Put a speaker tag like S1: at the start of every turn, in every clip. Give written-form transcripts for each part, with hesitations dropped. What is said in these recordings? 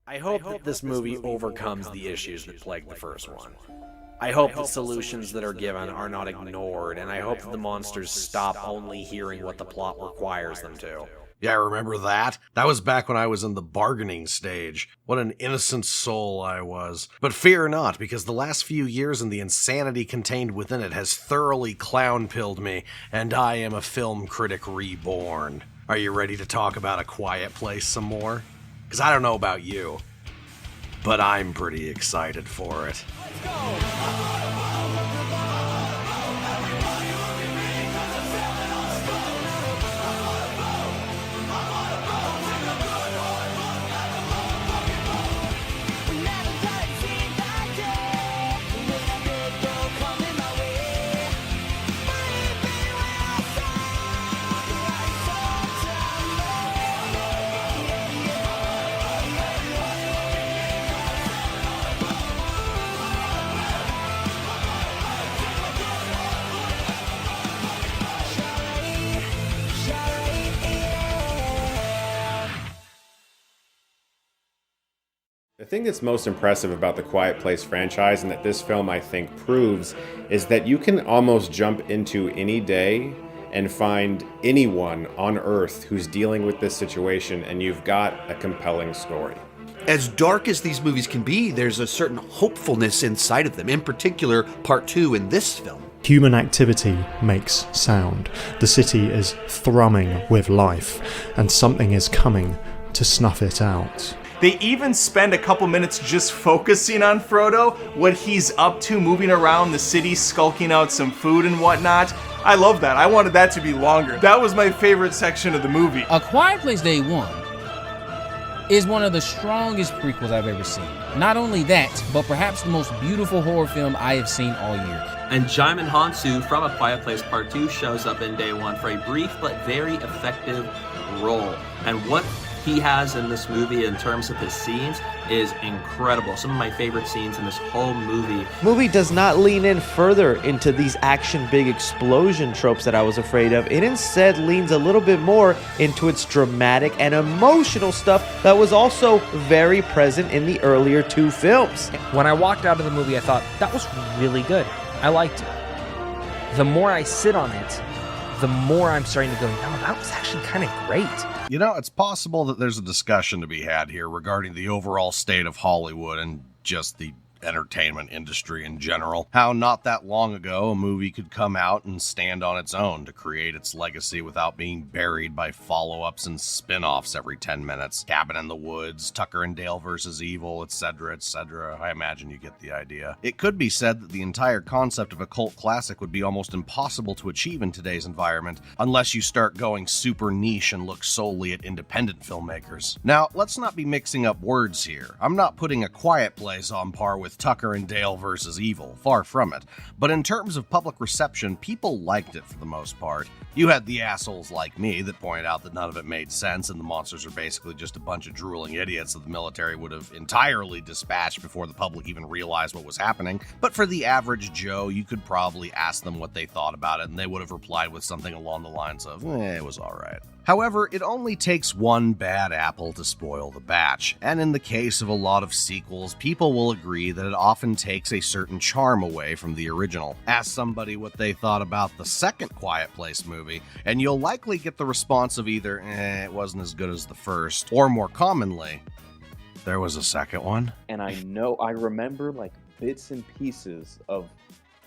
S1: I hope that this movie overcomes the issues that plagued the first one. I hope that solutions that are given are not ignored, and I hope that the monsters stop only hearing what the plot requires them to.
S2: Yeah, remember that? That was back when I was in the bargaining stage. What an innocent soul I was. But fear not, because the last few years and the insanity contained within it has thoroughly clown-pilled me, and I am a film critic reborn. Are you ready to talk about A Quiet Place some more? Because I don't know about you, but I'm pretty excited for it.
S3: Let's go!
S4: The thing that's most impressive about the Quiet Place franchise, and that this film I think proves, is that you can almost jump into any day and find anyone on Earth who's dealing with this situation, and you've got a compelling story.
S5: As dark as these movies can be, there's a certain hopefulness inside of them, in particular part 2 in this film.
S6: Human activity makes sound. The city is thrumming with life, and something is coming to snuff it out.
S7: They even spend a couple minutes just focusing on Frodo, what he's up to, moving around the city, skulking out some food and whatnot. I love that. I wanted that to be longer. That was my favorite section of the movie.
S8: A Quiet Place Day 1 is one of the strongest prequels I've ever seen. Not only that, but perhaps the most beautiful horror film I have seen all year.
S9: And Djimon Hounsou from A Quiet Place Part 2 shows up in Day 1 for a brief but very effective role. And what he has in this movie in terms of his scenes is incredible. Some of my favorite scenes in this whole movie.
S10: Movie does not lean in further into these action big explosion tropes that I was afraid of. It instead leans a little bit more into its dramatic and emotional stuff that was also very present in the earlier two films.
S11: When I walked out of the movie, I thought, that was really good. I liked it. The more I sit on it, the more I'm starting to go, no, that was actually kind of great.
S2: You know, it's possible that there's a discussion to be had here regarding the overall state of Hollywood and just the entertainment industry in general. How not that long ago a movie could come out and stand on its own to create its legacy without being buried by follow-ups and spin-offs every 10 minutes. Cabin in the Woods, Tucker and Dale vs. Evil, etc., etc. I imagine you get the idea. It could be said that the entire concept of a cult classic would be almost impossible to achieve in today's environment unless you start going super niche and look solely at independent filmmakers. Now, let's not be mixing up words here. I'm not putting A Quiet Place on par with Tucker and Dale vs. Evil, far from it. But in terms of public reception, people liked it for the most part. You had the assholes like me that pointed out that none of it made sense and the monsters are basically just a bunch of drooling idiots that the military would have entirely dispatched before the public even realized what was happening. But for the average Joe, you could probably ask them what they thought about it and they would have replied with something along the lines of, it was alright. However, it only takes one bad apple to spoil the batch, and in the case of a lot of sequels, people will agree that it often takes a certain charm away from the original. Ask somebody what they thought about the second Quiet Place movie, and you'll likely get the response of either, it wasn't as good as the first, or more commonly, there was a second one.
S12: And I remember like bits and pieces of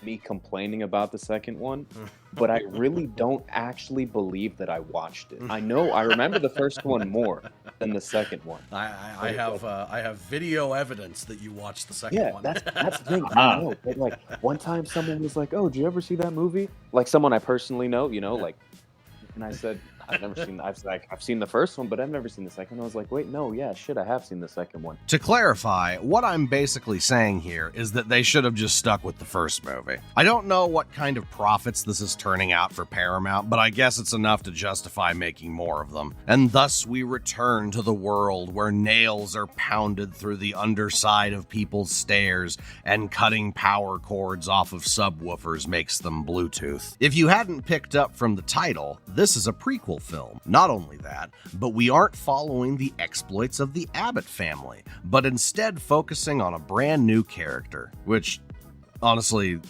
S12: me complaining about the second one, but I really don't actually believe that I watched it. I remember the first one more than the second one.
S2: I have video evidence that you watched the second one.
S12: Yeah, that's the thing. I know. But like one time someone was like, "Oh, did you ever see that movie?" Like someone I personally know, like, and I said, I've never seen. I've seen the first one, but I've never seen the second. I was like, wait, no, yeah, shit, I have seen the second one.
S2: To clarify, what I'm basically saying here is that they should have just stuck with the first movie. I don't know what kind of profits this is turning out for Paramount, but I guess it's enough to justify making more of them. And thus we return to the world where nails are pounded through the underside of people's stairs and cutting power cords off of subwoofers makes them Bluetooth. If you hadn't picked up from the title, this is a prequel prequel film. Not only that, but we aren't following the exploits of the Abbott family, but instead focusing on a brand new character, which, honestly,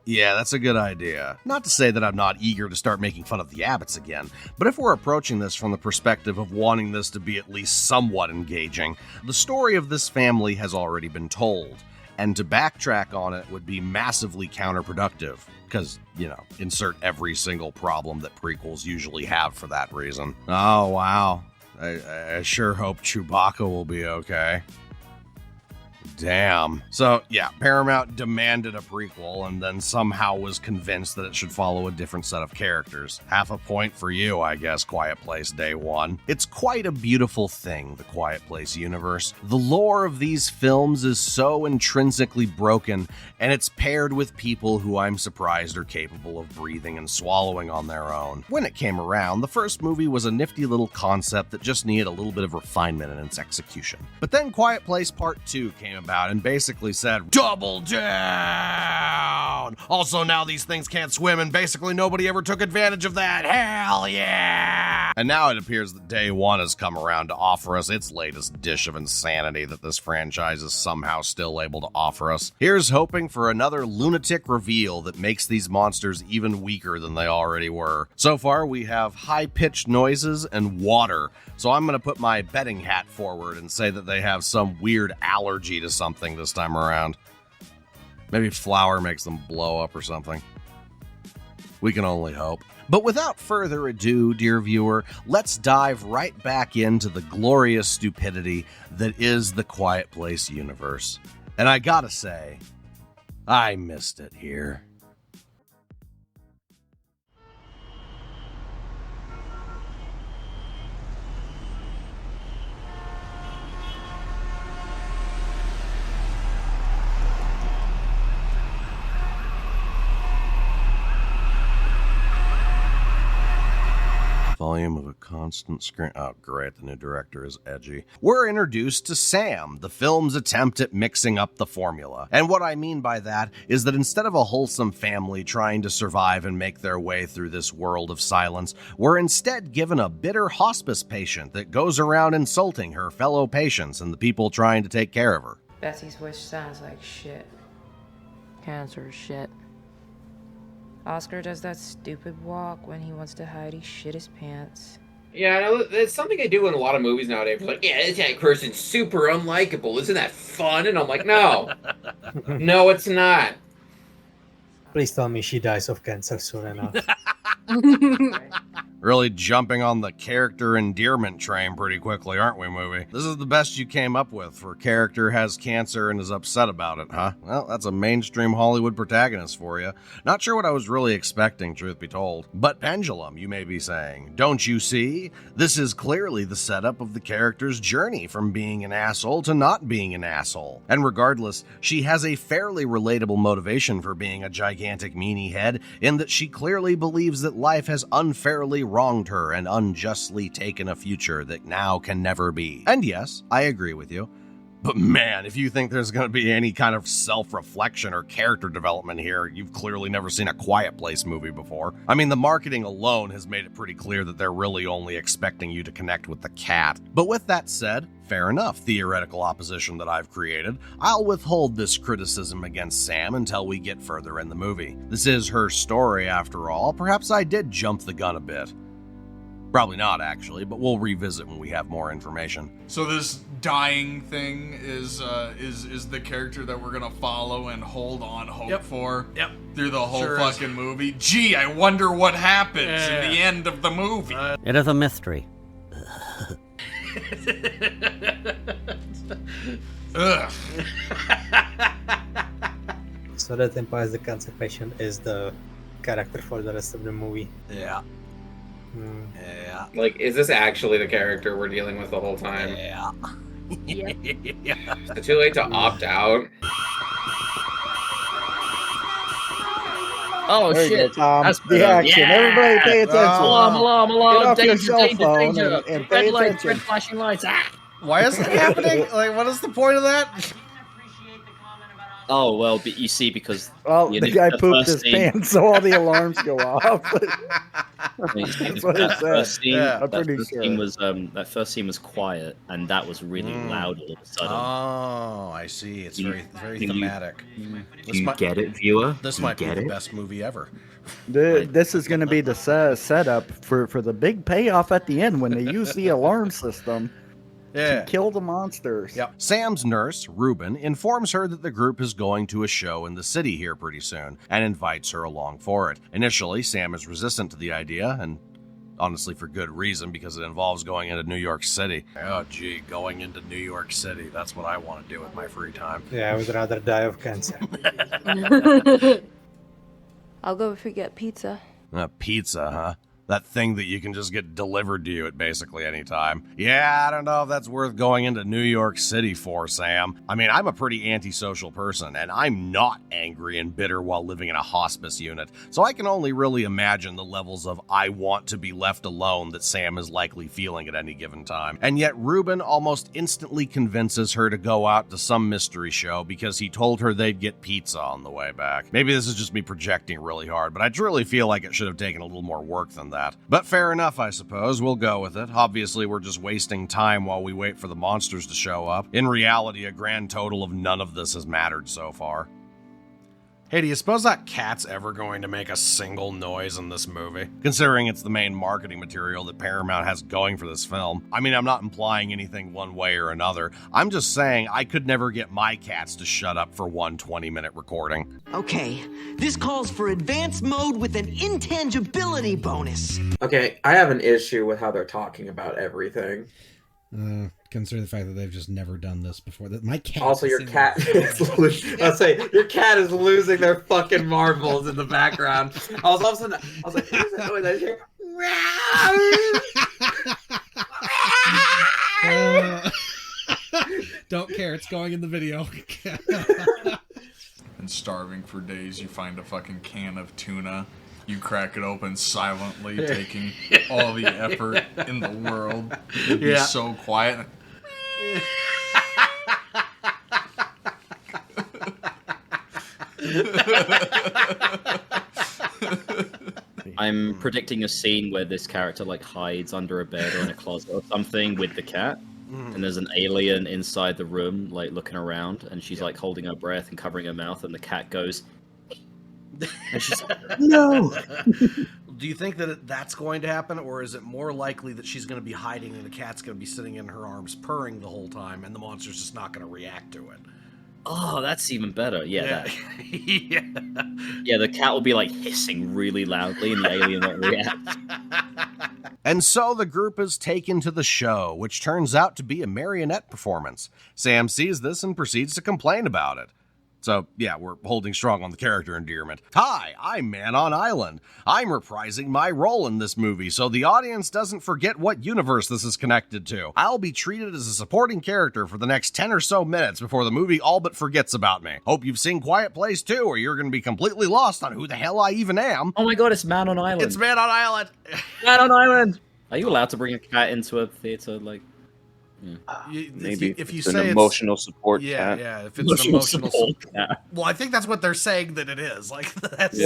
S2: yeah, that's a good idea. Not to say that I'm not eager to start making fun of the Abbotts again, but if we're approaching this from the perspective of wanting this to be at least somewhat engaging, the story of this family has already been told, and to backtrack on it would be massively counterproductive, because, insert every single problem that prequels usually have for that reason. Oh, wow. I sure hope Chewbacca will be okay. Damn. So, yeah, Paramount demanded a prequel and then somehow was convinced that it should follow a different set of characters. Half a point for you, I guess, Quiet Place Day 1. It's quite a beautiful thing, the Quiet Place universe. The lore of these films is so intrinsically broken, and it's paired with people who I'm surprised are capable of breathing and swallowing on their own. When it came around, the first movie was a nifty little concept that just needed a little bit of refinement in its execution. But then Quiet Place Part 2 came about and basically said, double down! Also, now these things can't swim, and basically nobody ever took advantage of that. Hell yeah! And now it appears that Day 1 has come around to offer us its latest dish of insanity that this franchise is somehow still able to offer us. Here's hoping for another lunatic reveal that makes these monsters even weaker than they already were. So far, we have high-pitched noises and water, so I'm going to put my betting hat forward and say that they have some weird allergy to something this time around. Maybe flour makes them blow up or something. We can only hope. But without further ado, dear viewer, let's dive right back into the glorious stupidity that is the Quiet Place universe. And I gotta say, I missed it here. Volume of a constant screen. Oh, great, the new director is edgy. We're introduced to Sam, the film's attempt at mixing up the formula. And what I mean by that is that instead of a wholesome family trying to survive and make their way through this world of silence, we're instead given a bitter hospice patient that goes around insulting her fellow patients and the people trying to take care of her.
S3: Betsy's wish sounds like shit. Cancer shit. Oscar does that stupid walk when he wants to hide he shit his pants.
S13: Yeah, I know, it's something I do in a lot of movies nowadays. It's like, yeah, this person's super unlikable. Isn't that fun? And I'm like, no. No, it's not.
S14: Please tell me she dies of cancer soon enough.
S2: Really jumping on the character endearment train pretty quickly, aren't we, movie? This is the best you came up with for character has cancer and is upset about it, huh? Well, that's a mainstream Hollywood protagonist for you. Not sure what I was really expecting, truth be told. But Pendulum, you may be saying. Don't you see? This is clearly the setup of the character's journey from being an asshole to not being an asshole. And regardless, she has a fairly relatable motivation for being a gigantic meanie head in that she clearly believes that life has unfairly wronged her and unjustly taken a future that now can never be. And yes, I agree with you. But man, if you think there's going to be any kind of self-reflection or character development here, you've clearly never seen a Quiet Place movie before. I mean, the marketing alone has made it pretty clear that they're really only expecting you to connect with the cat. But with that said, fair enough, theoretical opposition that I've created. I'll withhold this criticism against Sam until we get further in the movie. This is her story after all. Perhaps I did jump the gun a bit. Probably not, actually, but we'll revisit when we have more information.
S15: So this dying thing is the character that we're gonna follow and hold on hope for through the whole fucking movie. Gee, I wonder what happens in the end of the movie.
S16: It is a mystery.
S15: Ugh.
S14: So that implies the cancer patient is the character for the rest of the movie.
S2: Yeah.
S13: Yeah. Like, is this actually the character we're dealing with the whole time?
S2: Yeah.
S13: Is it too late to opt out?
S17: Oh
S18: There you
S17: shit!
S18: go, Tom.
S17: That's
S18: The action. Everybody pay attention.
S17: Alarm!
S18: Get off your
S17: Danger!
S18: cell
S17: Danger!
S18: phone
S17: Danger!
S18: and pay
S17: Red lights!
S18: attention.
S17: Red flashing lights! Ah!
S2: Why is that happening? Like, what is the point of that?
S19: Oh, well, but you see, because...
S18: Well,
S19: you
S18: the
S19: know,
S18: guy
S19: the
S18: pooped
S19: first
S18: his
S19: scene-
S18: pants, so all the alarms go off.
S14: That's what it said. I'm pretty sure.
S19: That first scene was quiet, and that was really loud all of a sudden.
S2: Oh, I see. It's very thematic.
S19: You get it, viewer?
S2: This might be the best movie ever.
S18: This is going to be the setup for the big payoff at the end when they use the alarm system to kill the monsters.
S2: Yep. Sam's nurse, Ruben, informs her that the group is going to a show in the city here pretty soon and invites her along for it. Initially, Sam is resistant to the idea, and honestly for good reason, because it involves going into New York City. Oh, gee, going into New York City. That's what I want to do with my free time.
S14: Yeah, I would rather die of cancer.
S3: I'll go if we get pizza.
S2: Pizza, huh? That thing that you can just get delivered to you at basically any time. Yeah, I don't know if that's worth going into New York City for, Sam. I mean, I'm a pretty antisocial person, and I'm not angry and bitter while living in a hospice unit, so I can only really imagine the levels of I want to be left alone that Sam is likely feeling at any given time. And yet Ruben almost instantly convinces her to go out to some mystery show because he told her they'd get pizza on the way back. Maybe this is just me projecting really hard, but I truly feel like it should have taken a little more work than that. But fair enough, I suppose. We'll go with it. Obviously, we're just wasting time while we wait for the monsters to show up. In reality, a grand total of none of this has mattered so far. Hey, do you suppose that cat's ever going to make a single noise in this movie? Considering it's the main marketing material that Paramount has going for this film. I mean, I'm not implying anything one way or another. I'm just saying I could never get my cats to shut up for one 20-minute recording.
S16: Okay, this calls for advanced mode with an intangibility bonus.
S13: Okay, I have an issue with how they're talking about everything.
S17: Consider the fact that they've just never done this before. That my cat.
S13: Also, your cat I'll say your cat is losing their fucking marbles in the background. I was all of a sudden, I was like, "Who's that noise?" I hear,
S17: don't care. It's going in the video.
S15: And starving for days, you find a fucking can of tuna. You crack it open silently, taking all the effort in the world. It'd be so quiet.
S19: I'm predicting a scene where this character like hides under a bed or in a closet or something with the cat. And there's an alien inside the room, like looking around, and she's like holding her breath and covering her mouth, and the cat goes, and she's like, no.
S2: Do you think that that's going to happen, or is it more likely that she's going to be hiding and the cat's going to be sitting in her arms purring the whole time and the monster's just not going to react to it?
S19: Oh, that's even better. Yeah. Yeah, the cat will be like hissing really loudly and the alien won't react.
S2: And so the group is taken to the show, which turns out to be a marionette performance. Sam sees this and proceeds to complain about it. So, yeah, we're holding strong on the character endearment. Hi, I'm Man on Island. I'm reprising my role in this movie, so the audience doesn't forget what universe this is connected to. I'll be treated as a supporting character for the next 10 or so minutes before the movie all but forgets about me. Hope you've seen Quiet Place too, or you're going to be completely lost on who the hell I even am.
S19: Oh my god, it's Man on Island.
S2: It's Man on Island.
S19: Man on Island. Are you allowed to bring a cat into a theater? Like,
S12: maybe
S2: if you
S12: it's
S2: say
S12: an emotional support cat.
S2: Yeah, if it's an emotional support cat. Well, I think that's what they're saying that it is. Like, that's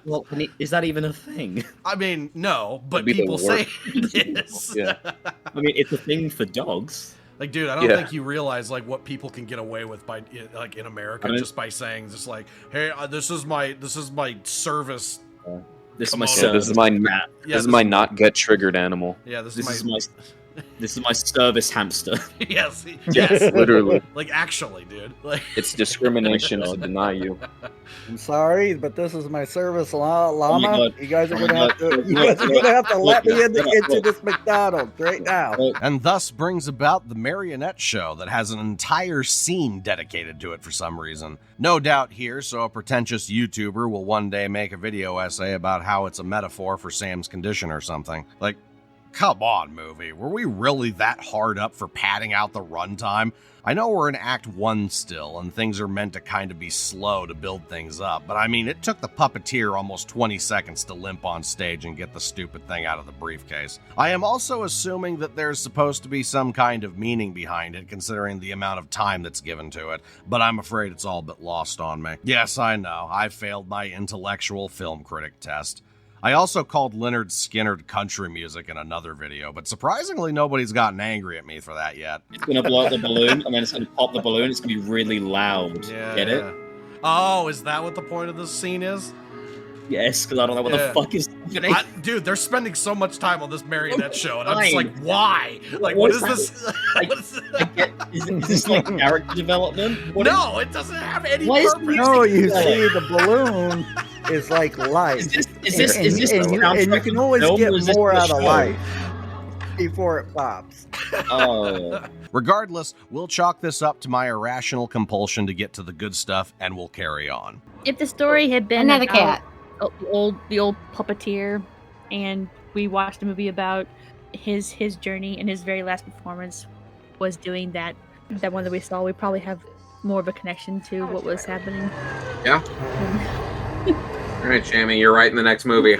S19: well, is that even a thing?
S2: I mean, no, but people say it is.
S12: Yeah.
S19: I mean, it's a thing for dogs.
S2: Like, dude, I don't think you realize like what people can get away with by like in America just by saying just like, hey, this is my service.
S19: This is my
S12: this is my not get triggered animal.
S2: Yeah,
S19: this is my service hamster.
S2: Yes,
S12: literally.
S2: Like, actually, dude. Like,
S12: it's discrimination to deny you.
S18: I'm sorry, but this is my service llama. You guys are gonna have to. Let me into this McDonald's right now.
S2: And thus brings about the marionette show that has an entire scene dedicated to it for some reason. No doubt here, so a pretentious YouTuber will one day make a video essay about how it's a metaphor for Sam's condition or something. Like, come on, movie. Were we really that hard up for padding out the runtime? I know we're in Act 1 still, and things are meant to kind of be slow to build things up, but I mean, it took the puppeteer almost 20 seconds to limp on stage and get the stupid thing out of the briefcase. I am also assuming that there's supposed to be some kind of meaning behind it, considering the amount of time that's given to it, but I'm afraid it's all but lost on me. Yes, I know, I failed my intellectual film critic test. I also called Leonard Skinner country music in another video, but surprisingly nobody's gotten angry at me for that yet.
S19: It's gonna blow up the balloon, and then it's gonna pop the balloon. It's gonna be really loud. Get it?
S2: Oh, is that what the point of this scene is?
S19: Yes, because I don't know what the fuck is happening.
S2: Dude, they're spending so much time on this marionette show, and I'm just like, why? Like,
S19: What
S2: what is
S19: is
S2: this?
S19: Like,
S2: What is
S19: is this like character development?
S2: No, it doesn't have any
S19: Why is
S2: purpose.
S18: No, you see, the balloon is like life.
S19: Is this
S18: and
S19: the
S18: you
S19: soundtrack
S18: can
S19: of
S18: always
S19: the film, or is
S18: get
S19: this
S18: more
S19: the
S18: out of
S19: show?
S18: life before it pops.
S19: Oh.
S2: Regardless, we'll chalk this up to my irrational compulsion to get to the good stuff, and we'll carry on.
S20: If the story had been
S21: Another
S20: about
S21: cat.
S20: the old puppeteer, and we watched a movie about his journey, and his very last performance was doing that one that we saw, we probably have more of a connection to what was happening.
S13: Yeah. All right, Shammy, you're right in the next movie.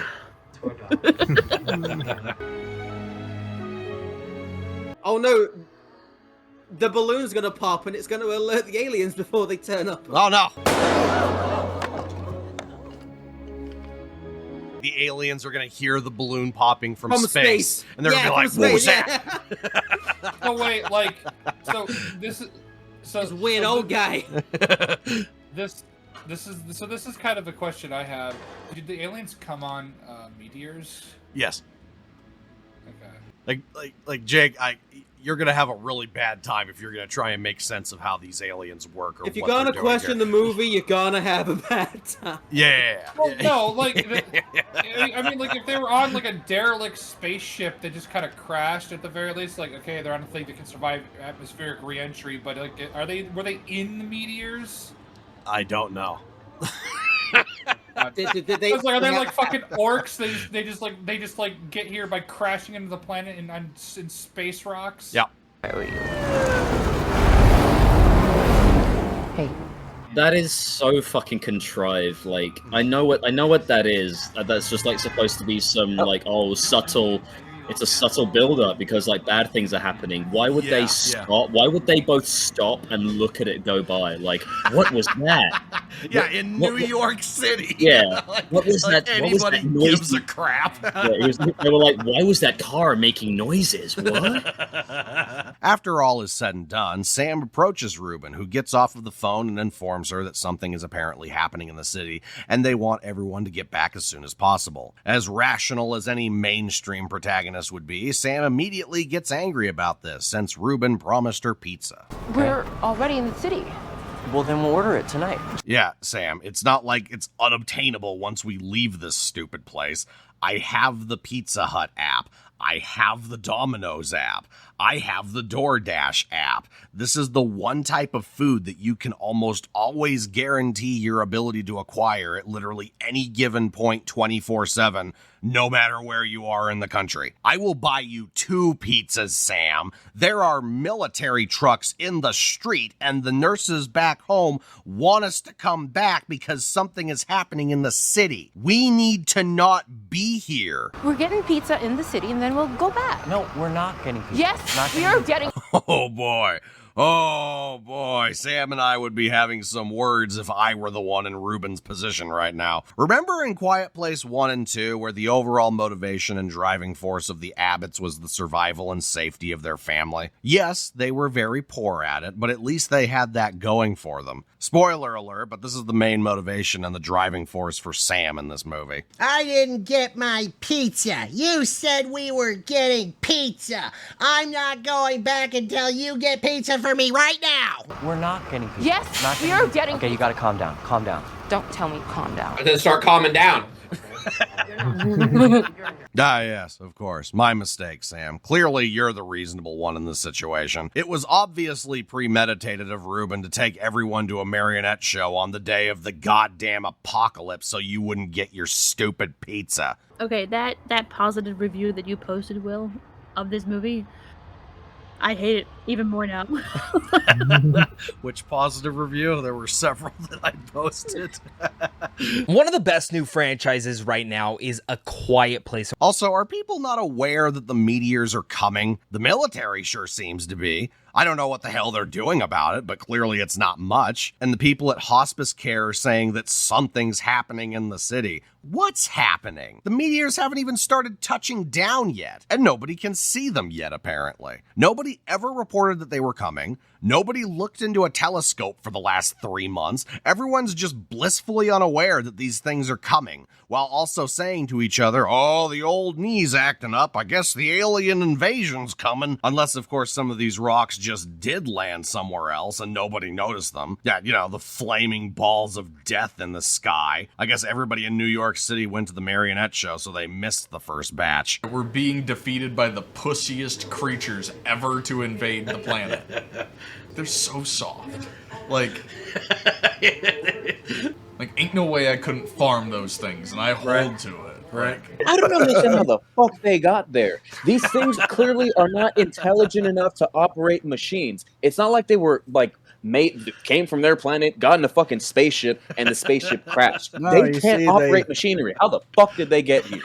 S22: Oh no! The balloon's gonna pop and it's gonna alert the aliens before they turn up.
S2: Oh no! The aliens are gonna hear the balloon popping from space, and they're gonna be like, "What was that?"
S15: Oh wait, like, so this is
S22: this weird old guy.
S15: This is kind of a question I have. Did the aliens come on meteors?
S2: Yes.
S15: Okay.
S2: Like Jake, you're gonna have a really bad time if you're gonna try and make sense of how these aliens work. Or
S22: If you're
S2: what they're
S22: gonna
S2: doing
S22: question
S2: here.
S22: the movie, you're gonna have a bad time.
S2: Yeah.
S15: Well, no, like, I mean, like, if they were on, like, a derelict spaceship that just kind of crashed at the very least, like, okay, they're on a thing that can survive atmospheric re-entry, but, like, were they in the meteors?
S2: I don't know.
S15: I was like, are they like fucking orcs? They just like get here by crashing into the planet in space rocks?
S2: Yeah.
S3: Hey.
S19: That is so fucking contrived. Like, I know what that is. That's just like supposed to be some like subtle. It's a subtle build-up because like bad things are happening. Why would they stop? Why would they both stop and look at it go by? Like, what was that?
S2: Yeah, in New York City.
S19: Yeah.
S2: Like,
S19: What was
S2: like
S19: that? What was
S2: anybody
S19: that noise?
S2: gives a crap.
S19: Yeah, they were like, why was that car making noises? What?
S2: After all is said and done, Sam approaches Ruben, who gets off of the phone and informs her that something is apparently happening in the city, and they want everyone to get back as soon as possible. As rational as any mainstream protagonist would be, Sam immediately gets angry about this, since Ruben promised her pizza.
S3: We're already in the city.
S10: Well, then we'll order it tonight.
S2: Yeah, Sam, it's not like it's unobtainable once we leave this stupid place. I have the Pizza Hut app. I have the Domino's app. I have the DoorDash app. This is the one type of food that you can almost always guarantee your ability to acquire at literally any given point 24/7, no matter where you are in the country. I will buy you 2 pizzas, Sam. There are military trucks in the street, and the nurses back home want us to come back because something is happening in the city. We need to not be here.
S3: We're getting pizza in the city and then we'll go back.
S10: No, we're not getting pizza.
S3: Yes, we are getting.
S2: Oh boy. Oh boy, Sam and I would be having some words if I were the one in Ruben's position right now. Remember in Quiet Place 1 and 2, where the overall motivation and driving force of the Abbotts was the survival and safety of their family? Yes, they were very poor at it, but at least they had that going for them. Spoiler alert, but this is the main motivation and the driving force for Sam in this movie.
S23: I didn't get my pizza. You said we were getting pizza. I'm not going back until you get pizza for me right now.
S10: We're not getting pizza.
S3: Yes,
S10: Not
S3: we are getting.
S10: Okay, you gotta calm down. Calm down.
S3: Don't tell me calm down.
S13: And then start calming down.
S2: Yes, of course. My mistake, Sam. Clearly, you're the reasonable one in this situation. It was obviously premeditated of Ruben to take everyone to a marionette show on the day of the goddamn apocalypse so you wouldn't get your stupid pizza.
S20: Okay, that positive review that you posted, Will, of this movie, I hate it even more now.
S2: Which positive review? There were several that I posted.
S11: One of the best new franchises right now is A Quiet Place.
S2: Also, are people not aware that the meteors are coming? The military sure seems to be. I don't know what the hell they're doing about it, but clearly it's not much. And the people at hospice care are saying that something's happening in the city. What's happening? The meteors haven't even started touching down yet, and nobody can see them yet, apparently. Nobody ever reported that they were coming. Nobody looked into a telescope for the last 3 months. Everyone's just blissfully unaware that these things are coming, while also saying to each other, oh, the old knee's acting up. I guess the alien invasion's coming. Unless, of course, some of these rocks just did land somewhere else and nobody noticed them. Yeah, you know, the flaming balls of death in the sky. I guess everybody in New York City went to the marionette show, so they missed the first batch.
S15: We're being defeated by the pussiest creatures ever to invade the planet. They're so soft. Like, ain't no way I couldn't farm those things, and I hold to it. Right.
S12: I don't understand how the fuck they got there. These things clearly are not intelligent enough to operate machines. It's not like they were came from their planet, got in a fucking spaceship, and the spaceship crashed.
S18: No,
S12: they can't operate machinery. How the fuck did they get here?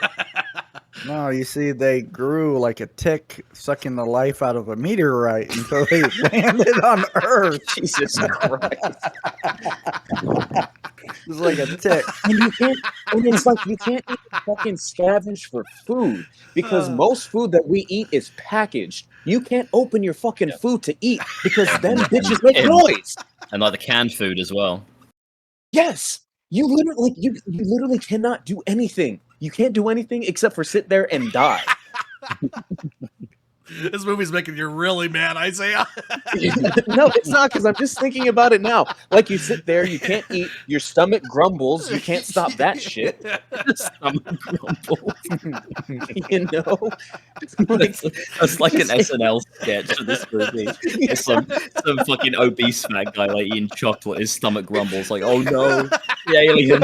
S18: No, you see, they grew like a tick sucking the life out of a meteorite until they landed on Earth.
S12: Jesus Christ.
S18: It's like a tick.
S12: And it's like you can't even fucking scavenge for food because most food that we eat is packaged. You can't open your fucking food to eat because then bitches make noise.
S19: And like the canned food as well.
S12: Yes. You literally cannot do anything. You can't do anything except for sit there and die.
S2: This movie's making you really mad, Isaiah.
S12: No, it's not, because I'm just thinking about it now. Like, you sit there, you can't eat, your stomach grumbles, you can't stop that shit.
S19: Stomach grumbles.
S12: You know?
S19: That's like an SNL sketch of this movie. It's some fucking obese fat guy like eating chocolate, his stomach grumbles, like, oh no, the alien.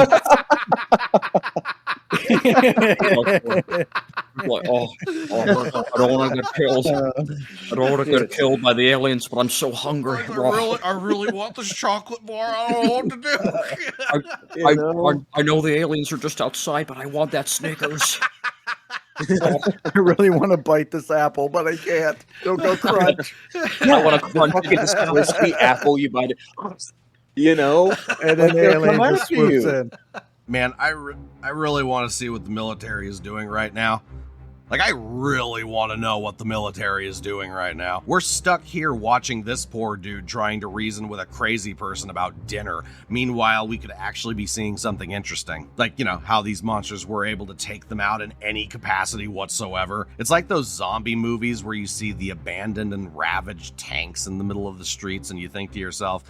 S19: Like, I don't want to get killed. I don't want to get killed by the aliens, but I'm so hungry.
S15: I really want this chocolate bar. I don't know what to do.
S19: I know the aliens are just outside, but I want that Snickers.
S18: I really want to bite this apple, but I can't. Don't go crunch.
S12: I want to crunch this crispy apple. You bite it, you know,
S18: and then the alien just swoops in.
S2: Man, I really want to see what the military is doing right now. Like, I really want to know what the military is doing right now. We're stuck here watching this poor dude trying to reason with a crazy person about dinner. Meanwhile, we could actually be seeing something interesting. Like, you know, how these monsters were able to take them out in any capacity whatsoever. It's like those zombie movies where you see the abandoned and ravaged tanks in the middle of the streets and you think to yourself,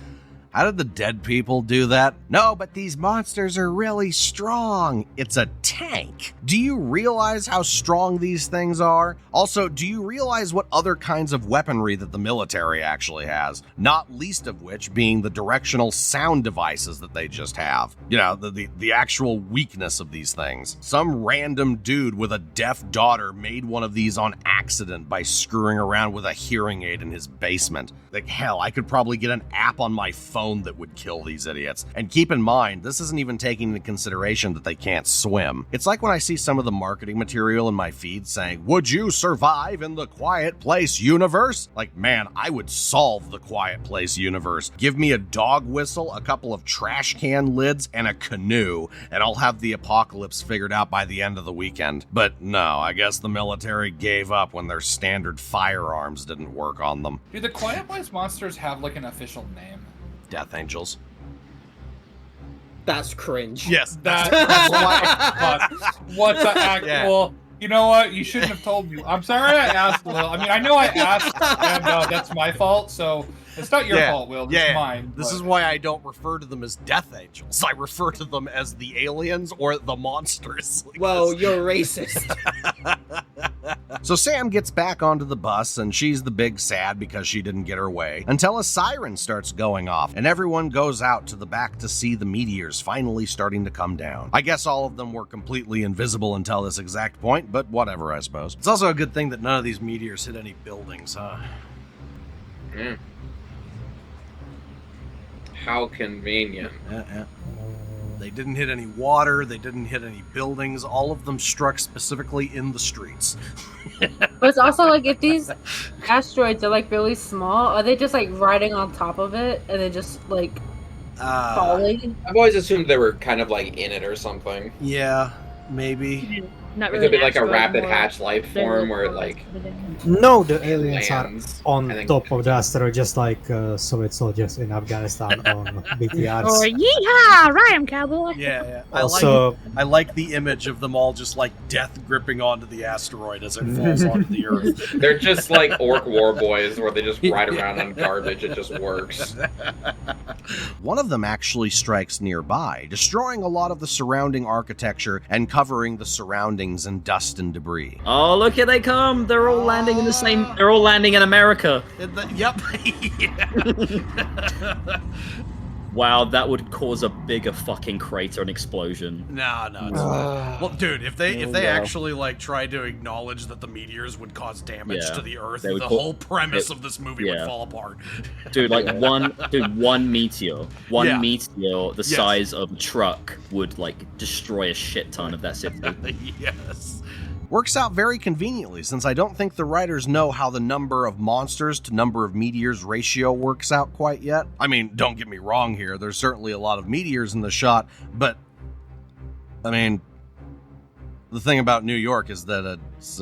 S2: how did the dead people do that? No, but these monsters are really strong. It's a tank. Do you realize how strong these things are? Also, do you realize what other kinds of weaponry that the military actually has? Not least of which being the directional sound devices that they just have. You know, the actual weakness of these things. Some random dude with a deaf daughter made one of these on accident by screwing around with a hearing aid in his basement. Like, hell, I could probably get an app on my phone that would kill these idiots. And keep in mind, this isn't even taking into consideration that they can't swim. It's like when I see some of the marketing material in my feed saying, would you survive in the Quiet Place universe? Like, man, I would solve the Quiet Place universe. Give me a dog whistle, a couple of trash can lids, and a canoe, and I'll have the apocalypse figured out by the end of the weekend. But no, I guess the military gave up when their standard firearms didn't work on them.
S1: Do the Quiet Place monsters have like an official name?
S2: Death Angels.
S22: That's cringe.
S2: Yes.
S1: That's what the actual... Yeah. You know what? You shouldn't have told me. I'm sorry I asked, Will. I mean, I know I asked, and that's my fault, so it's not your fault, Will. It's mine.
S2: This is why I don't refer to them as Death Angels. I refer to them as the aliens or the monsters. Like
S22: well, you're racist.
S2: So Sam gets back onto the bus, and she's the big sad because she didn't get her way, until a siren starts going off, and everyone goes out to the back to see the meteors finally starting to come down. I guess all of them were completely invisible until this exact point, but whatever, I suppose. It's also a good thing that none of these meteors hit any buildings, huh?
S13: Yeah. How convenient.
S2: Yeah. They didn't hit any water, they didn't hit any buildings, all of them struck specifically in the streets.
S4: But it's also like, if these asteroids are like really small, are they just like riding on top of it and then just like falling?
S13: I've always assumed they were kind of like in it or something.
S2: Yeah, maybe.
S20: Not
S13: It
S20: really
S13: could be like a
S20: asteroid,
S13: rapid
S20: more
S13: hatch life form where it like
S14: No, the aliens
S13: lands,
S14: are on
S13: and then
S14: top of the asteroid, just like Soviet soldiers in Afghanistan on BTRs.
S20: Or yeehaw, Ryan cowboy.
S2: Yeah.
S14: Also-
S2: I like the image of them all just like death gripping onto the asteroid as it falls onto the earth.
S13: they're just like orc war boys where they just ride around on garbage. It just works.
S2: One of them actually strikes nearby, destroying a lot of the surrounding architecture and covering the surroundings in dust and debris.
S19: Oh, look, here they come! They're all landing in the same. They're all landing in America.
S2: Yep.
S19: Wow, that would cause a bigger fucking crater and explosion.
S2: No, it's not. Well, dude, if they actually like tried to acknowledge that the meteors would cause damage to the Earth, the whole premise of this movie would fall apart.
S19: Dude, like one meteor, the size of a truck would like destroy a shit ton of that city.
S2: Yes. Works out very conveniently, since I don't think the writers know how the number of monsters to number of meteors ratio works out quite yet. I mean, don't get me wrong here, there's certainly a lot of meteors in the shot, but, I mean, the thing about New York is that it's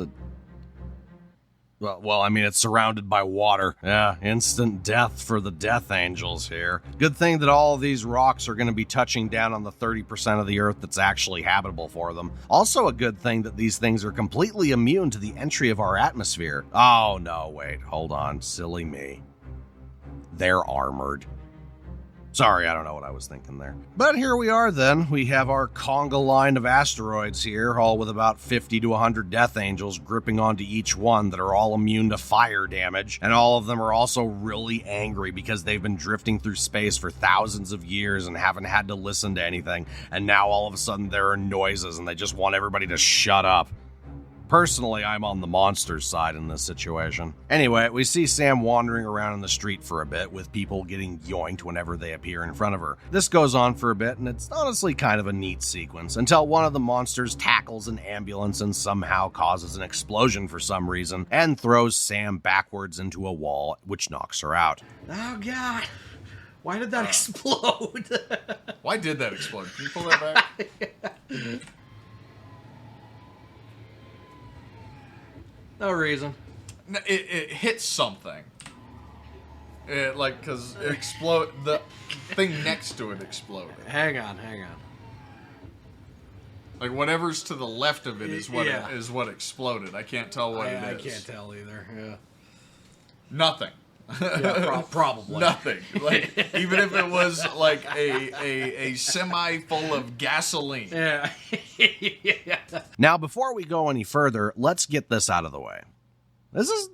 S2: it's surrounded by water. Yeah, instant death for the Death Angels here. Good thing that all of these rocks are going to be touching down on the 30% of the Earth that's actually habitable for them. Also a good thing that these things are completely immune to the entry of our atmosphere. Oh, no, wait, hold on, silly me. They're armored. Sorry, I don't know what I was thinking there. But here we are then. We have our conga line of asteroids here, all with about 50 to 100 Death Angels gripping onto each one that are all immune to fire damage. And all of them are also really angry because they've been drifting through space for thousands of years and haven't had to listen to anything. And now all of a sudden there are noises and they just want everybody to shut up. Personally, I'm on the monsters side in this situation. Anyway, we see Sam wandering around in the street for a bit, with people getting yoinked whenever they appear in front of her. This goes on for a bit, and it's honestly kind of a neat sequence, until one of the monsters tackles an ambulance and somehow causes an explosion for some reason, and throws Sam backwards into a wall, which knocks her out.
S15: Oh, God. Why did that explode? Why did that explode? Can you pull that back?
S2: No reason.
S15: It hit something. Because it explode. The thing next to it exploded.
S2: Hang on.
S15: Like whatever's to the left of it is what exploded. I can't tell what it is.
S2: I can't tell either. Yeah.
S15: Nothing.
S2: Yeah, probably
S15: nothing. Like even if it was like a semi full of gasoline.
S2: Yeah. Now, before we go any further, let's get this out of the way. This is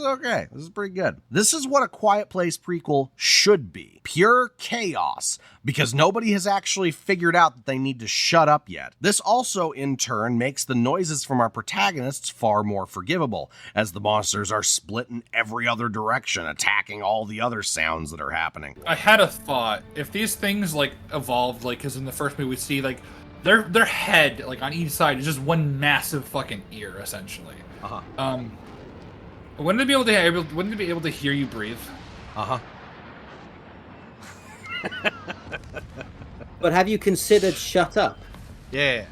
S2: okay. This is pretty good. This is what a Quiet Place prequel should be. Pure chaos, because nobody has actually figured out that they need to shut up yet. This also, in turn, makes the noises from our protagonists far more forgivable, as the monsters are split in every other direction, attacking all the other sounds that are happening.
S1: I had a thought. If these things, like, evolved, like, because in the first movie we see, like, their head, like, on each side is just one massive fucking ear, essentially. Wouldn't they be able to hear you breathe?
S22: But have you considered shut up?
S2: Yeah.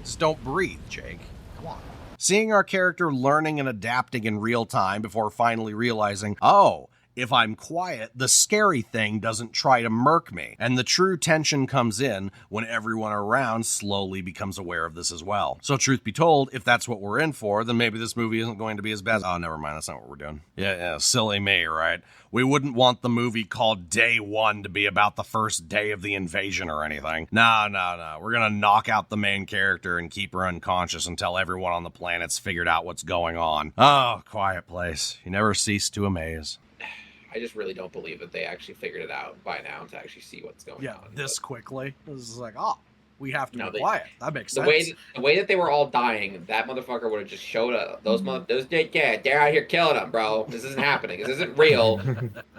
S2: Just don't breathe, Jake. Come on. Seeing our character learning and adapting in real time before finally realizing, oh, if I'm quiet, the scary thing doesn't try to murk me. And the true tension comes in when everyone around slowly becomes aware of this as well. So truth be told, if that's what we're in for, then maybe this movie isn't going to be as bad. Oh, never mind. That's not what we're doing. Yeah, silly me, right? We wouldn't want the movie called Day One to be about the first day of the invasion or anything. No. We're gonna knock out the main character and keep her unconscious until everyone on the planet's figured out what's going on. Oh, Quiet Place. You never cease to amaze.
S13: I just really don't believe that they actually figured it out by now to actually see what's going on.
S2: This quickly. This is like, oh, We have to be quiet. That makes sense.
S13: The way that they were all dying, that motherfucker would have just showed up. They're out here killing them, bro. This isn't happening. This isn't real.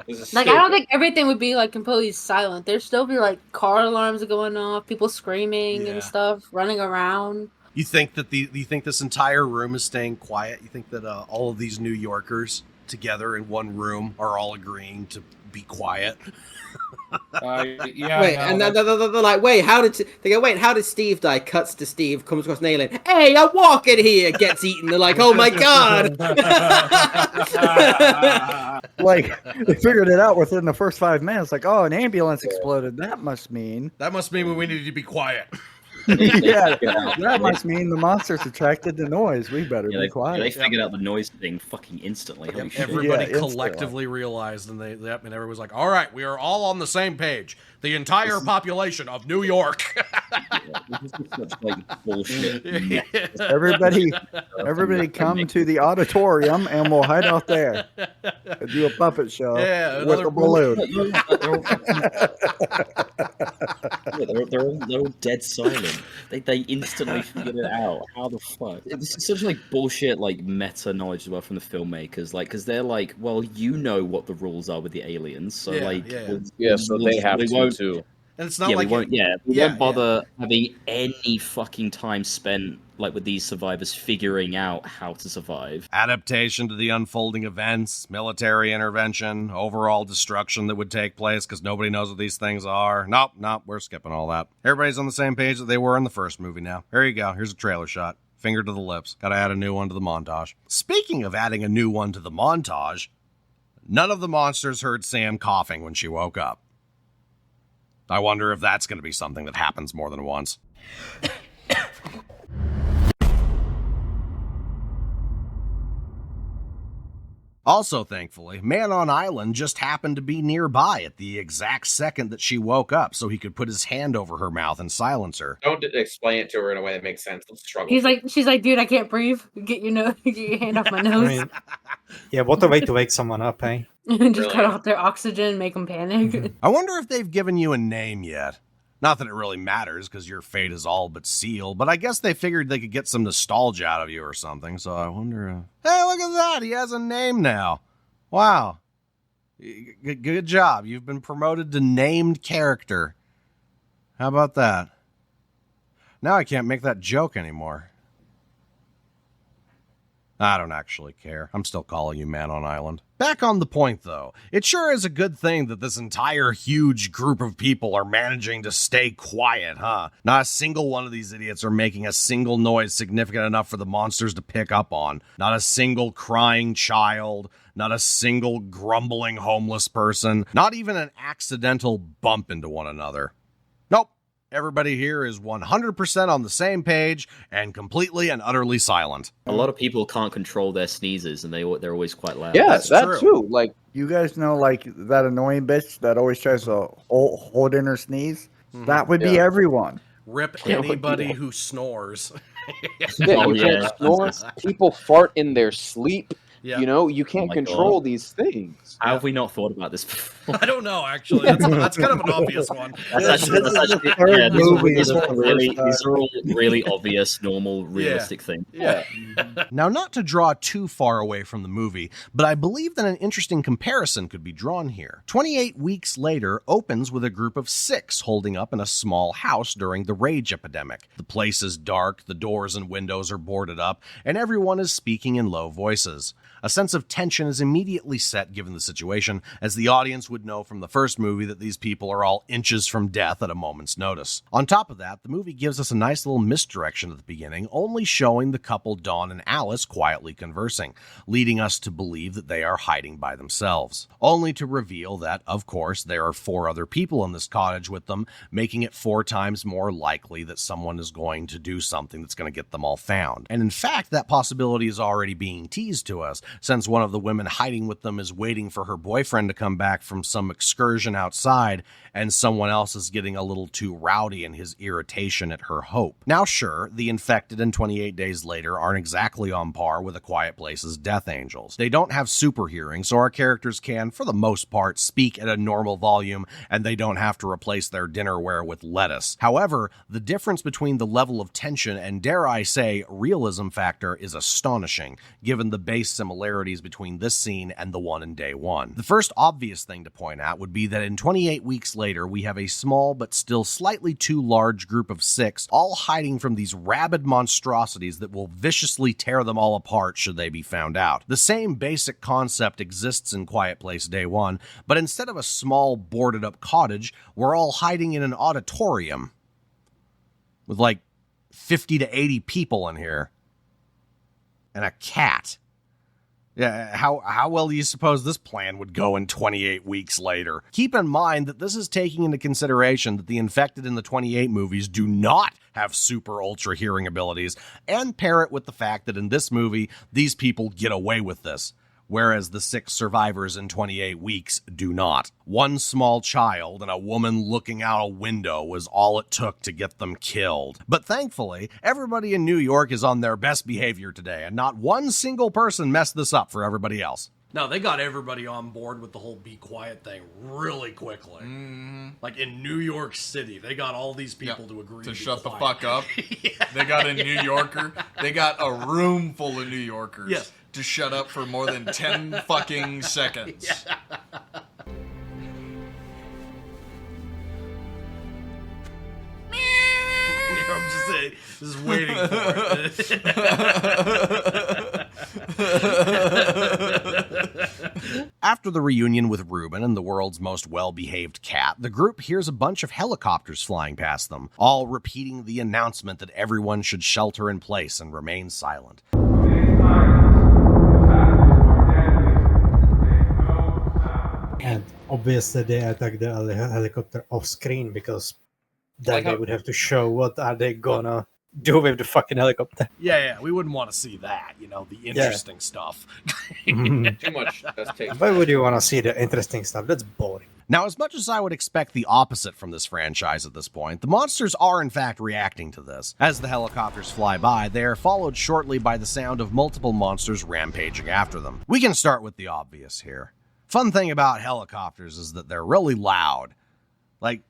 S13: This is
S4: Like,
S13: stupid.
S4: I don't think everything would be like completely silent. There'd still be like car alarms going off, people screaming and stuff, running around.
S2: You think that you think this entire room is staying quiet? You think that all of these New Yorkers together in one room are all agreeing to be quiet?
S22: Wait, and they're like, wait, how did Steve die? Cuts to Steve, comes across an alien. Hey, I'm walking here. Gets eaten. They're like, oh my god.
S18: Like, they figured it out within the first 5 minutes. Like, oh, an ambulance exploded. That must mean
S2: we need to be quiet.
S18: Yeah, that must mean the monster's attracted to noise. We better be quiet.
S19: They figured out the noise thing fucking instantly. Holy shit.
S2: Everybody collectively realized, and and everyone was like, all right, we are all on the same page. The entire population of New York.
S19: Bullshit.
S18: Everybody come to the auditorium and we'll hide out there and do a puppet show with a balloon.
S19: They're all dead silent. They instantly figured it out. How the fuck? This is such like bullshit, like meta knowledge as well from the filmmakers, like because they're like, well, you know what the rules are with the aliens, so
S12: so they have to too.
S2: And it's not like
S19: we won't bother having any fucking time spent like with these survivors figuring out how to survive.
S2: Adaptation to the unfolding events, military intervention, overall destruction that would take place because nobody knows what these things are. Nope, we're skipping all that. Everybody's on the same page that they were in the first movie now. Here you go. Here's a trailer shot. Finger to the lips. Gotta add a new one to the montage. Speaking of adding a new one to the montage, none of the monsters heard Sam coughing when she woke up. I wonder if that's going to be something that happens more than once. Also, thankfully, Man on Island just happened to be nearby at the exact second that she woke up, so he could put his hand over her mouth and silence her.
S13: Don't explain it to her in a way that makes sense. Let's struggle.
S4: She's like, dude, I can't breathe. Get your hand off my nose.
S14: I mean, yeah, what a way to wake someone up, eh?
S4: Just cut off their oxygen, make them panic.
S2: I wonder if they've given you a name yet. Not that it really matters, because your fate is all but sealed, but I guess they figured they could get some nostalgia out of you or something, so I wonder... Hey, look at that! He has a name now! Wow. Good job. You've been promoted to named character. How about that? Now I can't make that joke anymore. I don't actually care. I'm still calling you Man on Island. Back on the point, though, it sure is a good thing that this entire huge group of people are managing to stay quiet, huh? Not a single one of these idiots are making a single noise significant enough for the monsters to pick up on. Not a single crying child. Not a single grumbling homeless person. Not even an accidental bump into one another. Nope. Everybody here is 100% on the same page and completely and utterly silent.
S19: A lot of people can't control their sneezes, and they're always quite loud.
S12: Yeah, that too. Like,
S18: you guys know, like that annoying bitch that always tries to hold in her sneeze. That would be everyone.
S2: Rip anybody who snores.
S12: You can't snore. People fart in their sleep.
S2: Yeah.
S12: You know, you can't control these things.
S19: How have we not thought about this before?
S2: I don't know, actually. That's kind of an obvious one.
S19: These are all really obvious, normal, realistic things.
S2: Yeah. Now, not to draw too far away from the movie, but I believe that an interesting comparison could be drawn here. 28 Weeks Later opens with a group of 6 holding up in a small house during the rage epidemic. The place is dark, the doors and windows are boarded up, and everyone is speaking in low voices. A sense of tension is immediately set given the situation, as the audience would know from the first movie that these people are all inches from death at a moment's notice. On top of that, the movie gives us a nice little misdirection at the beginning, only showing the couple Dawn and Alice quietly conversing, leading us to believe that they are hiding by themselves, only to reveal that, of course, there are 4 other people in this cottage with them, making it 4 times more likely that someone is going to do something that's going to get them all found. And in fact, that possibility is already being teased to us, since one of the women hiding with them is waiting for her boyfriend to come back from some excursion outside, and someone else is getting a little too rowdy in his irritation at her hope. Now sure, the infected and 28 Days Later aren't exactly on par with A Quiet Place's Death Angels. They don't have super hearing, so our characters can, for the most part, speak at a normal volume, and they don't have to replace their dinnerware with lettuce. However, the difference between the level of tension and, dare I say, realism factor is astonishing, given the base similarities between this scene and the one in Day One. The first obvious thing to point out would be that in 28 weeks later, we have a small but still slightly too large group of 6, all hiding from these rabid monstrosities that will viciously tear them all apart should they be found out. The same basic concept exists in Quiet Place Day One, but instead of a small boarded up cottage, we're all hiding in an auditorium with like 50 to 80 people in here and a cat. Yeah, how well do you suppose this plan would go in 28 weeks later? Keep in mind that this is taking into consideration that the infected in the 28 movies do not have super ultra hearing abilities, and pair it with the fact that in this movie, these people get away with this, whereas the 6 survivors in 28 weeks do not. One small child and a woman looking out a window was all it took to get them killed. But thankfully, everybody in New York is on their best behavior today, and not one single person messed this up for everybody else.
S5: No, they got everybody on board with the whole be quiet thing really quickly. Like in New York City, they got all these people to agree
S15: to
S5: be
S15: shut
S5: quiet.
S15: the fuck up. They got a New Yorker. They got a room full of New Yorkers to shut up for more than 10 fucking seconds.
S5: I'm just saying, just waiting for
S2: it. After the reunion with Ruben and the world's most well-behaved cat, the group hears a bunch of helicopters flying past them, all repeating the announcement that everyone should shelter in place and remain silent.
S14: And obviously they attack the helicopter off screen because then they would have to show what are they gonna do with the fucking helicopter.
S5: Yeah, we wouldn't want to see that, the interesting stuff.
S13: Too much.
S14: Why would you want to see the interesting stuff? That's boring.
S2: Now, as much as I would expect the opposite from this franchise at this point, the monsters are in fact reacting to this. As the helicopters fly by, they are followed shortly by the sound of multiple monsters rampaging after them. We can start with the obvious here. Fun thing about helicopters is that they're really loud. Like,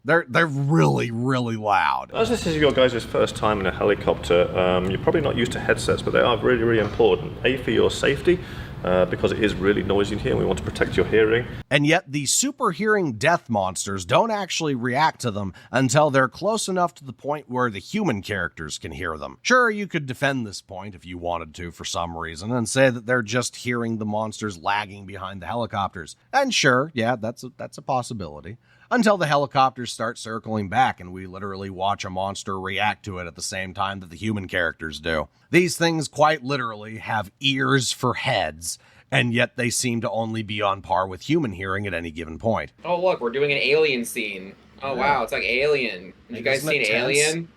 S2: they're really, really loud.
S6: As this is your guys' first time in a helicopter, you're probably not used to headsets, but they are really, really important. A, for your safety, because it is really noisy in here and we want to protect your hearing.
S2: And yet the super hearing death monsters don't actually react to them until they're close enough to the point where the human characters can hear them. Sure, you could defend this point if you wanted to for some reason and say that they're just hearing the monsters lagging behind the helicopters. And sure, yeah, that's a possibility. Until the helicopters start circling back and we literally watch a monster react to it at the same time that the human characters do. These things quite literally have ears for heads, and yet they seem to only be on par with human hearing at any given point.
S13: Oh, look, we're doing an alien scene. Oh, wow, it's like Alien. Have you guys seen Alien?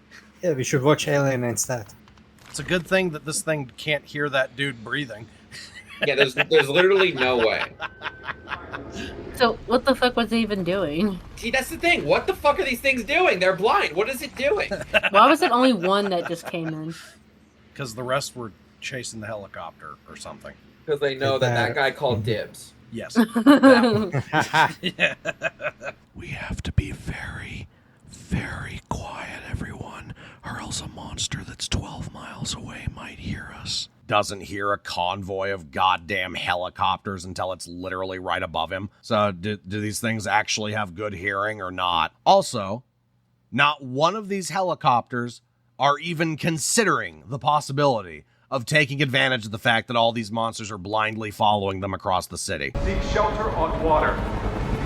S14: Yeah, we should watch Alien instead.
S2: It's a good thing that this thing can't hear that dude breathing.
S13: Yeah, there's literally no way.
S4: So, what the fuck was it even doing?
S13: See, that's the thing. What the fuck are these things doing? They're blind. What is it doing?
S4: Why was it only one that just came in?
S2: Because the rest were chasing the helicopter or something.
S13: Because they know that guy called dibs.
S2: Yes.
S13: Yeah.
S2: We have to be very, very quiet, everyone, or else a monster that's 12 miles away might hear us. Doesn't hear a convoy of goddamn helicopters until it's literally right above him. So do these things actually have good hearing or not? Also, not one of these helicopters are even considering the possibility of taking advantage of the fact that all these monsters are blindly following them across the city.
S21: Seek shelter on water.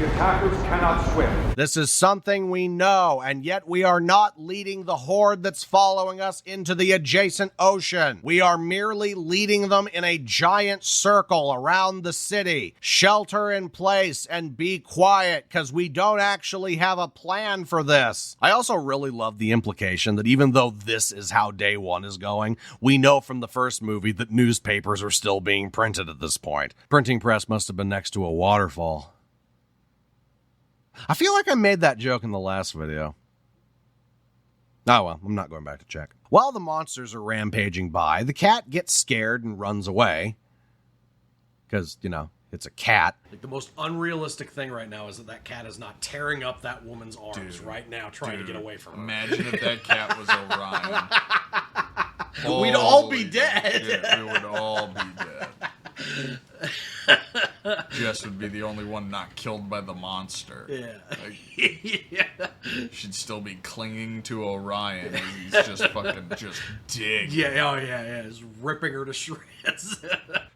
S7: The attackers cannot swim.
S2: This is something we know, and yet we are not leading the horde that's following us into the adjacent ocean. We are merely leading them in a giant circle around the city. Shelter in place and be quiet, because we don't actually have a plan for this. I also really love the implication that even though this is how day one is going, we know from the first movie that newspapers are still being printed at this point. Printing press must have been next to a waterfall. I feel like I made that joke in the last video. Oh well, I'm not going back to check. While the monsters are rampaging by, the cat gets scared and runs away. Because, you know, it's a cat.
S5: Like, the most unrealistic thing right now is that cat is not tearing up that woman's arms right now trying to get away from her.
S15: Imagine if that cat was Orion.
S5: We'd all be dead.
S15: Shit, we would all be dead. Jess would be the only one not killed by the monster.
S5: Yeah.
S15: Like, she'd still be clinging to Orion as he's just fucking just dig.
S5: Yeah, just ripping her to shreds.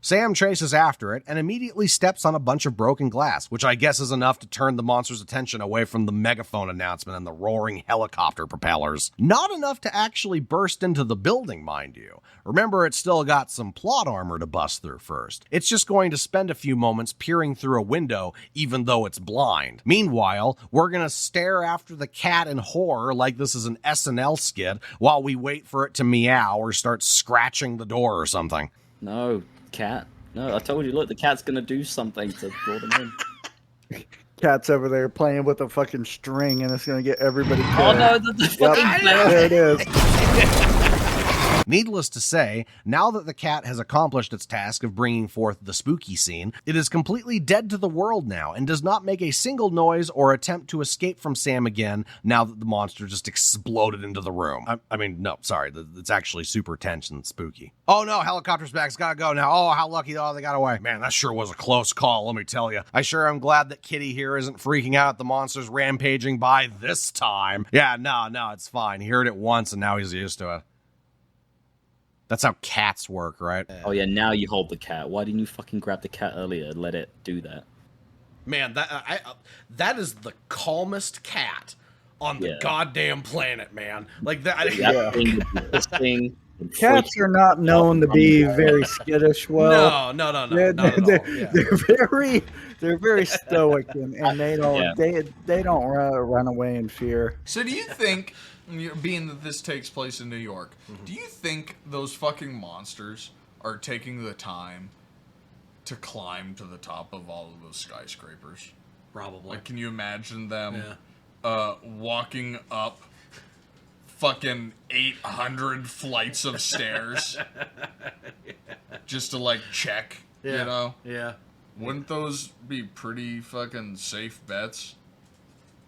S2: Sam chases after it and immediately steps on a bunch of broken glass, which I guess is enough to turn the monster's attention away from the megaphone announcement and the roaring helicopter propellers. Not enough to actually burst into the building, mind you. Remember, it's still got some plot armor to bust through first. It's just going to spend a few moments peering through a window, even though it's blind. Meanwhile, we're gonna stare after the cat in horror like this is an SNL skit while we wait for it to meow or start scratching the door or something.
S19: No, cat. No, I told you, look, the cat's gonna do something to draw them in.
S18: Cat's over there playing with a fucking string, and it's gonna get everybody killed.
S19: Oh no, the fucking
S18: there it is.
S2: Needless to say, now that the cat has accomplished its task of bringing forth the spooky scene, it is completely dead to the world now and does not make a single noise or attempt to escape from Sam again now that the monster just exploded into the room. I mean, no, sorry, it's actually super tense and spooky. Oh no, helicopter's back, it's gotta go now. Oh, how lucky, oh, they got away. Man, that sure was a close call, let me tell you. I sure am glad that Kitty here isn't freaking out at the monsters rampaging by this time. Yeah, no, it's fine. He heard it once and now he's used to it. That's how cats work, right?
S19: Oh yeah, now you hold the cat. Why didn't you fucking grab the cat earlier and let it do that?
S5: Man, that is the calmest cat on the goddamn planet, man. Like that.
S18: Cats are not known to be very skittish. Well,
S5: no.
S18: They're very stoic and they don't they don't run away in fear.
S15: So do you think, being that this takes place in New York, do you think those fucking monsters are taking the time to climb to the top of all of those skyscrapers?
S5: Probably.
S15: Like, can you imagine them walking up fucking 800 flights of stairs just to, like, check, you know?
S5: Yeah.
S15: Wouldn't those be pretty fucking safe bets?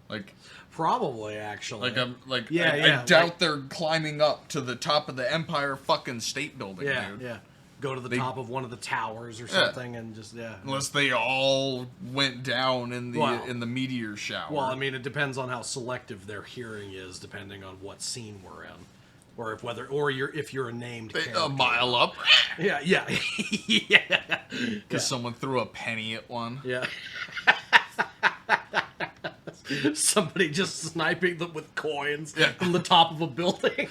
S15: Like,
S5: probably, actually.
S15: I doubt they're climbing up to the top of the Empire fucking State Building, dude.
S5: Yeah. Go to the top of one of the towers or something and just,
S15: Unless they all went down in the meteor shower.
S5: Well, I mean, it depends on how selective their hearing is, depending on what scene we're in. Or if you're a named character.
S15: A mile up.
S5: Yeah.
S15: Because someone threw a penny at one.
S5: Yeah. Somebody just sniping them with coins from the top of a building.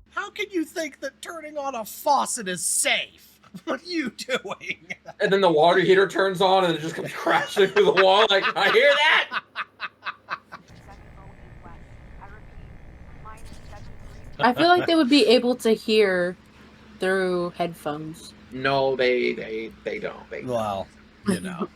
S2: How can you think that turning on a faucet is safe? What are you doing?
S13: And then the water heater turns on and it just comes crashing through the wall. Like, I hear that!
S4: I feel like they would be able to hear through headphones.
S13: No, they don't.
S2: Well, you know.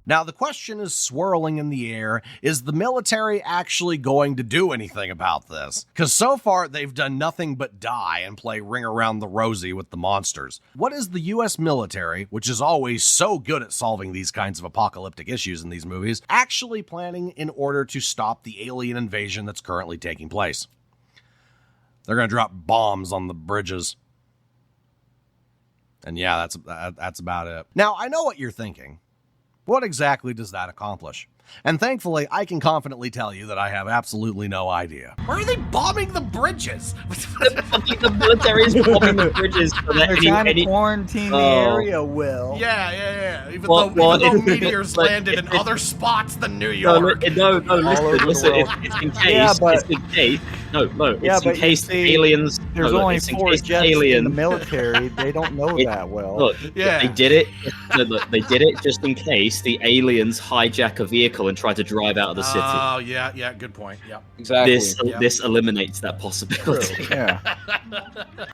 S2: Now, the question is swirling in the air, is the military actually going to do anything about this? Because so far, they've done nothing but die and play Ring Around the Rosie with the monsters. What is the U.S. military, which is always so good at solving these kinds of apocalyptic issues in these movies, actually planning in order to stop the alien invasion that's currently taking place? They're going to drop bombs on the bridges. And yeah, that's about it. Now, I know what you're thinking. What exactly does that accomplish? And thankfully, I can confidently tell you that I have absolutely no idea.
S5: Why are they bombing the bridges?
S19: The military is bombing the bridges. So that
S18: They're trying to quarantine the area, Will.
S5: Yeah. Even though meteors landed in other spots than New York.
S19: No, listen, it's in case.
S18: Yeah, but,
S19: it's in case. No,
S18: yeah,
S19: it's in case the aliens.
S18: There's
S19: no,
S18: only
S19: it's in
S18: 4
S19: case
S18: jets
S19: alien,
S18: in the military. They don't know that well.
S19: Look, they did it. Look, they did it just in case the aliens hijack a vehicle and try to drive out of the city.
S5: Oh, yeah, good point. Yeah,
S12: exactly.
S19: This eliminates that possibility.
S18: Yeah.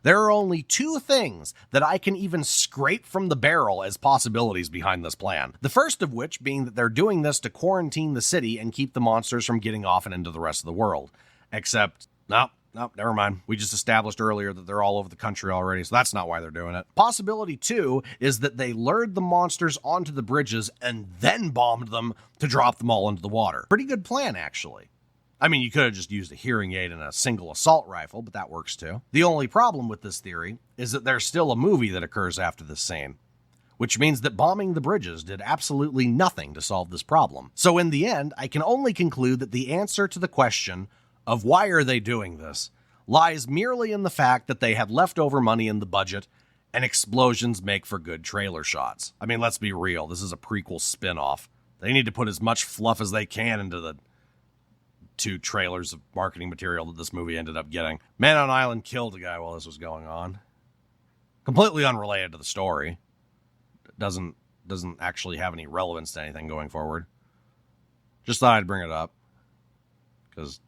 S2: There are only 2 things that I can even scrape from the barrel as possibilities behind this plan. The first of which being that they're doing this to quarantine the city and keep the monsters from getting off and into the rest of the world. Except, no, never mind. We just established earlier that they're all over the country already, so that's not why they're doing it. Possibility 2 is that they lured the monsters onto the bridges and then bombed them to drop them all into the water. Pretty good plan, actually. I mean, you could have just used a hearing aid and a single assault rifle, but that works too. The only problem with this theory is that there's still a movie that occurs after this scene, which means that bombing the bridges did absolutely nothing to solve this problem. So in the end, I can only conclude that the answer to the question of why are they doing this lies merely in the fact that they had leftover money in the budget and explosions make for good trailer shots. I mean, let's be real. This is a prequel spin-off. They need to put as much fluff as they can into the 2 trailers of marketing material that this movie ended up getting. Man on Island killed a guy while this was going on. Completely unrelated to the story. Doesn't actually have any relevance to anything going forward. Just thought I'd bring it up. Because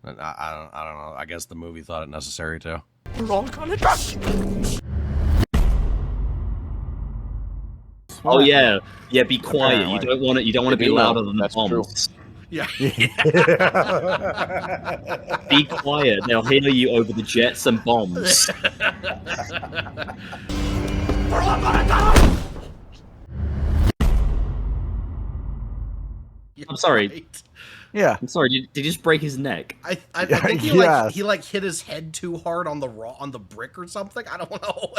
S2: I don't know. I guess the movie thought it necessary to.
S5: We're all gonna die.
S19: Oh yeah, be quiet. You don't want to be louder than the bombs.
S5: Yeah.
S19: Be quiet. They'll hear you over the jets and bombs.
S5: We're all gonna die.
S19: I'm sorry.
S18: Yeah.
S19: I'm sorry. Did he just break his neck?
S5: I think he hit his head too hard on the brick or something. I don't know.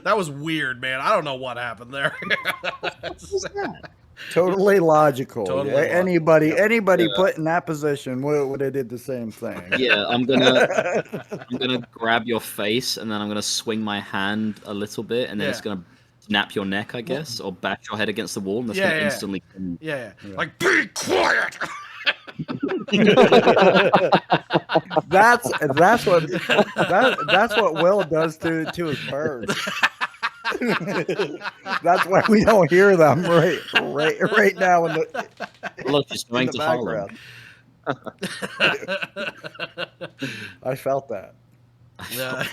S5: That was weird, man. I don't know what happened there.
S18: Totally logical.
S5: Totally
S18: Anybody put in that position would have did the same thing.
S19: Yeah, I'm gonna grab your face and then I'm gonna swing my hand a little bit and then it's gonna snap your neck, I guess, or bash your head against the wall and that's gonna instantly.
S5: Yeah. Like, be quiet.
S18: That's what Will does to his birds. That's why we don't hear them right now in the
S19: look, just going to background.
S18: I felt that.
S13: Yeah.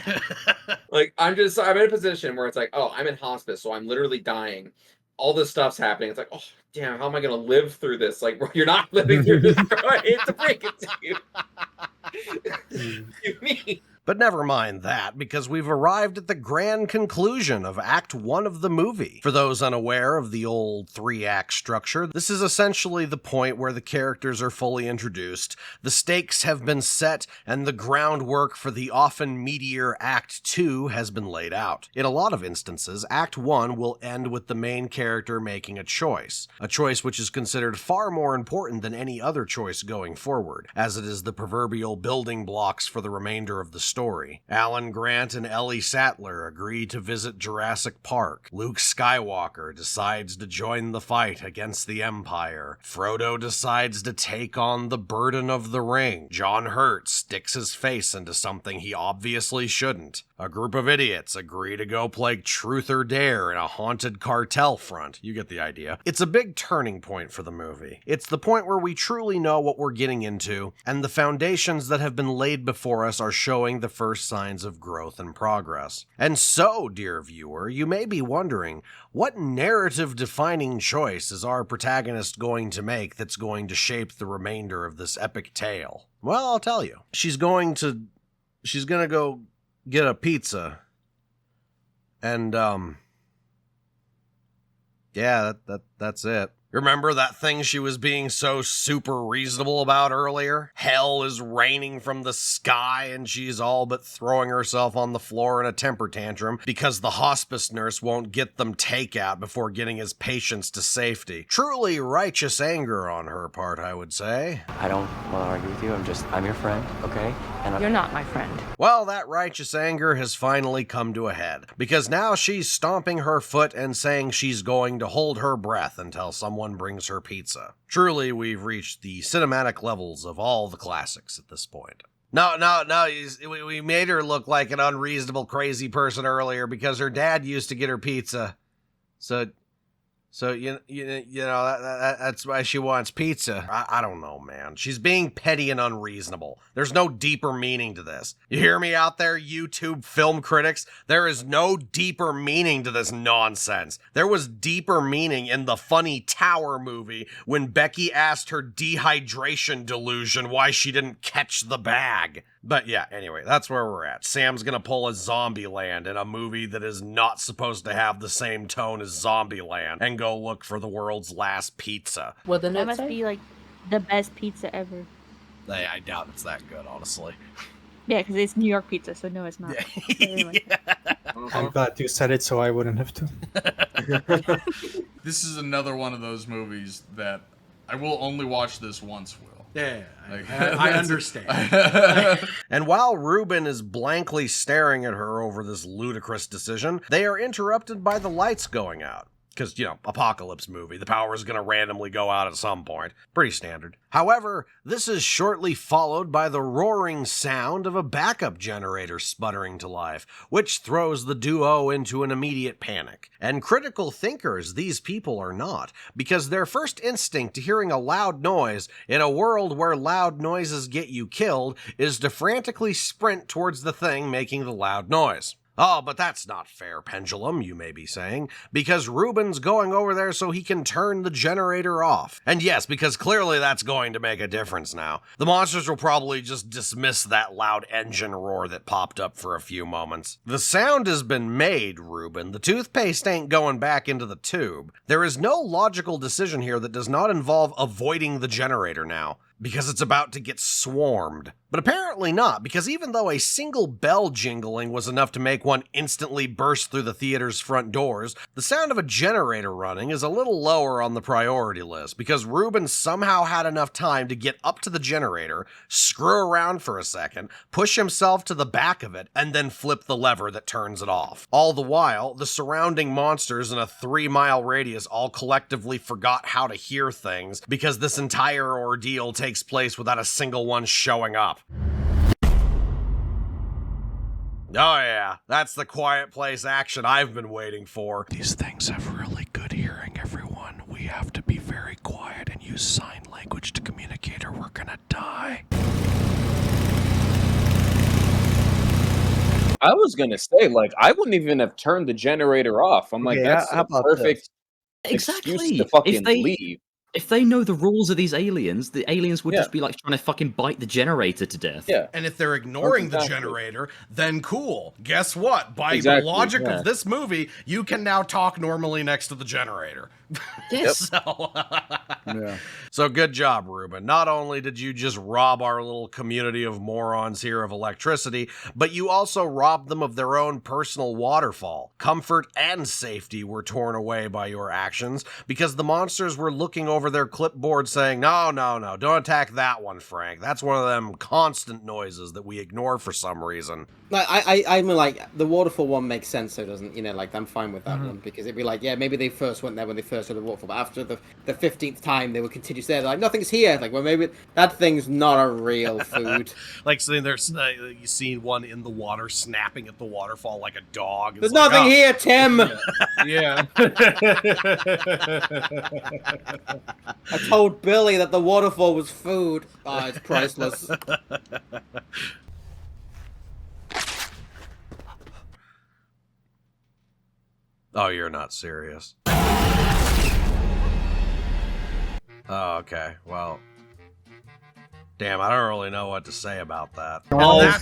S13: Like I'm in a position where it's like, oh, I'm in hospice, so I'm literally dying. All this stuff's happening. It's like, oh damn, how am I gonna live through this? Like, you're not living through this, bro. I hate to break it to you. You mean?
S2: But never mind that, because we've arrived at the grand conclusion of Act 1 of the movie. For those unaware of the old 3-act structure, this is essentially the point where the characters are fully introduced, the stakes have been set, and the groundwork for the often meatier Act 2 has been laid out. In a lot of instances, Act 1 will end with the main character making a choice which is considered far more important than any other choice going forward, as it is the proverbial building blocks for the remainder of the story. Alan Grant and Ellie Sattler agree to visit Jurassic Park. Luke Skywalker decides to join the fight against the Empire. Frodo decides to take on the burden of the ring. John Hurt sticks his face into something he obviously shouldn't. A group of idiots agree to go play Truth or Dare in a haunted cartel front. You get the idea. It's a big turning point for the movie. It's the point where we truly know what we're getting into, and the foundations that have been laid before us are showing the first signs of growth and progress. And so, dear viewer, you may be wondering, what narrative-defining choice is our protagonist going to make that's going to shape the remainder of this epic tale? Well, I'll tell you. She's gonna go get a pizza. And, yeah, that's it. Remember that thing she was being so super reasonable about earlier? Hell is raining from the sky and she's all but throwing herself on the floor in a temper tantrum because the hospice nurse won't get them takeout before getting his patients to safety. Truly righteous anger on her part, I would say.
S8: I don't want to argue with you. I'm your friend, okay? And
S3: You're not my friend.
S2: Well, that righteous anger has finally come to a head, because now she's stomping her foot and saying she's going to hold her breath until someone brings her pizza. Truly, we've reached the cinematic levels of all the classics at this point. No, we made her look like an unreasonable, crazy person earlier because her dad used to get her pizza. So you know that's why she wants pizza. I don't know, man. She's being petty and unreasonable. There's no deeper meaning to this. You hear me out there, YouTube film critics? There is no deeper meaning to this nonsense. There was deeper meaning in the funny Tower movie when Becky asked her dehydration delusion why she didn't catch the bag. But yeah, anyway, that's where we're at. Sam's gonna pull a Zombieland in a movie that is not supposed to have the same tone as Zombieland and go look for the world's last pizza.
S4: Well, then
S20: That must be like the best pizza ever.
S2: I doubt it's that good, honestly.
S20: Yeah, because it's New York pizza, so no, it's not.
S14: I'm glad you said it so I wouldn't have to.
S15: This is another one of those movies that I will only watch this once, Will.
S5: Yeah, I understand.
S2: And while Ruben is blankly staring at her over this ludicrous decision, they are interrupted by the lights going out. Because, you know, apocalypse movie, the power is going to randomly go out at some point. Pretty standard. However, this is shortly followed by the roaring sound of a backup generator sputtering to life, which throws the duo into an immediate panic. And critical thinkers these people are not, because their first instinct to hearing a loud noise in a world where loud noises get you killed is to frantically sprint towards the thing making the loud noise. Oh, but that's not fair, Pendulum, you may be saying, because Ruben's going over there so he can turn the generator off. And yes, because clearly that's going to make a difference now. The monsters will probably just dismiss that loud engine roar that popped up for a few moments. The sound has been made, Ruben. The toothpaste ain't going back into the tube. There is no logical decision here that does not involve avoiding the generator now, because it's about to get swarmed. But apparently not, because even though a single bell jingling was enough to make one instantly burst through the theater's front doors, the sound of a generator running is a little lower on the priority list, because Ruben somehow had enough time to get up to the generator, screw around for a second, push himself to the back of it, and then flip the lever that turns it off. All the while, the surrounding monsters in a 3-mile radius all collectively forgot how to hear things, because this entire ordeal takes place without a single one showing up. Oh yeah, that's the quiet place action I've been waiting for.
S17: These things have really good hearing, everyone. We have to be very quiet and use sign language to communicate or we're gonna die.
S12: I was gonna say, like, I wouldn't even have turned the generator off. I'm like, that's a perfect excuse to fucking leave.
S19: If they know the rules of these aliens, the aliens would just be like trying to fucking bite the generator to death.
S5: Yeah. And if they're ignoring the generator, then cool. Guess what? By the logic of this movie, you can now talk normally next to the generator.
S19: Yes.
S2: So good job, Ruben. Not only did you just rob our little community of morons here of electricity, but you also robbed them of their own personal waterfall. Comfort and safety were torn away by your actions because the monsters were looking over their clipboard saying, no, don't attack that one, Frank. That's one of them constant noises that we ignore for some reason.
S22: Like, I mean, like, the waterfall one makes sense, so it doesn't, you know, like, I'm fine with that one, because it'd be like, yeah, maybe they first went there when they first saw the waterfall, but after the 15th time, they would continue to say, like, nothing's here. Like, well, maybe that thing's not a real food.
S2: Like, so there's, you see one in the water snapping at the waterfall like a dog.
S22: There's nothing here, Tim!
S1: Yeah.
S22: I told Billy that the waterfall was food. Oh, it's priceless.
S2: Oh, you're not serious. Oh, okay. Well, damn, I don't really know what to say about that.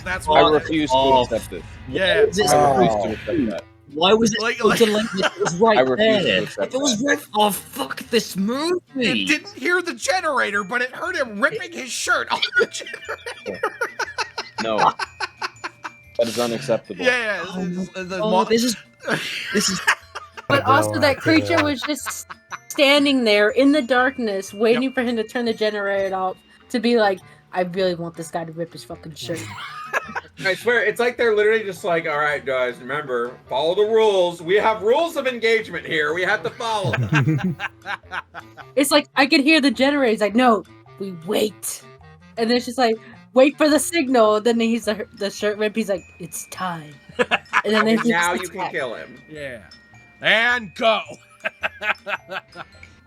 S12: That's why I refuse to accept it.
S5: Yeah,
S12: I refuse to accept that.
S19: Why was it
S5: Like-
S19: delayed? It was right
S12: I refuse to
S19: there.
S12: accept
S19: If it was right, oh fuck this movie!
S5: It didn't hear the generator, but it heard him ripping his shirt off the generator.
S12: No. That is unacceptable.
S5: Yeah.
S19: This is.
S4: But also, that creature was just standing there in the darkness, waiting for him to turn the generator off to be like, I really want this guy to rip his fucking shirt.
S13: I swear, it's like they're literally just like, all right, guys, remember, follow the rules. We have rules of engagement here. We have to follow them.
S4: It's like, I could hear the generator. He's like, no, we wait. And then she's like, wait for the signal. Then he's the shirt rip. He's like, it's time. And then they
S13: now you can kill him.
S5: Yeah. And go.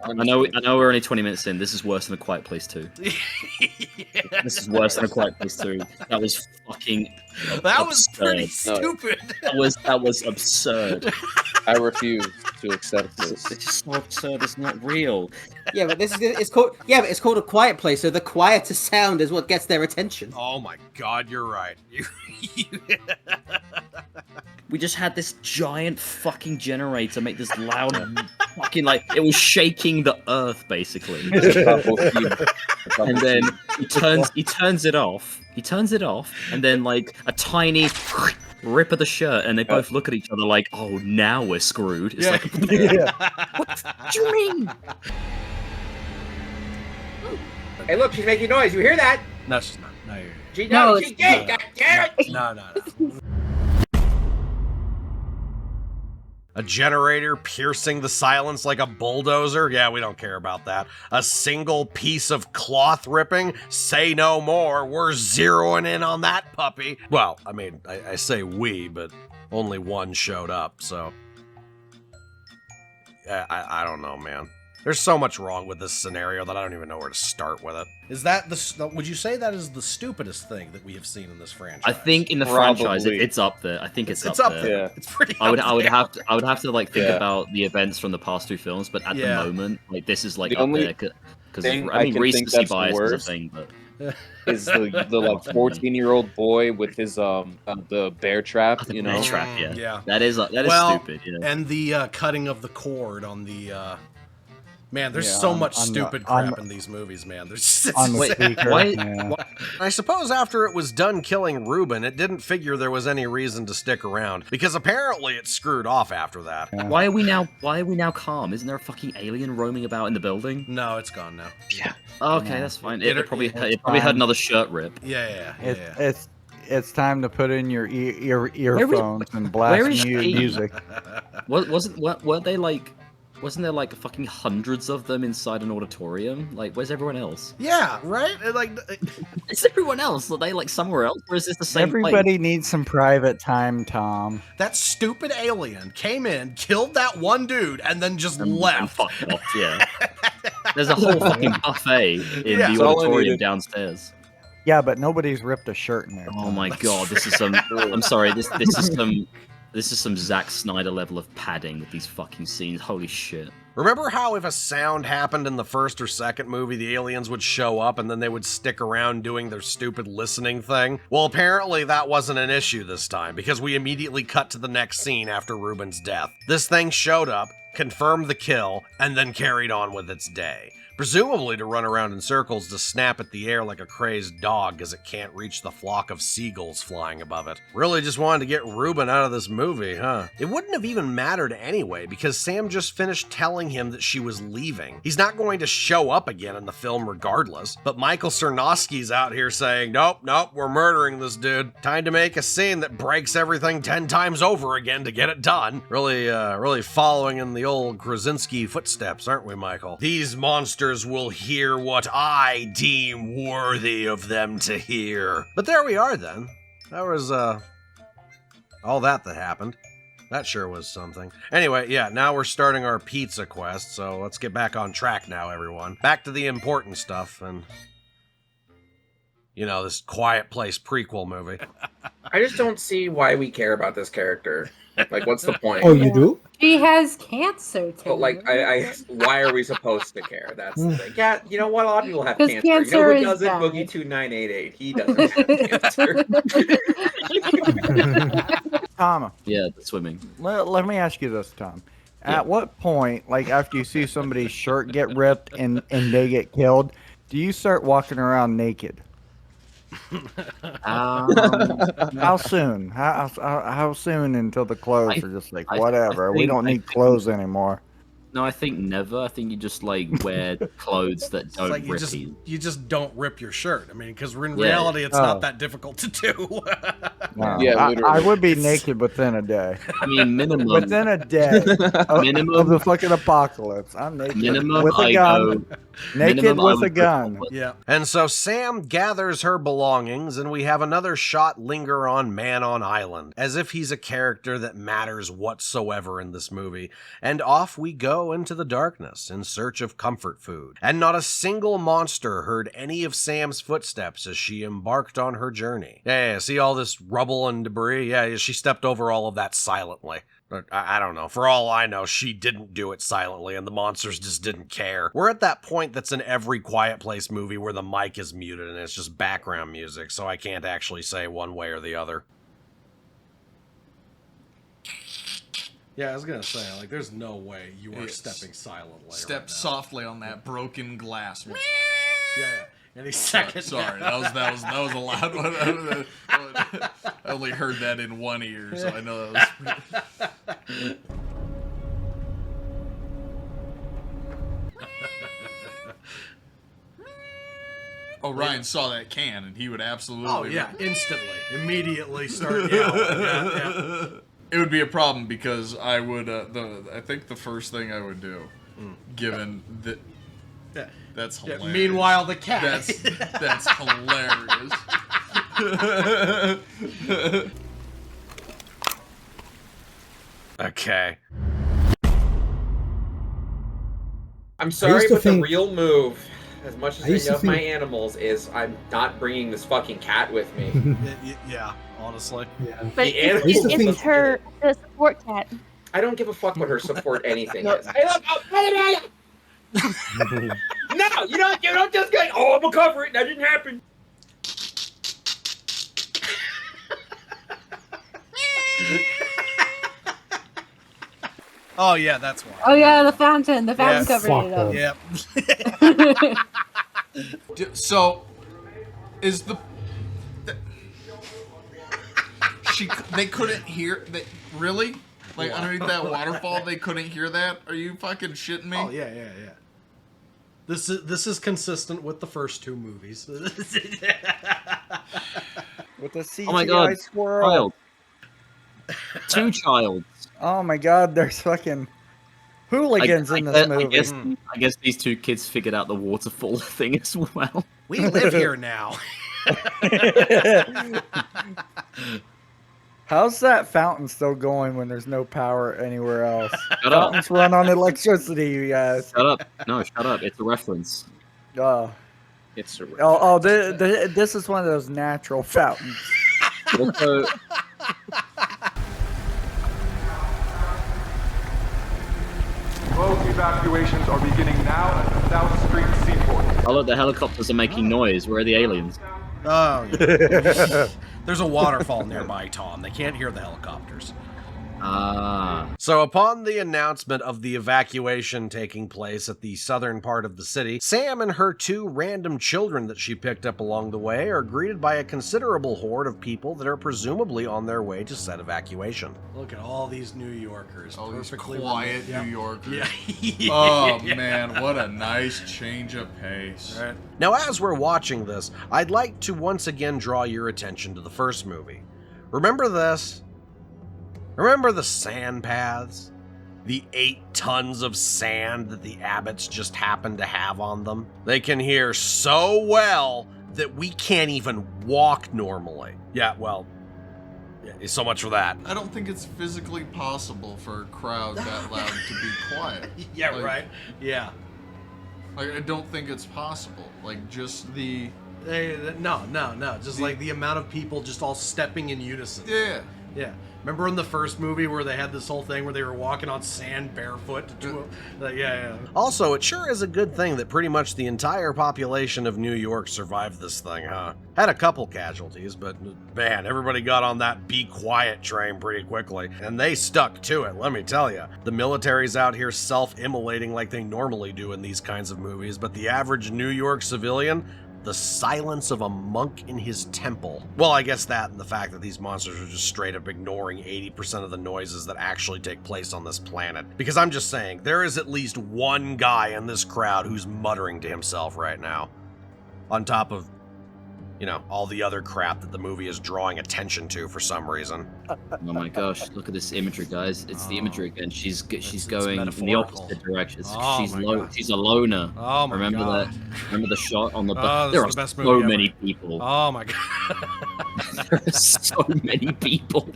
S19: I know we're only 20 minutes in. This is worse than A Quiet Place 2. This is worse than A Quiet Place 2. That was fucking
S5: That
S19: absurd.
S5: was pretty stupid.
S19: That was absurd.
S12: I refuse to accept this.
S19: It's just so absurd. It's not real.
S22: Yeah, but it's called A Quiet Place, so the quieter sound is what gets their attention.
S5: Oh my god, you're right.
S19: We just had this giant fucking generator make this loud fucking, like, it was shaking the earth basically. And then he turns it off. He turns it off, and then like a tiny rip of the shirt, and they both look at each other like, "Oh, now we're screwed." It's like, what do you mean?
S13: Hey, look, she's making noise. You hear that?
S5: No, she's not. No,
S13: She's gay. God damn it!
S5: No. A generator piercing the silence like a bulldozer? Yeah, we don't care about that. A single piece of cloth ripping? Say no more. We're zeroing in on that puppy. Well, I mean, I say we, but only one showed up, so... I don't know, man. There's so much wrong with this scenario that I don't even know where to start with it. Is that would you say that is the stupidest thing that we have seen in this franchise?
S19: I think in the franchise it's up there. I think it's up there.
S5: Yeah. It's pretty.
S19: I would have to like think about the events from the past two films, but at the moment, like this is like up there because I mean recency bias is a thing, but
S12: is the like 14-year-old boy with his the bear trap, you know?
S19: Bear trap, yeah. That is stupid. Yeah.
S5: And the cutting of the cord on the. Man, there's so much stupid crap in these movies, man. There's
S18: on the speaker.
S5: I suppose after it was done killing Ruben, it didn't figure there was any reason to stick around because apparently it screwed off after that.
S19: Yeah. Why are we now calm? Isn't there a fucking alien roaming about in the building?
S5: No, it's gone now.
S19: Yeah. Oh, okay, that's fine. It probably had another shirt rip.
S5: Yeah.
S18: It's time to put in your earphones and blast music.
S19: Wasn't there like fucking hundreds of them inside an auditorium? Like, where's everyone else?
S5: Yeah, right?
S19: Is everyone else? Are they like somewhere else? Or is this the same
S18: Everybody
S19: place?
S18: needs some private time, Tom.
S5: That stupid alien came in, killed that one dude, and then just left.
S19: And fucked off, yeah. There's a whole fucking buffet in the auditorium downstairs.
S18: Yeah, but nobody's ripped a shirt in there.
S19: Oh my god, this is some... I'm sorry, this is some... This is some Zack Snyder level of padding with these fucking scenes. Holy shit.
S5: Remember how if a sound happened in the first or second movie, the aliens would show up and then they would stick around doing their stupid listening thing? Well, apparently that wasn't an issue this time because we immediately cut to the next scene after Ruben's death. This thing showed up, confirmed the kill, and then carried on with its day. Presumably to run around in circles to snap at the air like a crazed dog as it can't reach the flock of seagulls flying above it. Really just wanted to get Ruben out of this movie, huh? It wouldn't have even mattered anyway because Sam just finished telling him that she was leaving. He's not going to show up again in the film regardless, but Michael Cernowski's out here saying, nope, we're murdering this dude. Time to make a scene that breaks everything 10 times over again to get it done. Really following in the old Krasinski footsteps, aren't we, Michael? These monsters will hear what I deem worthy of them to hear. But there we are then. That was, all that happened. That sure was something. Anyway, yeah, now we're starting our pizza quest, so let's get back on track now, everyone. Back to the important stuff, and... this Quiet Place prequel movie.
S13: I just don't see why we care about this character. Like, what's the point?
S14: Oh, you do?
S4: She has cancer, Taylor.
S13: But, like, why are we supposed to care? That's the thing. Yeah, you know what? A lot of people have
S4: 'Cause
S13: cancer.
S4: cancer
S13: You know who
S4: is
S13: doesn't?
S4: bad.
S13: Boogie 2988. He doesn't have cancer.
S18: Tom.
S19: Yeah, the swimming.
S18: Let me ask you this, Tom. At what point, like after you see somebody's shirt get ripped and they get killed, do you start walking around naked? How soon? How soon until the clothes are just like whatever? We don't need clothes anymore.
S19: No, I think never. I think you just like wear clothes that don't
S5: like
S19: rip
S5: you just don't rip your shirt. I mean, because in reality, it's not that difficult to do.
S18: No, I would be naked within a day.
S19: I mean, minimum.
S18: Within a day of the fucking apocalypse. I'm naked with a gun. Naked with a gun.
S5: Yeah. And so Sam gathers her belongings, and we have another shot linger on Man on Island, as if he's a character that matters whatsoever in this movie. And off we go into the darkness in search of comfort food. And not a single monster heard any of Sam's footsteps as she embarked on her journey. Yeah, see all this rubble and debris? Yeah, she stepped over all of that silently. I don't know. For all I know, she didn't do it silently, and the monsters just didn't care. We're at that point that's in every Quiet Place movie where the mic is muted and it's just background music, so I can't actually say one way or the other. Yeah, I was gonna say, like, there's no way you are stepping silently.
S15: Step softly on that broken glass.
S5: Yeah. Any second.
S15: Sorry, that was a loud one. I only heard that in one ear, so I know that was. Oh, Ryan saw that can, and he would absolutely.
S5: Oh yeah, instantly, immediately start yelling. Yeah.
S15: It would be a problem because I would. I think the first thing I would do, given that.
S5: Yeah.
S15: That's hilarious.
S5: Yeah, meanwhile, the cat.
S15: That's hilarious.
S5: Okay.
S13: I'm sorry, but the real move, as much as I love my animals, is I'm not bringing this fucking cat with me.
S5: Yeah, honestly.
S14: Yeah.
S20: But it's her support cat.
S13: I don't give a fuck what her support anything is. No, you don't just go, oh, I'm gonna cover it. That didn't happen.
S5: Oh yeah, that's why.
S4: Oh yeah, the fountain covered it up.
S5: Yep.
S15: So, is they couldn't hear that? Really? Like underneath that waterfall, they couldn't hear that? Are you fucking shitting me?
S5: Oh yeah. This is consistent with the first two movies.
S18: With the CGI
S19: oh my God,
S18: squirrel.
S19: Child. Two childs.
S18: Oh my God, there's fucking hooligans in this movie.
S19: I guess these two kids figured out the waterfall thing as well.
S5: We live here now.
S18: How's that fountain still going when there's no power anywhere else? Fountains run on electricity, you guys.
S19: Shut up. No, shut up. It's a reference.
S18: Oh.
S19: It's a reference.
S18: This is one of those natural fountains.
S19: Also,
S7: Both evacuations are beginning now at the South Street Seaport.
S19: oh look, the helicopters are making noise. Where are the aliens?
S5: Oh, yeah. There's a waterfall nearby, Tom. They can't hear the helicopters. So upon the announcement of the evacuation taking place at the southern part of the city, Sam and her two random children that she picked up along the way are greeted by a considerable horde of people that are presumably on their way to said evacuation. Look at all these New Yorkers.
S15: All these quiet New Yorkers.
S5: Yeah.
S15: Oh, man, what a nice change of pace.
S5: Right. Now, as we're watching this, I'd like to once again draw your attention to the first movie. Remember this? Remember the sand paths? The 8 tons of sand that the Abbotts just happen to have on them? They can hear so well that we can't even walk normally. Yeah, well, so much for that.
S15: I don't think it's physically possible for a crowd that loud to be quiet.
S5: Yeah, right? Yeah.
S15: Like, I don't think it's possible. Like, just the...
S5: No. Just like the amount of people just all stepping in unison.
S15: Yeah.
S5: Yeah. Remember in the first movie where they had this whole thing where they were walking on sand barefoot? Yeah. Also, it sure is a good thing that pretty much the entire population of New York survived this thing, huh? Had a couple casualties, but man, everybody got on that be quiet train pretty quickly, and they stuck to it, let me tell you. The military's out here self-immolating like they normally do in these kinds of movies, but the average New York civilian, the silence of a monk in his temple. Well, I guess that and the fact that these monsters are just straight up ignoring 80% of the noises that actually take place on this planet. Because I'm just saying, there is at least one guy in this crowd who's muttering to himself right now. On top of, you know, all the other crap that the movie is drawing attention to for some reason.
S19: Oh my gosh, look at this imagery, guys. It's the imagery again. She's going in the opposite direction. She's a loner.
S5: Oh my
S19: Remember
S5: God.
S19: that? Remember the shot on the
S5: There are
S19: so many people.
S5: Oh my God.
S19: There are so many people.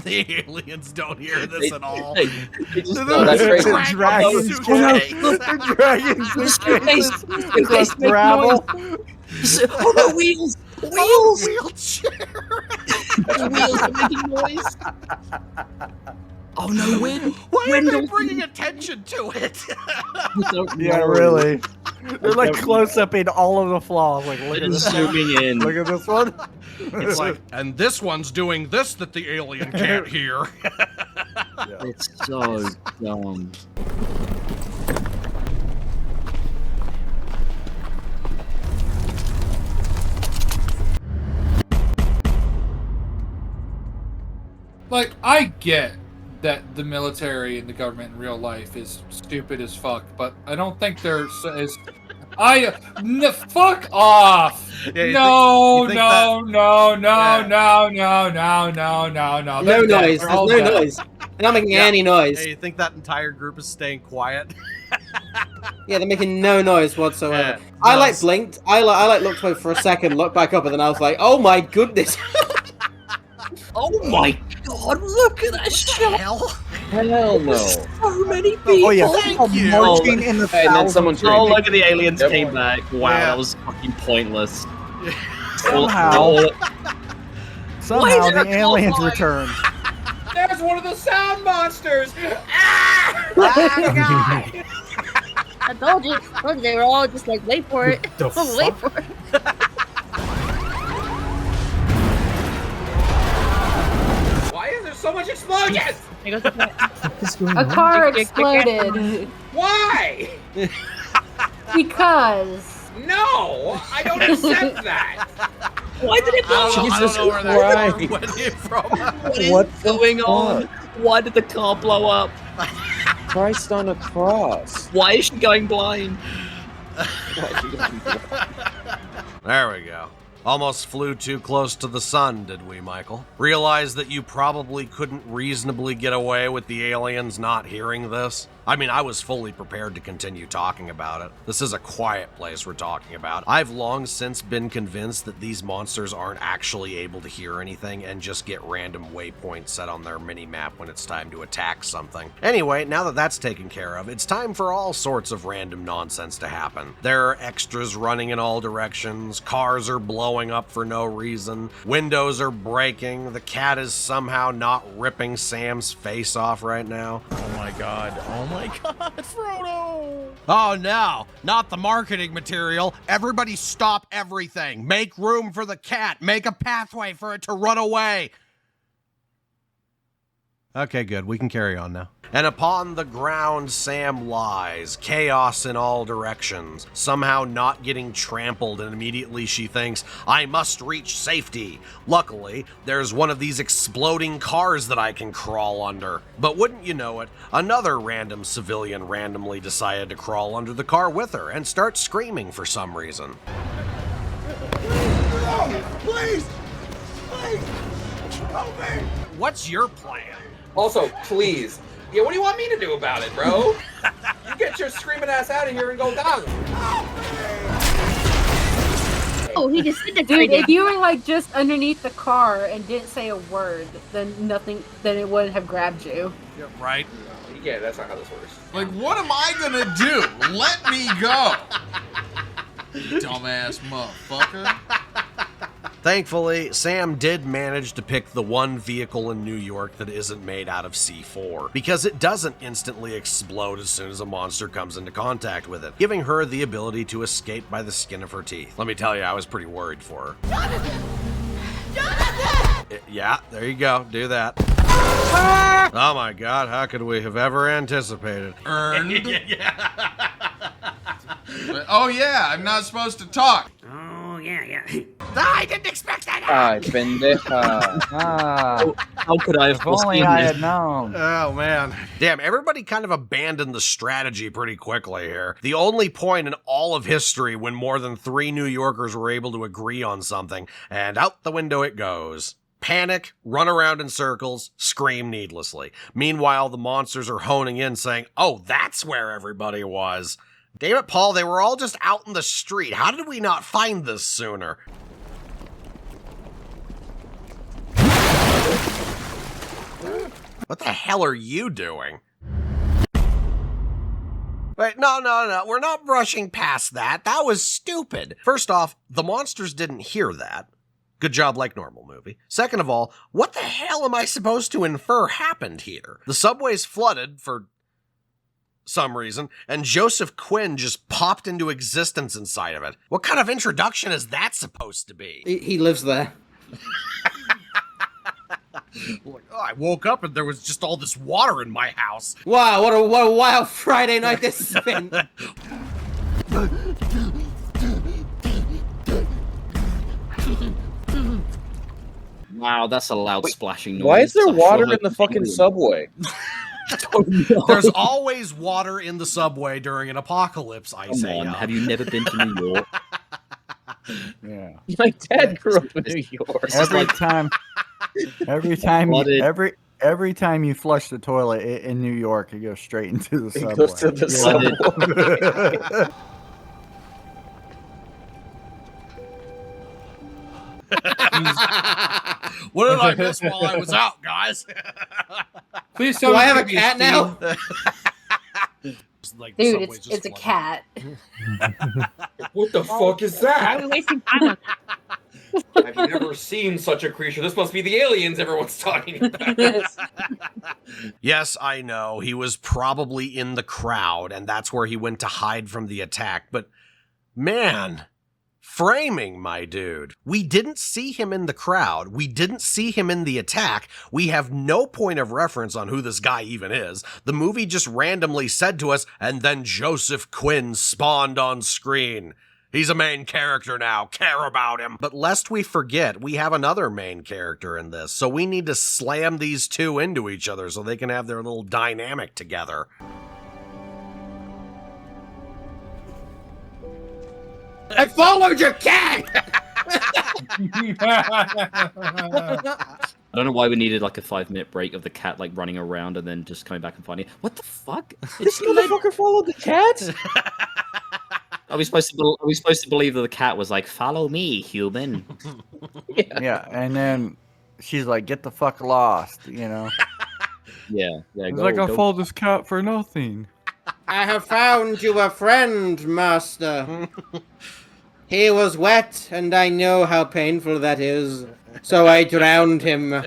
S5: The aliens don't hear this at all.
S19: That's crazy.
S18: Dragons. The dragons. Gravel.
S19: Oh, the wheels! Wheels!
S5: Wheelchair!
S19: The wheels are making noise. Oh no, wind!
S5: Why are they bringing attention to it?
S18: Yeah, really. They're like close up in all of the flaws. Like, look at this.
S19: Zooming in.
S18: Look at this one.
S5: It's like, and this one's doing this that the alien can't hear.
S19: It's so dumb.
S1: Like, I get that the military and the government in real life is stupid as fuck, but I don't think they're as... fuck off!
S5: Yeah,
S1: No.
S5: They're
S1: No
S22: noise. There's no noise. They're not making any noise.
S5: Hey, you think that entire group is staying quiet?
S22: Yeah, they're making no noise whatsoever.
S5: Yeah,
S22: I like blinked. I looked away for a second, looked back up, and then I was like, oh my goodness.
S19: Oh my God, look at that shot!
S22: Hell no.
S19: So many people!
S18: Oh, yeah.
S22: Thank you.
S18: Marching in the
S22: And then someone
S19: Oh, look at the aliens came back. Wow, that was fucking pointless.
S18: Somehow the aliens returned.
S13: There's one of the sound monsters!
S20: I told you. They were all just like, wait for it. Wait for it.
S13: Why is there so much explosions?
S4: A car exploded.
S13: Why?
S4: Because.
S13: No! I don't accept that!
S19: Why did it blow up?
S5: I don't know where that went from.
S19: What's going on? Why did the car blow up?
S12: Christ on a cross.
S19: Why is she going blind?
S5: There we go. Almost flew too close to the sun, did we, Michael? Realize that you probably couldn't reasonably get away with the aliens not hearing this? I mean, I was fully prepared to continue talking about it. This is a quiet place we're talking about. I've long since been convinced that these monsters aren't actually able to hear anything and just get random waypoints set on their mini-map when it's time to attack something. Anyway, now that that's taken care of, it's time for all sorts of random nonsense to happen. There are extras running in all directions, cars are blowing up for no reason, windows are breaking, the cat is somehow not ripping Sam's face off right now.
S17: Oh my god, oh my god, Frodo!
S2: Oh no, not the marketing material. Everybody stop everything. Make room for the cat. Make a pathway for it to run away. Okay, good. We can carry on now. And upon the ground Sam lies, chaos in all directions, somehow not getting trampled, and immediately she thinks, I must reach safety. Luckily, there's one of these exploding cars that I can crawl under. But wouldn't you know it, another random civilian randomly decided to crawl under the car with her and start screaming for some reason.
S23: Please! Please! Help me!
S2: What's your plan?
S13: Also, please. Yeah, what do you want me to do about it, bro? You get your screaming ass out of here and go down.
S20: Oh, he just
S4: Dude, if you were like just underneath the car and didn't say a word, then it wouldn't have grabbed you.
S5: Yeah, right?
S13: Yeah, that's not how this works.
S15: Like, what am I gonna do? Let me go! You dumbass motherfucker.
S5: Thankfully, Sam did manage to pick the one vehicle in New York that isn't made out of C4, because it doesn't instantly explode as soon as a monster comes into contact with it, giving her the ability to escape by the skin of her teeth. Let me tell you, I was pretty worried for her.
S23: Jonathan! Jonathan!
S5: Yeah, there you go. Do that. Oh my god, how could we have ever anticipated?
S15: Earned. Oh yeah, I'm not supposed to talk.
S23: Oh, yeah. I didn't expect that!
S9: Ay, pendeja.
S19: How could I have
S18: If only I had known.
S5: Oh, man. Damn, everybody kind of abandoned the strategy pretty quickly here. The only point in all of history when more than 3 New Yorkers were able to agree on something, and out the window it goes. Panic, run around in circles, scream needlessly. Meanwhile, the monsters are honing in saying, oh, that's where everybody was. Damn it, Paul, they were all just out in the street. How did we not find this sooner? What the hell are you doing? Wait, no. We're not brushing past that. That was stupid. First off, the monsters didn't hear that. Good job, like normal movie. Second of all, what the hell am I supposed to infer happened here? The subway's flooded for some reason, and Joseph Quinn just popped into existence inside of it. What kind of introduction is that supposed to be?
S22: He lives there.
S5: I woke up and there was just all this water in my house.
S22: Wow, what a wild Friday night this has been.
S19: Wow, that's a loud splashing noise.
S9: Why is there
S19: It's a
S9: water
S19: flood
S9: in the fucking
S19: of-
S9: subway?
S19: Oh, no.
S5: There's always water in the subway during an apocalypse, I say.
S19: Have you never been to New York?
S18: Yeah.
S9: My dad grew up in New York.
S18: Every time you flush the toilet in New York, it goes straight into the subway.
S9: It goes to the subway.
S5: What did I miss while I was out, guys?
S1: Please
S22: Do I have a cat now?
S5: Like,
S22: Dude, it's a cat.
S13: What the fuck is that?
S20: Why are we wasting time on
S13: I've never seen such a creature. This must be the aliens everyone's talking about.
S5: Yes, I know. He was probably in the crowd, and that's where he went to hide from the attack. But, man, framing, my dude. We didn't see him in the crowd. We didn't see him in the attack. We have no point of reference on who this guy even is. The movie just randomly said to us, and then Joseph Quinn spawned on screen. He's a main character now. Care about him. But lest we forget, we have another main character in this, so we need to slam these two into each other so they can have their little dynamic together.
S22: I followed your cat!
S19: I don't know why we needed like a 5-minute break of the cat like running around and then just coming back and finding it. What the fuck?
S9: This motherfucker followed the cat?
S19: Are we supposed to believe that the cat was like, follow me, human?
S18: Yeah, and then she's like, get the fuck lost, you know?
S19: Yeah.
S18: It's like, I followed this cat for nothing.
S22: I have found you a friend, master. He was wet, and I know how painful that is, so I drowned him.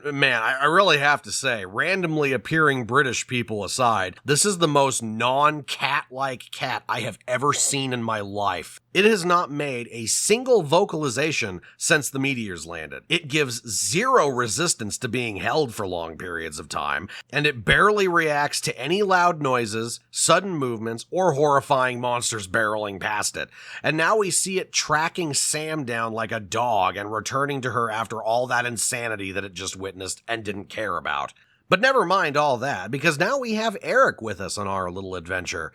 S5: Man, I really have to say, randomly appearing British people aside, this is the most non-cat-like cat I have ever seen in my life. It has not made a single vocalization since the meteors landed. It gives zero resistance to being held for long periods of time, and it barely reacts to any loud noises, sudden movements, or horrifying monsters barreling past it. And now we see it tracking Sam down like a dog and returning to her after all that insanity that it just witnessed and didn't care about. But never mind all that, because now we have Eric with us on our little adventure.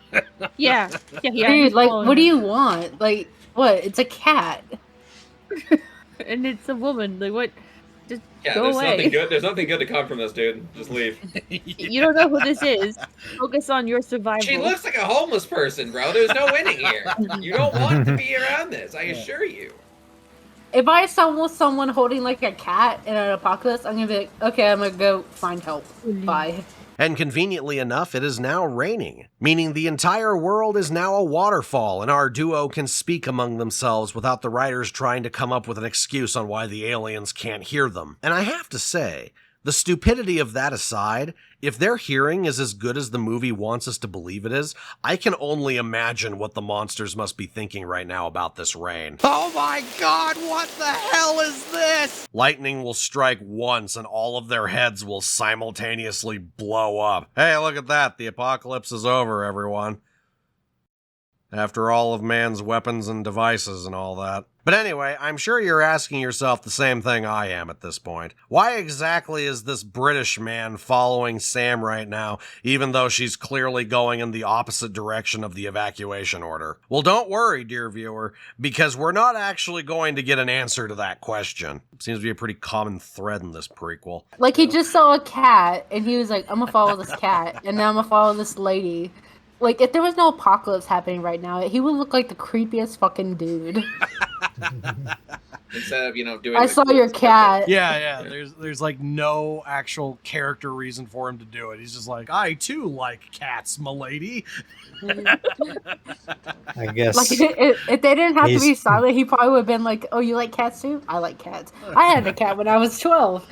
S20: Yeah.
S4: Dude, like, what do you want? Like, what? It's a cat.
S20: And it's a woman. Like, what? Just
S13: Yeah,
S20: go
S13: there's
S20: away.
S13: nothing good. There's nothing good to come from this, dude. Just leave.
S20: You don't know who this is. Focus on your survival.
S13: She looks like a homeless person, bro. There's no winning here. You don't want to be around this, I assure you.
S4: If I saw someone holding like a cat in an apocalypse, I'm gonna be like, okay, I'm gonna go find help. Bye.
S5: And conveniently enough, it is now raining, meaning the entire world is now a waterfall, and our duo can speak among themselves without the writers trying to come up with an excuse on why the aliens can't hear them. And I have to say, the stupidity of that aside, if their hearing is as good as the movie wants us to believe it is, I can only imagine what the monsters must be thinking right now about this rain.
S23: Oh my god, what the hell is this?
S5: Lightning will strike once and all of their heads will simultaneously blow up. Hey, look at that. The apocalypse is over, everyone. After all of man's weapons and devices and all that. But anyway, I'm sure you're asking yourself the same thing I am at this point. Why exactly is this British man following Sam right now, even though she's clearly going in the opposite direction of the evacuation order? Well, don't worry, dear viewer, because we're not actually going to get an answer to that question. Seems to be a pretty common thread in this prequel.
S4: Like, he just saw a cat, and he was like, I'm gonna follow this cat, and now I'm gonna follow this lady. Like, if there was no apocalypse happening right now, he would look like the creepiest fucking dude.
S13: Instead of, doing.
S4: I saw your cat.
S2: Yeah. There's like no actual character reason for him to do it. He's just like, I too like cats, m'lady.
S14: I guess.
S4: Like, if they didn't have to be silent, he probably would have been like, oh, you like cats too? I like cats. I had a cat when I was 12.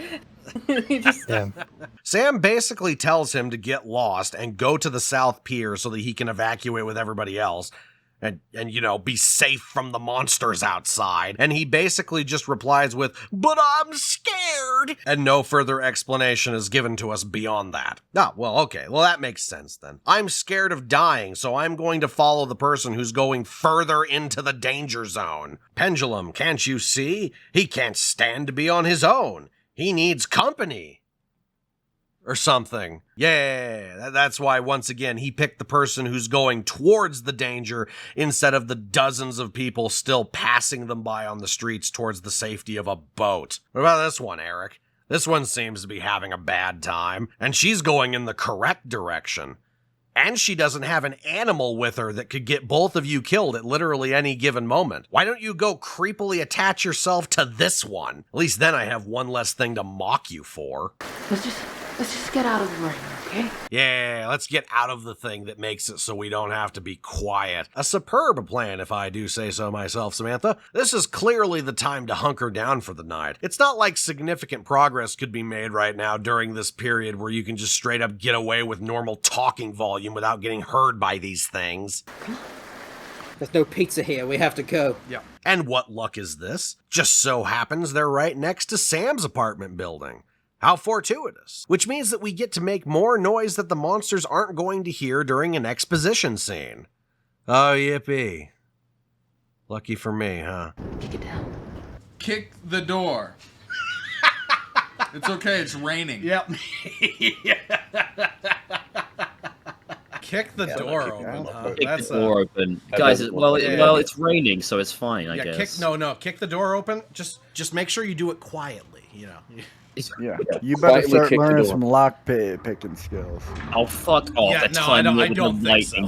S5: Sam basically tells him to get lost and go to the South Pier so that he can evacuate with everybody else and be safe from the monsters outside. And he basically just replies with, but I'm scared. And no further explanation is given to us beyond that. Oh, well, okay. Well, that makes sense then. I'm scared of dying, so I'm going to follow the person who's going further into the danger zone. Pendulum, can't you see? He can't stand to be on his own. He needs company. Or something. Yeah, that's why, once again, he picked the person who's going towards the danger instead of the dozens of people still passing them by on the streets towards the safety of a boat. What about this one, Eric? This one seems to be having a bad time, and she's going in the correct direction. And she doesn't have an animal with her that could get both of you killed at literally any given moment. Why don't you go creepily attach yourself to this one? At least then I have one less thing to mock you for.
S3: Let's just get out of the rain, okay?
S5: Yeah, let's get out of the thing that makes it so we don't have to be quiet. A superb plan, if I do say so myself, Samantha. This is clearly the time to hunker down for the night. It's not like significant progress could be made right now during this period where you can just straight up get away with normal talking volume without getting heard by these things.
S22: There's no pizza here. We have to go.
S5: Yeah. And what luck is this? Just so happens they're right next to Sam's apartment building. How fortuitous. Which means that we get to make more noise that the monsters aren't going to hear during an exposition scene. Oh, yippee. Lucky for me, huh?
S3: Kick it down.
S15: Kick the door. It's okay, it's raining.
S2: Yep. Kick the door open, huh?
S19: Kick the door open. Guys, it's raining, so it's fine, I guess.
S2: Kick the door open. Just make sure you do it quietly,
S18: Yeah, you better start learning some lock picking skills.
S19: Oh, fuck off.
S2: Yeah, no, I don't think so.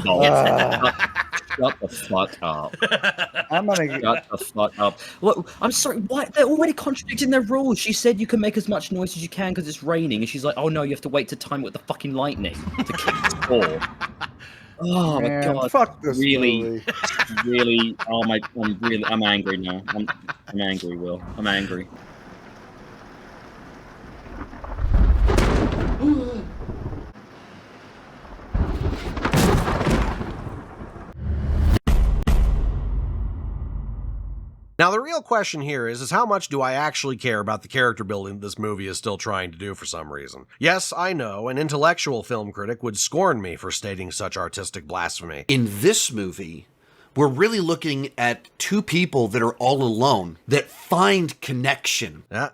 S19: Shut the fuck up.
S18: Shut
S19: the fuck up. Look, I'm sorry, what? They're already contradicting their rules. She said you can make as much noise as you can because it's raining, and she's like, oh no, you have to wait to time it with the fucking lightning to kick the door. Oh my god!
S18: Fuck this
S19: really. Oh my! I'm angry now. I'm angry, Will. I'm angry.
S5: Now, the real question here is how much do I actually care about the character building this movie is still trying to do for some reason? Yes, I know, an intellectual film critic would scorn me for stating such artistic blasphemy.
S10: In this movie, we're really looking at two people that are all alone, that find connection.
S5: Yeah,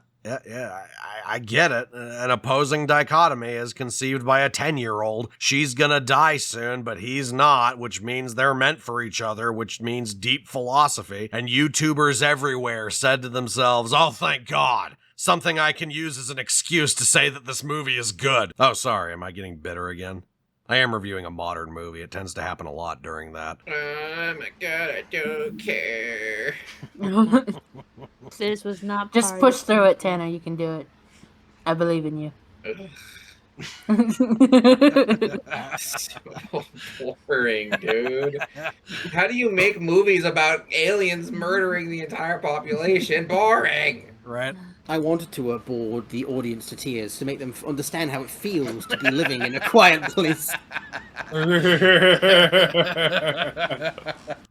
S5: I get it. An opposing dichotomy is conceived by a 10-year-old. She's gonna die soon, but he's not, which means they're meant for each other, which means deep philosophy. And YouTubers everywhere said to themselves, oh, thank God, something I can use as an excuse to say that this movie is good. Oh, sorry, am I getting bitter again? I am reviewing a modern movie. It tends to happen a lot during that.
S13: Oh my god, I don't care.
S20: This was not
S4: Just push through it, Tanner. You can do it. I believe in you.
S13: So boring, dude. How do you make movies about aliens murdering the entire population? Boring.
S2: Right.
S22: I wanted to bore the audience to tears to make them understand how it feels to be living in a quiet place.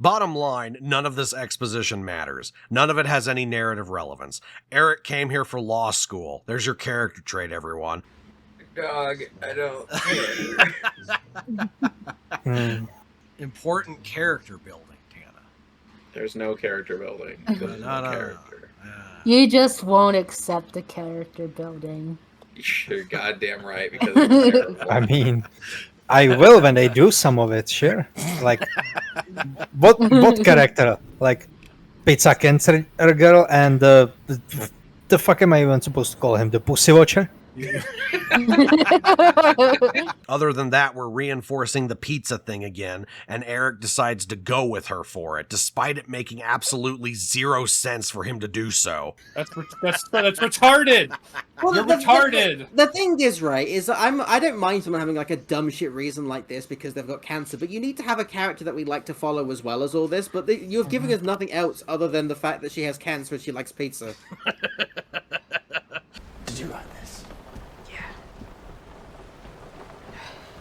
S5: Bottom line, none of this exposition matters. None of it has any narrative relevance. Eric came here for law school. There's your character trait, everyone.
S13: Dog, I don't.
S2: Important character building, Tana.
S13: There's no character building. There's no character.
S4: You just won't accept the character building.
S13: You're goddamn right, because it's terrible.
S14: I mean, I will when they do some of it, sure. Like, what character? Like, Pizza Cancer Girl and the fuck am I even supposed to call him? The Pussy Watcher?
S5: Other than that, we're reinforcing the pizza thing again, and Eric decides to go with her for it, despite it making absolutely zero sense for him to do so.
S1: That's retarded.
S22: Well,
S1: You're retarded.
S22: The thing is, right, is that I don't mind someone having like a dumb shit reason like this because they've got cancer, but you need to have a character that we like to follow as well as all this. But you've given us nothing else other than the fact that she has cancer and she likes pizza.
S8: Did you write this?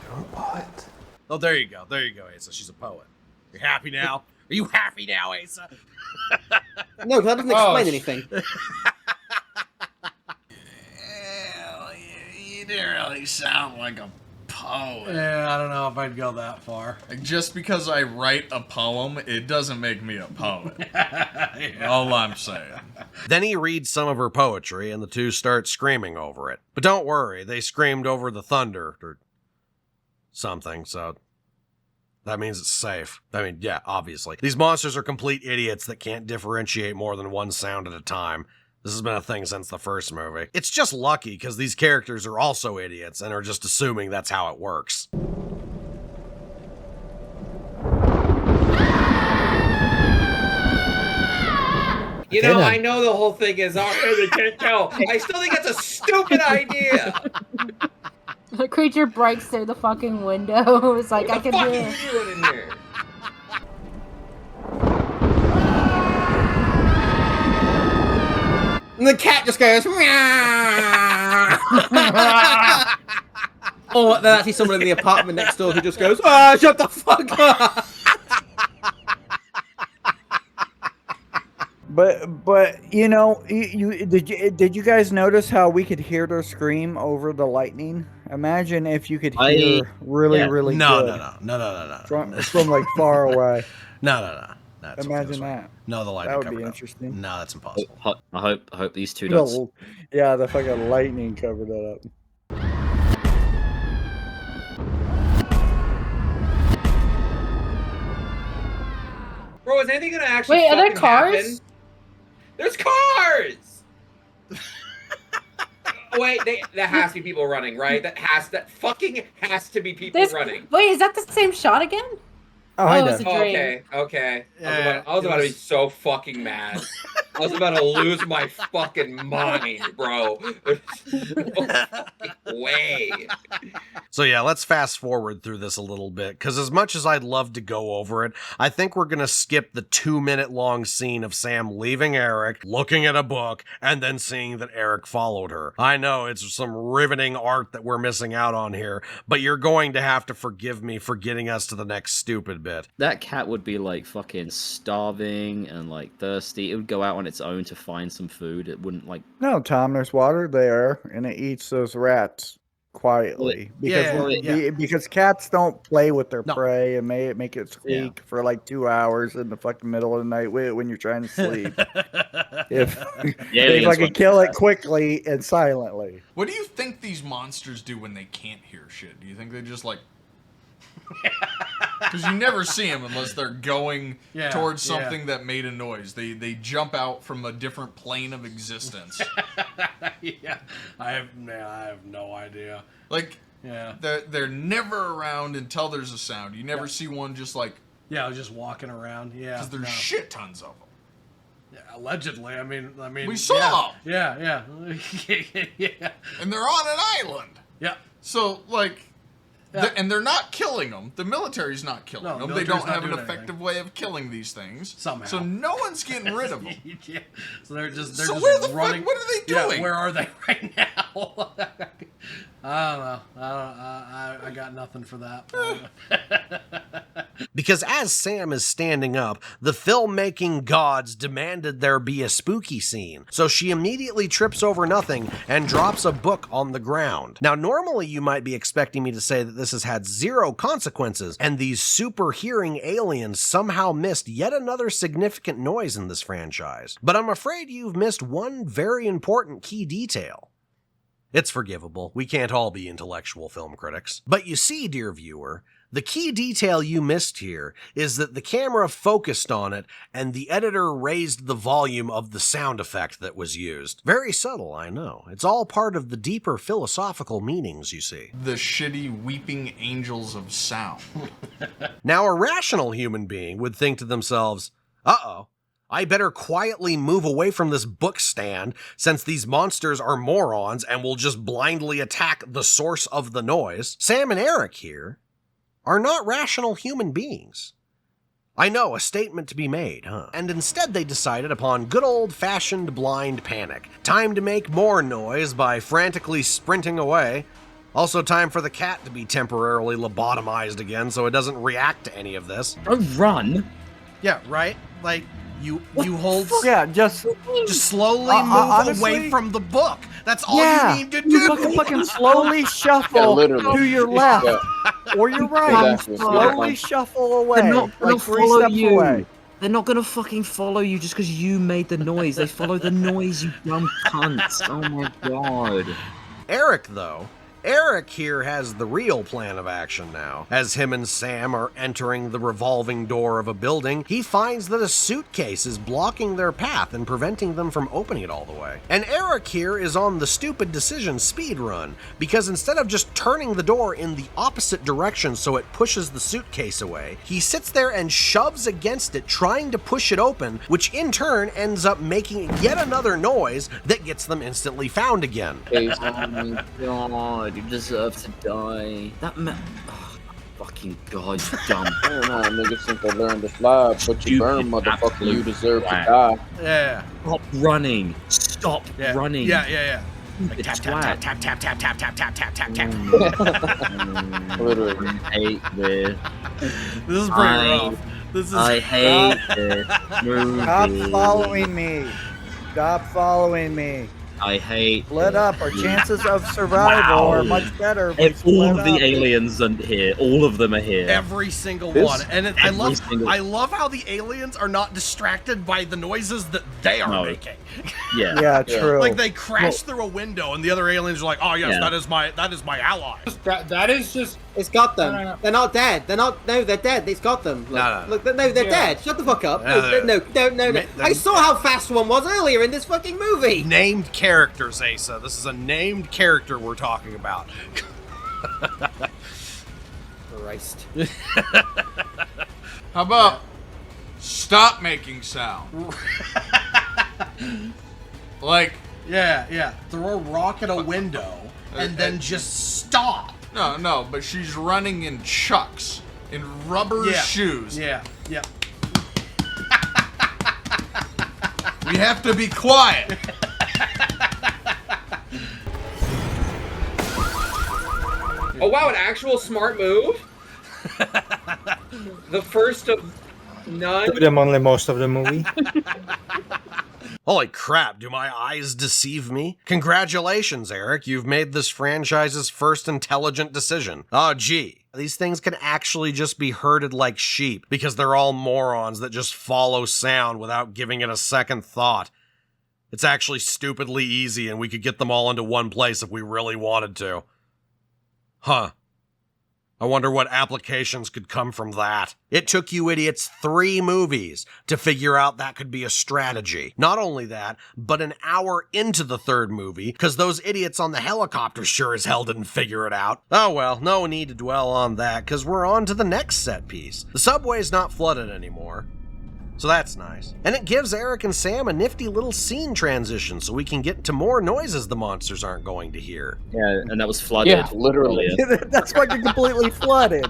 S2: You're a poet. Oh, there you go. There you go, Asa. She's a poet. You're happy now? Are you happy now, Asa?
S22: No, that doesn't explain anything.
S15: You didn't really sound like a poet.
S2: Yeah, I don't know if I'd go that far.
S15: Like, just because I write a poem, it doesn't make me a poet. All I'm saying.
S5: Then he reads some of her poetry, and the two start screaming over it. But don't worry, they screamed over the thunder, or something, so that means it's safe. I mean, yeah, obviously. These monsters are complete idiots that can't differentiate more than one sound at a time. This has been a thing since the first movie. It's just lucky, because these characters are also idiots, and are just assuming that's how it works.
S13: You know, I know the whole thing is they can't tell. I still think it's a stupid idea.
S4: The creature breaks through the fucking window. It's like,
S13: What
S4: I
S13: the
S4: can
S13: fuck
S4: hear.
S13: are you doing in here?
S22: And the cat just goes, meow. Or there's actually someone in the apartment next door who just goes, shut the fuck up.
S18: But you know, did you guys notice how we could hear her scream over the lightning? Imagine if you could hear really good.
S2: No.
S18: From like far away.
S2: No. That's
S18: Imagine that.
S2: No, the lightning
S18: That would
S2: covered
S18: be
S2: up.
S18: interesting.
S2: No, that's impossible.
S19: I hope these two dots.
S18: Yeah, the fucking lightning covered that up.
S13: Bro, is anything gonna actually
S4: Wait, are there
S13: fucking
S4: cars?
S13: happen? There's cars! Wait, that has to be people running, right? That fucking has to be people running.
S4: Wait, is that the same shot again?
S14: Oh,
S4: it's a dream.
S13: Okay.
S2: Yeah,
S13: I was about to be so fucking mad. I was about to lose my fucking mind, bro. No fucking way.
S5: So yeah, let's fast forward through this a little bit, because as much as I'd love to go over it, I think we're going to skip the 2-minute long scene of Sam leaving Eric, looking at a book, and then seeing that Eric followed her. I know it's some riveting art that we're missing out on here, but you're going to have to forgive me for getting us to the next stupid bit.
S19: That cat would be like fucking starving and like thirsty. It would go out on its own to find some food. It wouldn't like.
S18: No, Tom, there's water there, and it eats those rats quietly. Because cats don't play with their prey and make it squeak for like 2 hours in the fucking middle of the night when you're trying to sleep. If they fucking kill it quickly and silently.
S15: What do you think these monsters do when they can't hear shit? Do you think they just like... Because you never see them unless they're going towards something that made a noise. They jump out from a different plane of existence.
S2: I have no idea.
S15: Like, they're never around until there's a sound. You never see one just like...
S2: Yeah, just walking around. Yeah,
S15: because there's shit tons of them.
S2: Yeah, allegedly. I mean,
S15: we saw them.
S2: Yeah.
S15: And they're on an island.
S2: Yeah.
S15: So, like, and they're not killing them. The military's not killing them. They
S11: military's
S15: don't
S11: not
S15: have an
S11: doing
S15: effective way of killing these things.
S11: Somehow.
S15: So no one's getting rid of them.
S11: So they're just
S15: So where the fuck-
S11: running.
S15: what are they doing?
S11: Yeah, where are they right now? I don't know. I got nothing for that.
S5: Because as Sam is standing up, the filmmaking gods demanded there be a spooky scene, so she immediately trips over nothing and drops a book on the ground. Now, normally you might be expecting me to say that this has had zero consequences, and these super hearing aliens somehow missed yet another significant noise in this franchise. But I'm afraid you've missed one very important key detail. It's forgivable. We can't all be intellectual film critics. But you see, dear viewer, the key detail you missed here is that the camera focused on it and the editor raised the volume of the sound effect that was used. Very subtle, I know. It's all part of the deeper philosophical meanings, you see.
S15: The shitty weeping angels of sound.
S5: Now, a rational human being would think to themselves, uh-oh, I better quietly move away from this book stand since these monsters are morons and will just blindly attack the source of the noise. Sam and Eric here are not rational human beings. I know, a statement to be made, huh? And instead they decided upon good old-fashioned blind panic. Time to make more noise by frantically sprinting away. Also time for the cat to be temporarily lobotomized again so it doesn't react to any of this.
S19: Don't run.
S5: Yeah, right? Like, you hold...
S18: Yeah, just
S5: slowly move
S18: honestly,
S5: away from the book. That's all
S18: yeah,
S5: you need to do.
S18: You fucking slowly shuffle to your left or your right.
S19: Exactly.
S18: Slowly shuffle away.
S19: They're not gonna
S18: like 3
S19: follow
S18: steps
S19: you.
S18: away.
S19: They're not gonna fucking follow you just because you made the noise. They follow the noise, you dumb cunts. Oh my god.
S5: Eric, though. Eric here has the real plan of action now. As him and Sam are entering the revolving door of a building, he finds that a suitcase is blocking their path and preventing them from opening it all the way. And Eric here is on the stupid decision speed run, because instead of just turning the door in the opposite direction so it pushes the suitcase away, he sits there and shoves against it trying to push it open, which in turn ends up making yet another noise that gets them instantly found again.
S19: Oh my god. You deserve to die. That fucking god, you dumb.
S12: Niggas think they learned to fly, but you burn, motherfucker. You deserve to die.
S5: Yeah.
S19: Stop running. Stop running.
S5: Yeah.
S19: Like,
S5: tap, tap, tap, tap, tap, tap, tap, tap, tap, tap, tap.
S19: Literally. I hate this.
S11: This is pretty rough.
S19: I hate this movie.
S18: Stop following me. Stop following me.
S19: I hate.
S18: Split up. Our chances of survival are much better.
S19: All of the aliens are here. All of them are here.
S5: Every single one. And I love how the aliens are not distracted by the noises that they are making.
S18: Yeah, true.
S5: Like they crash through a window and the other aliens are like, oh yes, that is my ally.
S1: That is just...
S22: It's got them.
S1: No.
S22: They're not dead. No, they're dead. It's got them.
S5: No.
S22: Look, no, they're dead. Shut the fuck up. No. I saw how fast one was earlier in this fucking movie.
S5: Named characters, Asa. This is a named character we're talking about.
S22: Christ.
S15: How about stop making sound? Like...
S5: Yeah. Throw a rock at a window and then just stop.
S15: No, but she's running in chucks, in rubber shoes.
S5: Yeah.
S15: We have to be quiet.
S13: Oh wow, an actual smart move. The first of none.
S14: I'm only most of the movie.
S5: Holy crap, do my eyes deceive me? Congratulations, Eric, you've made this franchise's first intelligent decision. Oh, gee, these things can actually just be herded like sheep because they're all morons that just follow sound without giving it a second thought. It's actually stupidly easy and we could get them all into one place if we really wanted to. Huh. I wonder what applications could come from that. It took you idiots 3 movies to figure out that could be a strategy. Not only that, but an hour into the 3rd movie, because those idiots on the helicopter sure as hell didn't figure it out. Oh well, no need to dwell on that, because we're on to the next set piece. The subway's not flooded anymore. So that's nice. And it gives Eric and Sam a nifty little scene transition so we can get to more noises the monsters aren't going to hear.
S19: Yeah, and that was flooded.
S18: Yeah, literally. That's fucking completely flooded.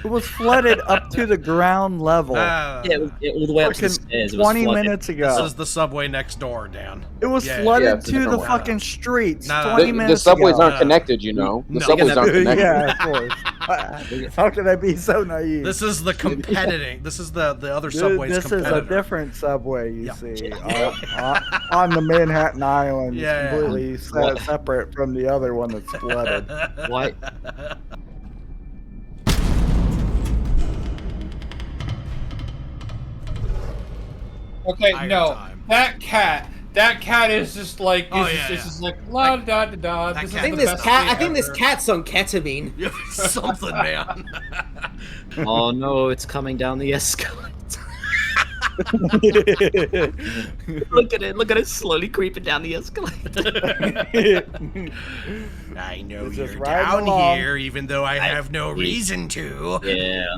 S18: It was flooded up to the ground level.
S19: All the way up to the stairs. It was
S18: 20
S19: flooded.
S18: minutes ago.
S5: This is the subway next door, Dan.
S18: It was flooded to the fucking streets 20 minutes
S12: The subways
S18: ago.
S12: aren't connected, you know. The subways aren't connected.
S18: Yeah, of course. How can I be so naive?
S5: This is the competing. This is the other subway's
S18: This
S5: competitor.
S18: is a different subway, you see, on the Manhattan Island.
S5: Yeah.
S18: Completely separate from the other one that's flooded.
S19: Why?
S1: Okay, no, that cat is just like, it's just like la da da da.
S22: I think this cat's on ketamine.
S5: Something, man.
S19: Oh no, it's coming down the escalator. Look at it slowly creeping down the escalator.
S5: I know
S18: It's
S5: you're
S18: just riding
S5: down
S18: along.
S5: here, even though I have no reason to.
S19: Yeah,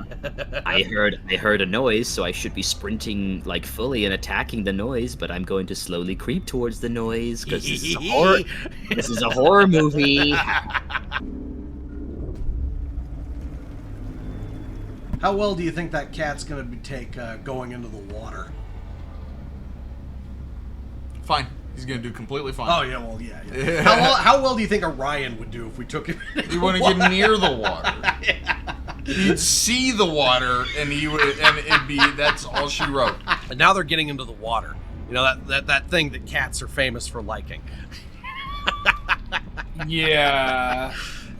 S19: I heard a noise, so I should be sprinting like fully and attacking the noise, but I'm going to slowly creep towards the noise because this is a horror. This is a horror movie.
S5: How well do you think that cat's going to take going into the water?
S15: Fine. He's gonna do completely fine.
S5: Oh yeah, well yeah. How well do you think Orion would do if we took him?
S15: You want to get near the water. He'd see the water, and it'd be that's all she wrote.
S5: And now they're getting into the water. You know that thing that cats are famous for liking.
S1: Yeah.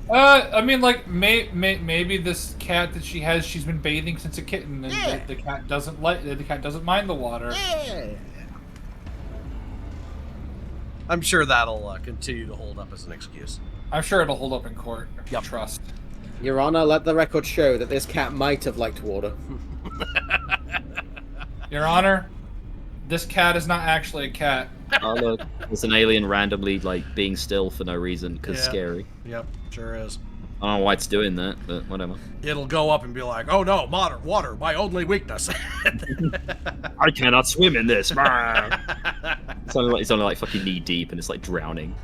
S1: I mean, like, maybe this cat that she has, she's been bathing since a kitten, and the cat doesn't mind the water.
S5: Yeah. I'm sure that'll continue to hold up as an excuse.
S1: I'm sure it'll hold up in court.
S5: Yep.
S1: Trust.
S22: Your Honor, let the record show that this cat might have liked water.
S1: Your Honor, this cat is not actually a cat.
S19: Oh look, it's an alien randomly like being still for no reason because
S5: Yeah.
S19: scary.
S5: Yep, sure is.
S19: I don't know why it's doing that, but whatever.
S5: It'll go up and be like, "Oh no, water, my only weakness."
S19: I cannot swim in this. It's only like fucking knee deep and it's like drowning.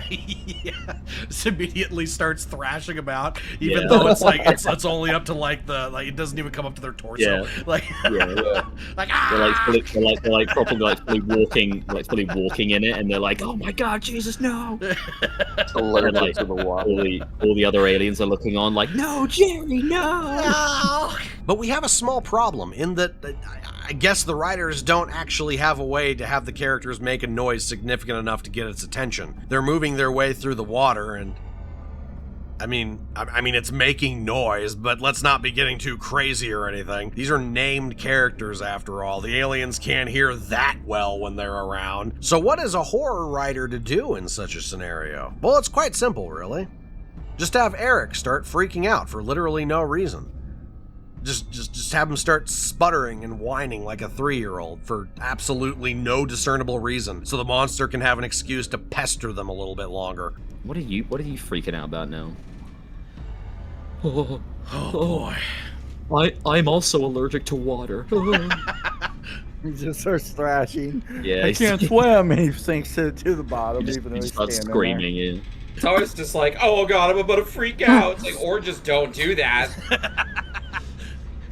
S5: Yeah, just immediately starts thrashing about, even though it's like it's only up to like it doesn't even come up to their torso.
S19: Yeah.
S5: Like like
S19: They're like properly fully walking in it, and they're like, oh my god, Jesus, no!
S12: Allergic to the water.
S19: All the other aliens are looking on like, no, Jerry, no!
S5: But we have a small problem in that I guess the writers don't actually have a way to have the characters make a noise significant enough to get its attention. They're moving their way through the water, and I mean it's making noise, but let's not be getting too crazy or anything. These are named characters after all. The aliens can't hear that well when they're around. So what is a horror writer to do in such a scenario? Well, it's quite simple, really. Just have Eric start freaking out for literally no reason. Just have him start sputtering and whining like a 3-year-old for absolutely no discernible reason, so the monster can have an excuse to pester them a little bit longer.
S19: What are you freaking out about now?
S5: Oh boy.
S19: I'm also allergic to water.
S18: He just starts thrashing.
S19: Yeah,
S18: I can't swim, and he sinks to the bottom, even though
S19: He
S18: he's
S19: starts
S18: standing
S19: screaming. Yeah.
S13: It's always just like, oh god, I'm about to freak out. It's like, or just don't do that.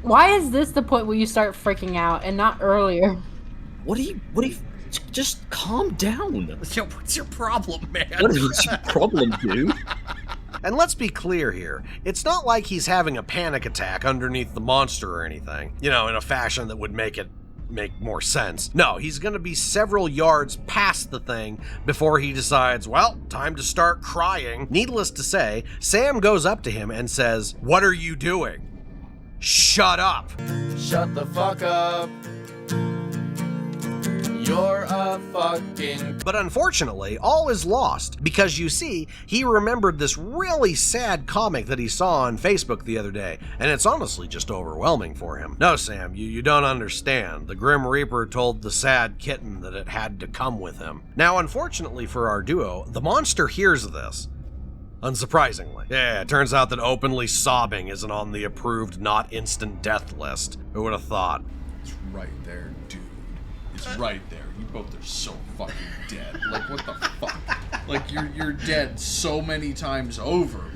S4: Why is this the point where you start freaking out and not earlier?
S19: What do you just calm down?
S5: What's your problem, man?
S19: What's your problem, dude?
S5: And let's be clear here. It's not like he's having a panic attack underneath the monster or anything, in a fashion that would make more sense. No, he's gonna be several yards past the thing before he decides, well, time to start crying. Needless to say, Sam goes up to him and says, "What are you doing?" "Shut up."
S6: Shut the fuck up. You're a fucking...
S5: But unfortunately, all is lost, because you see, he remembered this really sad comic that he saw on Facebook the other day, and it's honestly just overwhelming for him. No, Sam, you don't understand. The Grim Reaper told the sad kitten that it had to come with him. Now, unfortunately for our duo, the monster hears this. Unsurprisingly. Yeah, it turns out that openly sobbing isn't on the approved not instant death list. Who would have thought?
S15: It's right there, dude. It's right there. You both are so fucking dead. Like, what the fuck? Like, you're dead so many times over.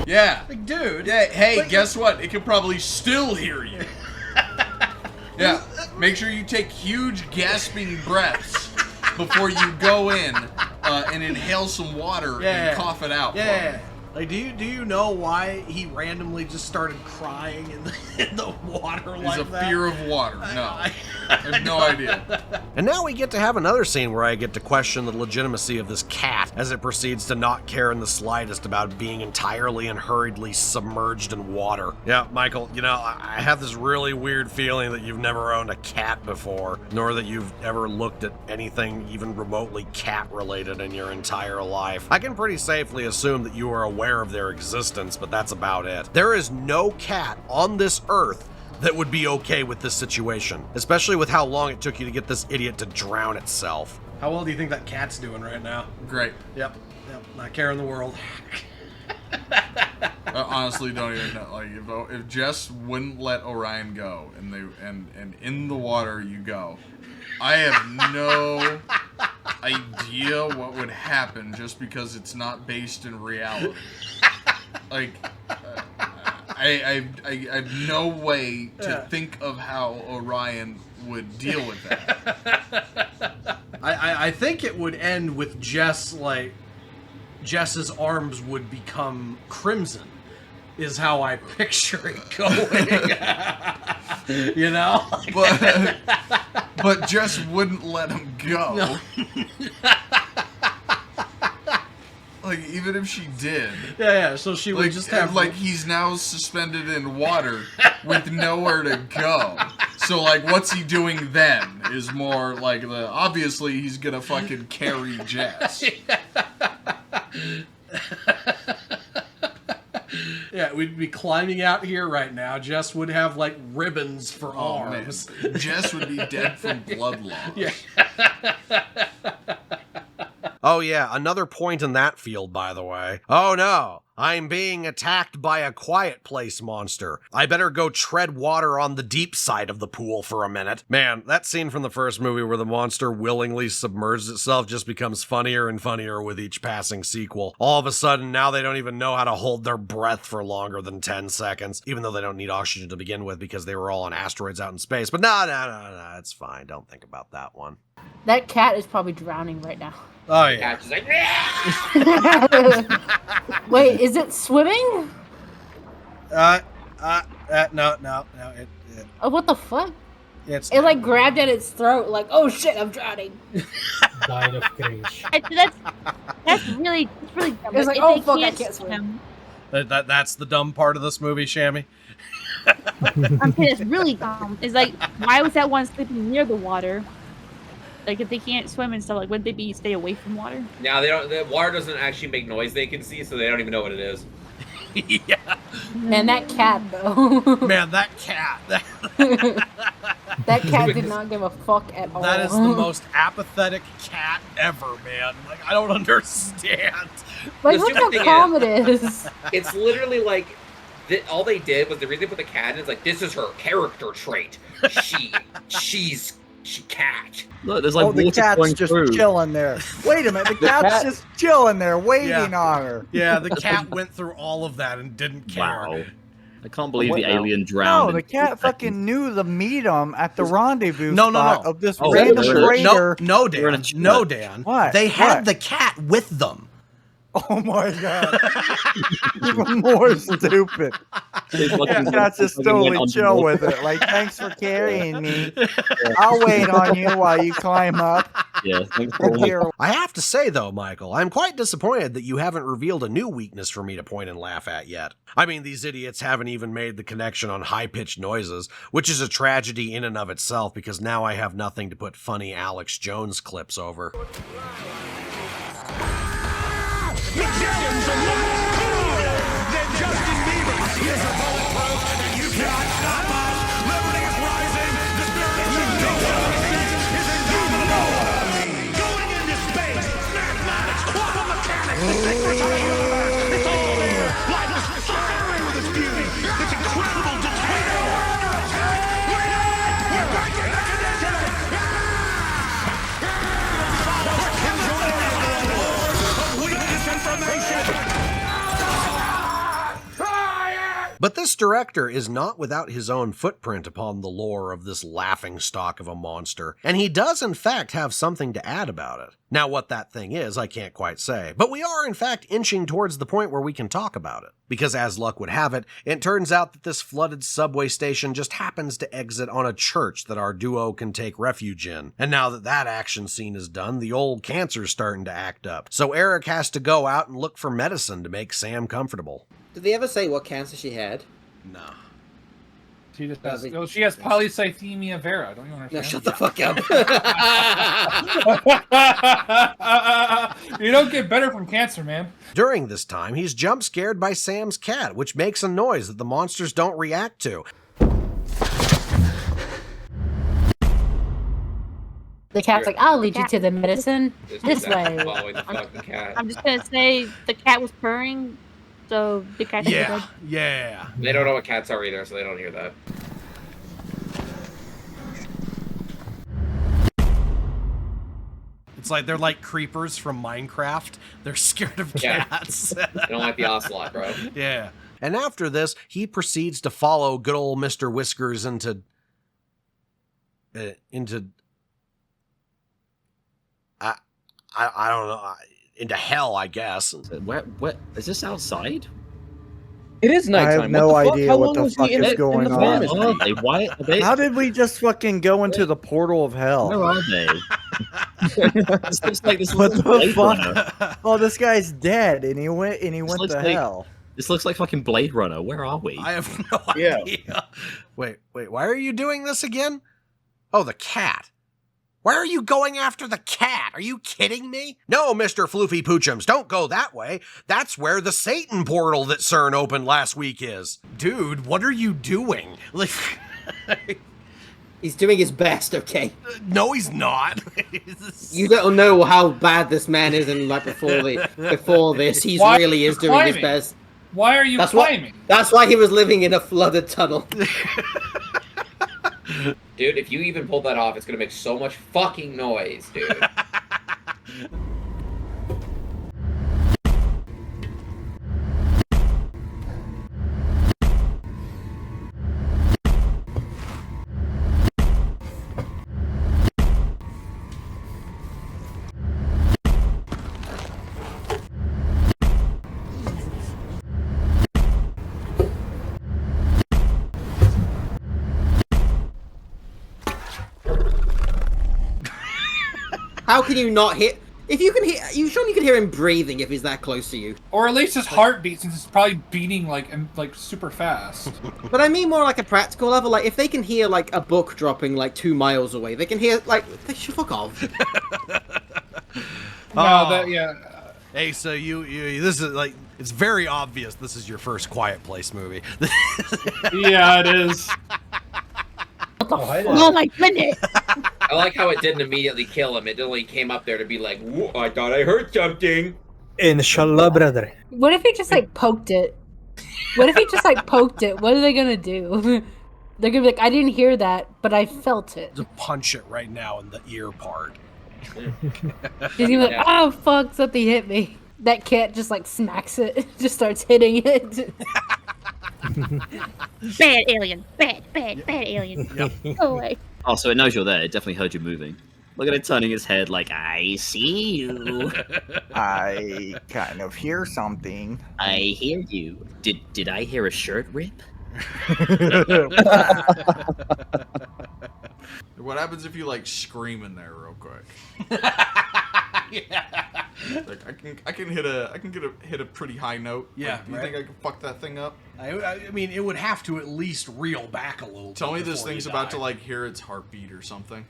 S15: Yeah.
S11: Like, dude.
S15: Yeah, hey, guess what? It can probably still hear you. Yeah. Make sure you take huge gasping breaths before you go in and inhale some water and cough it out.
S11: Yeah. Like, do you know why he randomly just started crying in the water like that?
S15: It's a fear of water. No. I have no idea.
S5: And now we get to have another scene where I get to question the legitimacy of this cat as it proceeds to not care in the slightest about being entirely and hurriedly submerged in water. Yeah, Michael, you know, I have this really weird feeling that you've never owned a cat before, nor that you've ever looked at anything even remotely cat-related in your entire life. I can pretty safely assume that you are aware of their existence, but that's about it. There is no cat on this earth that would be okay with this situation, especially with how long it took you to get this idiot to drown itself.
S11: How well do you think that cat's doing right now?
S15: Great.
S11: Yep. Not caring the world.
S15: I honestly don't even know. Like, if Jess wouldn't let Orion go, and in the water you go, I have no idea what would happen just because it's not based in reality. Like, I have no way to think of how Orion would deal with that.
S11: I think it would end with Jess's arms would become crimson, is how I picture it going. You know?
S15: But Jess wouldn't let him go.
S11: No.
S15: Like, even if she did.
S11: Yeah, so she would just have...
S15: Like, he's now suspended in water with nowhere to go. So, like, what's he doing then? Is more like obviously he's gonna fucking carry Jess.
S11: Yeah, we'd be climbing out here right now. Jess would have, like, ribbons for arms.
S15: Man. Jess would be dead from blood loss.
S11: Yeah.
S5: Oh yeah, another point in that field, by the way. Oh no, I'm being attacked by a quiet place monster. I better go tread water on the deep side of the pool for a minute. Man, that scene from the first movie where the monster willingly submerges itself just becomes funnier and funnier with each passing sequel. All of a sudden, now they don't even know how to hold their breath for longer than 10 seconds, even though they don't need oxygen to begin with because they were all on asteroids out in space. But no, it's fine. Don't think about that one.
S4: That cat is probably drowning right now.
S5: Oh yeah.
S13: She's like,
S4: Wait, is it swimming?
S11: No.
S4: Oh, what the fuck?
S11: It's
S4: it like grabbed at its throat, like, oh shit, I'm drowning.
S14: Died of cringe.
S20: That's really dumb.
S4: It's like, oh fuck, I can't swim.
S5: That's the dumb part of this movie, Shammy.
S20: I'm saying it's really dumb. It's like, why was that one sleeping near the water? Like, if they can't swim and stuff, like, wouldn't they stay away from water?
S13: Now they don't. The water doesn't actually make noise they can see, so they don't even know what it is.
S5: Yeah.
S4: Man, that cat though.
S5: Man, that cat.
S4: That cat did not give a fuck at all.
S5: That is the most apathetic cat ever, man. Like, I don't understand.
S4: Like, look how calm it is.
S13: It's literally like, all they did was the reason they put the cat in is like, this is her character trait. She's cat.
S19: Look, there's like
S18: the cat's just chilling there. Wait a minute, the cat's just chilling there, waiting on her.
S5: Yeah, the cat went through all of that and didn't care.
S19: Wow. I can't believe the alien drowned.
S18: No, the cat fucking knew to meet him at the rendezvous
S5: No.
S18: spot of this random crater.
S5: No, Dan.
S18: What?
S5: They had the cat with them.
S18: Oh my god. Even more stupid. The cat's just totally chill with it. Like, thanks for carrying me. I'll wait on you while you climb up.
S19: Yeah, thanks
S5: I have to say, though, Michael, I'm quite disappointed that you haven't revealed a new weakness for me to point and laugh at yet. I mean, these idiots haven't even made the connection on high-pitched noises, which is a tragedy in and of itself because now I have nothing to put funny Alex Jones clips over.
S7: Magicians are more cool than Justin Bieber. Here's a bulletproof, and you can't stop us. Liberty is rising. The spirit of innovation is indomitable. Going into space, mathematics, quantum mechanics, the secrets of the universe. It's all there. Life is shining with its beauty. It's incredible detail.
S5: But this director is not without his own footprint upon the lore of this laughingstock of a monster, and he does in fact have something to add about it. Now what that thing is, I can't quite say, but we are in fact inching towards the point where we can talk about it. Because as luck would have it, it turns out that this flooded subway station just happens to exit on a church that our duo can take refuge in. And now that that action scene is done, the old cancer's starting to act up. So Eric has to go out and look for medicine to make Sam comfortable.
S22: Did they ever say what cancer she had?
S5: No.
S1: She just has, she has polycythemia vera. Don't you understand?
S22: No, shut the fuck up.
S1: You don't get better from cancer, man.
S5: During this time, he's jump scared by Sam's cat, which makes a noise that the monsters don't react to.
S4: The cat's like, I'll lead you to the medicine this way.
S20: I'm just gonna say the cat was purring, so the cat.
S15: Yeah.
S13: They don't know what cats are either, so they don't hear that.
S5: It's like they're like creepers from Minecraft. They're scared of cats.
S13: They don't like the ocelot, bro.
S5: Yeah. And after this, he proceeds to follow good old Mr. Whiskers into I don't know, into hell, I guess.
S19: What is this outside?
S9: It is nighttime.
S18: I have no idea what the fuck is going on.
S19: How
S18: did we just fucking go into the portal of hell?
S19: Where are they? This looks like this
S18: What
S19: looks
S18: the
S19: like Blade
S18: fuck?
S19: Runner.
S18: Oh, this guy's dead, and he went
S19: looks
S18: to
S19: like-
S18: hell.
S19: This looks like fucking Blade Runner. Where are we?
S5: I have no idea. Wait, why are you doing this again? Oh, the cat. Why are you going after the cat? Are you kidding me? No, Mr. Floofy Poochums, don't go that way. That's where the Satan portal that CERN opened last week is. Dude, what are you doing? Like,
S22: He's doing his best, okay?
S5: No, he's not.
S22: You don't know how bad this man is, and like before this, he
S1: Why
S22: really
S1: are
S22: is
S1: you
S22: doing his
S1: climbing?
S22: best.
S1: Why are you climbing?
S22: That's why he was living in a flooded tunnel.
S13: Dude, if you even pulled that off, it's gonna make so much fucking noise, dude.
S22: How can you not hear? If you can hear, you surely can hear him breathing if he's that close to you.
S1: Or at least his heartbeat, since it's probably beating like super fast.
S22: But I mean more like a practical level. Like if they can hear like a book dropping like 2 miles away, they can hear like they should fuck off.
S5: Hey, so you this is like, it's very obvious this is your first Quiet Place movie.
S1: Yeah, it is.
S20: Oh my goodness!
S13: I like how it didn't immediately kill him. It only came up there to be like, "Whoa, I thought I heard something."
S14: Inshallah, brother.
S4: What if he just like poked it? What if he just like poked it? What are they gonna do? They're gonna be like, I didn't hear that, but I felt it.
S5: Just punch it right now in the ear part.
S4: He's gonna be like, oh fuck, something hit me. That cat just like smacks it, just starts hitting it.
S20: Bad alien. Bad alien.
S19: Yep.
S20: Go away.
S19: Oh, so it knows you're there. It definitely heard you moving. Look at it turning its head like, I see you.
S18: I kind of hear something.
S19: I hear you. Did I hear a shirt rip?
S15: What happens if you like scream in there real quick? Like I can hit a pretty high note.
S5: Yeah,
S15: Like, do you
S5: right.
S15: think I can fuck that thing up?
S5: I mean, it would have to at least reel back a little.
S15: Tell me this
S5: before
S15: thing's
S5: you
S15: about
S5: die.
S15: to like hear its heartbeat or something.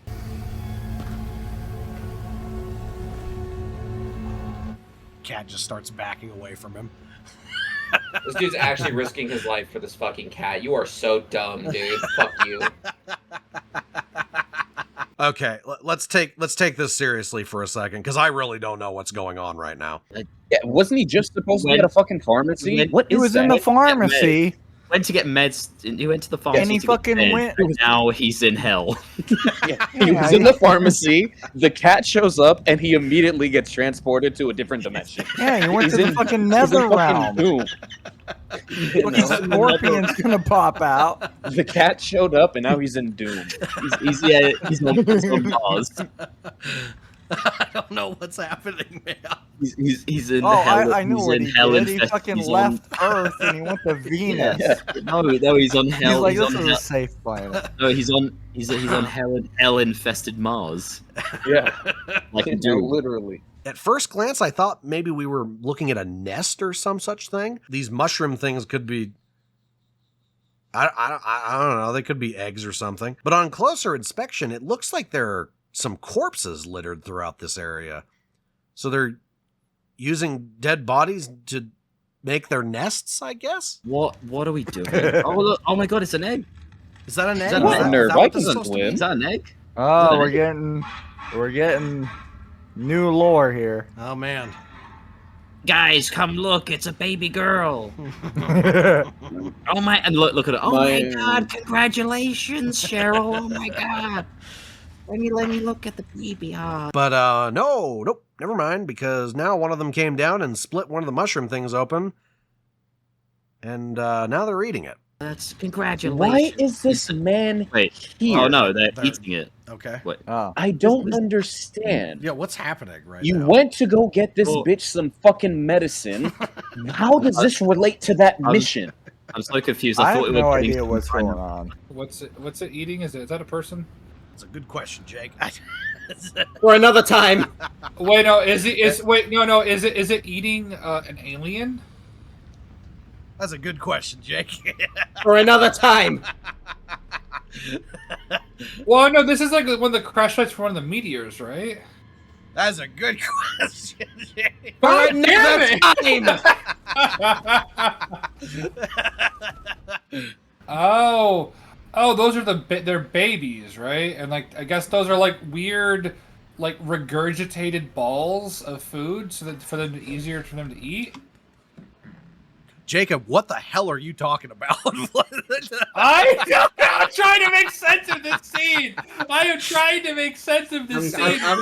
S5: Cat just starts backing away from him.
S13: This dude's actually risking his life for this fucking cat. You are so dumb, dude. Fuck you.
S5: Okay, let's take this seriously for a second, because I really don't know what's going on right now.
S9: Yeah, wasn't he just supposed to be at a fucking pharmacy? What
S18: He
S9: is
S18: was in
S9: that?
S18: the pharmacy.
S19: Went to get meds. He went to the pharmacy.
S18: And he
S19: to get
S18: fucking
S19: meds,
S18: went-
S19: and now he's in hell.
S9: He was in the pharmacy. The cat shows up, and he immediately gets transported to a different dimension.
S18: Yeah, he went
S9: He's
S18: to the
S9: in-
S18: fucking
S9: he's in
S18: nether realm.
S9: doom.
S18: The scorpion's gonna pop out.
S9: The cat showed up, and now he's in Doom.
S19: He's on Mars.
S5: I don't know what's happening, man.
S19: He's in
S18: hell.
S19: hell.
S18: I know
S19: he's
S18: what
S19: in
S18: he
S19: hell
S18: did. He
S19: infested-
S18: fucking
S19: he's
S18: left Earth and he went to Venus.
S19: No, he's on hell.
S18: He's like,
S19: he's
S18: this
S19: on
S18: is
S19: hell.
S18: a safe planet.
S19: No, he's on hell infested Mars.
S9: Yeah,
S19: Like
S9: no,
S19: Doom.
S9: literally.
S5: At first glance, I thought maybe we were looking at a nest or some such thing. These mushroom things could be... I don't know. They could be eggs or something. But on closer inspection, it looks like there are some corpses littered throughout this area. So they're using dead bodies to make their nests, I guess?
S19: What are we doing? Oh, look, oh my god, it's an egg.
S5: Is that an egg?
S19: Is that
S5: What?
S19: an egg?
S9: Nerve,
S5: Is that what
S9: I
S5: this is
S9: can
S5: supposed to
S9: win.
S5: be?
S19: Is that an egg?
S18: Oh, we're getting new lore here.
S5: Oh, man.
S19: Guys, come look! It's a baby girl. Oh my! And look at it. Oh my god! Congratulations, Cheryl! Oh my god! Let me look at the baby.
S5: But, nope, never mind, because now one of them came down and split one of the mushroom things open, and now they're eating it.
S19: That's congratulations.
S9: Why is this man here?
S19: Oh no, they're eating it.
S5: Okay.
S19: Wait.
S9: I don't understand.
S5: Yeah, what's happening right
S9: You
S5: now?
S9: went to go get this bitch some fucking medicine. How does this relate to that mission?
S19: I'm so confused.
S18: I
S19: I thought
S18: have
S19: we were
S18: no
S19: getting
S18: idea
S19: some
S18: what's
S19: kind
S18: going
S19: of-
S18: on.
S1: What's it eating? Is that a person?
S5: That's a good question, Jake.
S22: For another time.
S1: Wait, no. Is it eating an alien?
S5: That's a good question, Jake.
S22: For another time.
S1: Well, no. This is like one of the crash sites for one of the meteors, right?
S5: That's a good question, Jake.
S22: For
S1: God
S22: another
S1: damn Oh, those are they're babies, right? And like, I guess those are like weird, like regurgitated balls of food, so that for them to easier for them to eat.
S5: Jacob, what the hell are you talking about?
S1: I'm trying to make sense of this scene. I am trying to make sense of this scene.
S22: I'm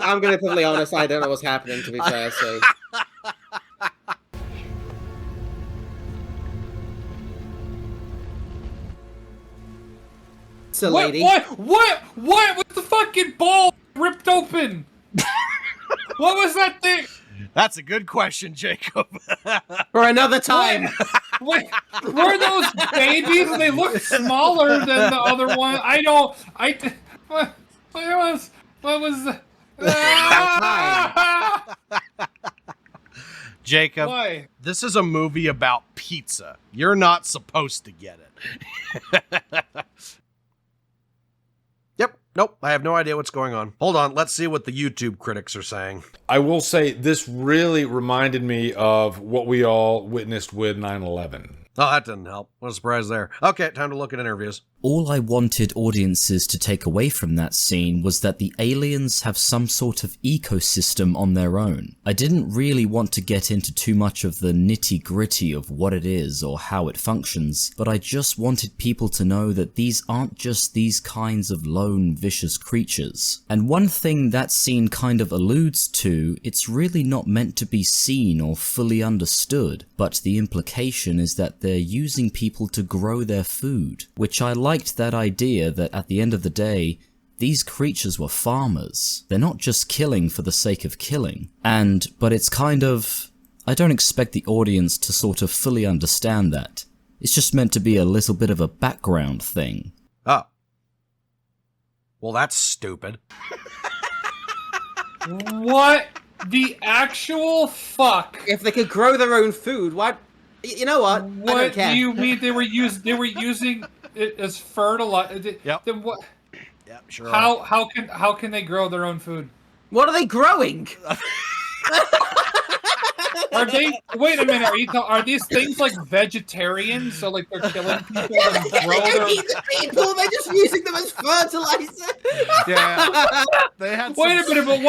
S22: going to be perfectly honest. I don't know what's happening, to be fair. So. It's a lady.
S1: What was the fucking ball ripped open? What was that thing?
S5: That's a good question, Jacob.
S22: For another time.
S1: Wait, were those babies? They look smaller than the other one. What was
S5: Jacob,
S1: Why?
S5: This is a movie about pizza. You're not supposed to get it. Yep, nope, I have no idea what's going on. Hold on, let's see what the YouTube critics are saying.
S16: I will say this really reminded me of what we all witnessed with 9/11.
S5: Oh, that didn't help. What a surprise there. Okay, time to look at interviews.
S17: All I wanted audiences to take away from that scene was that the aliens have some sort of ecosystem on their own. I didn't really want to get into too much of the nitty-gritty of what it is or how it functions, but I just wanted people to know that these aren't just these kinds of lone, vicious creatures. And one thing that scene kind of alludes to, it's really not meant to be seen or fully understood, but the implication is that they're using people to grow their food, which I liked that idea that at the end of the day, these creatures were farmers. They're not just killing for the sake of killing. But it's kind of... I don't expect the audience to sort of fully understand that. It's just meant to be a little bit of a background thing.
S5: Oh. Well, that's stupid.
S1: What the actual fuck?
S22: If they could grow their own food, why? You know what? I don't
S1: What
S22: care.
S1: do you mean they were using it as fertilizer?
S5: Yep.
S1: Then what?
S5: Yep, sure.
S1: How can they grow their own food?
S22: What are they growing?
S1: Are they? Wait a minute. Are these things like vegetarian? So like they're killing people and grow
S22: They
S1: their.
S22: eat the people. They're just using them as fertilizer.
S5: Yeah. They had
S1: Wait a minute, but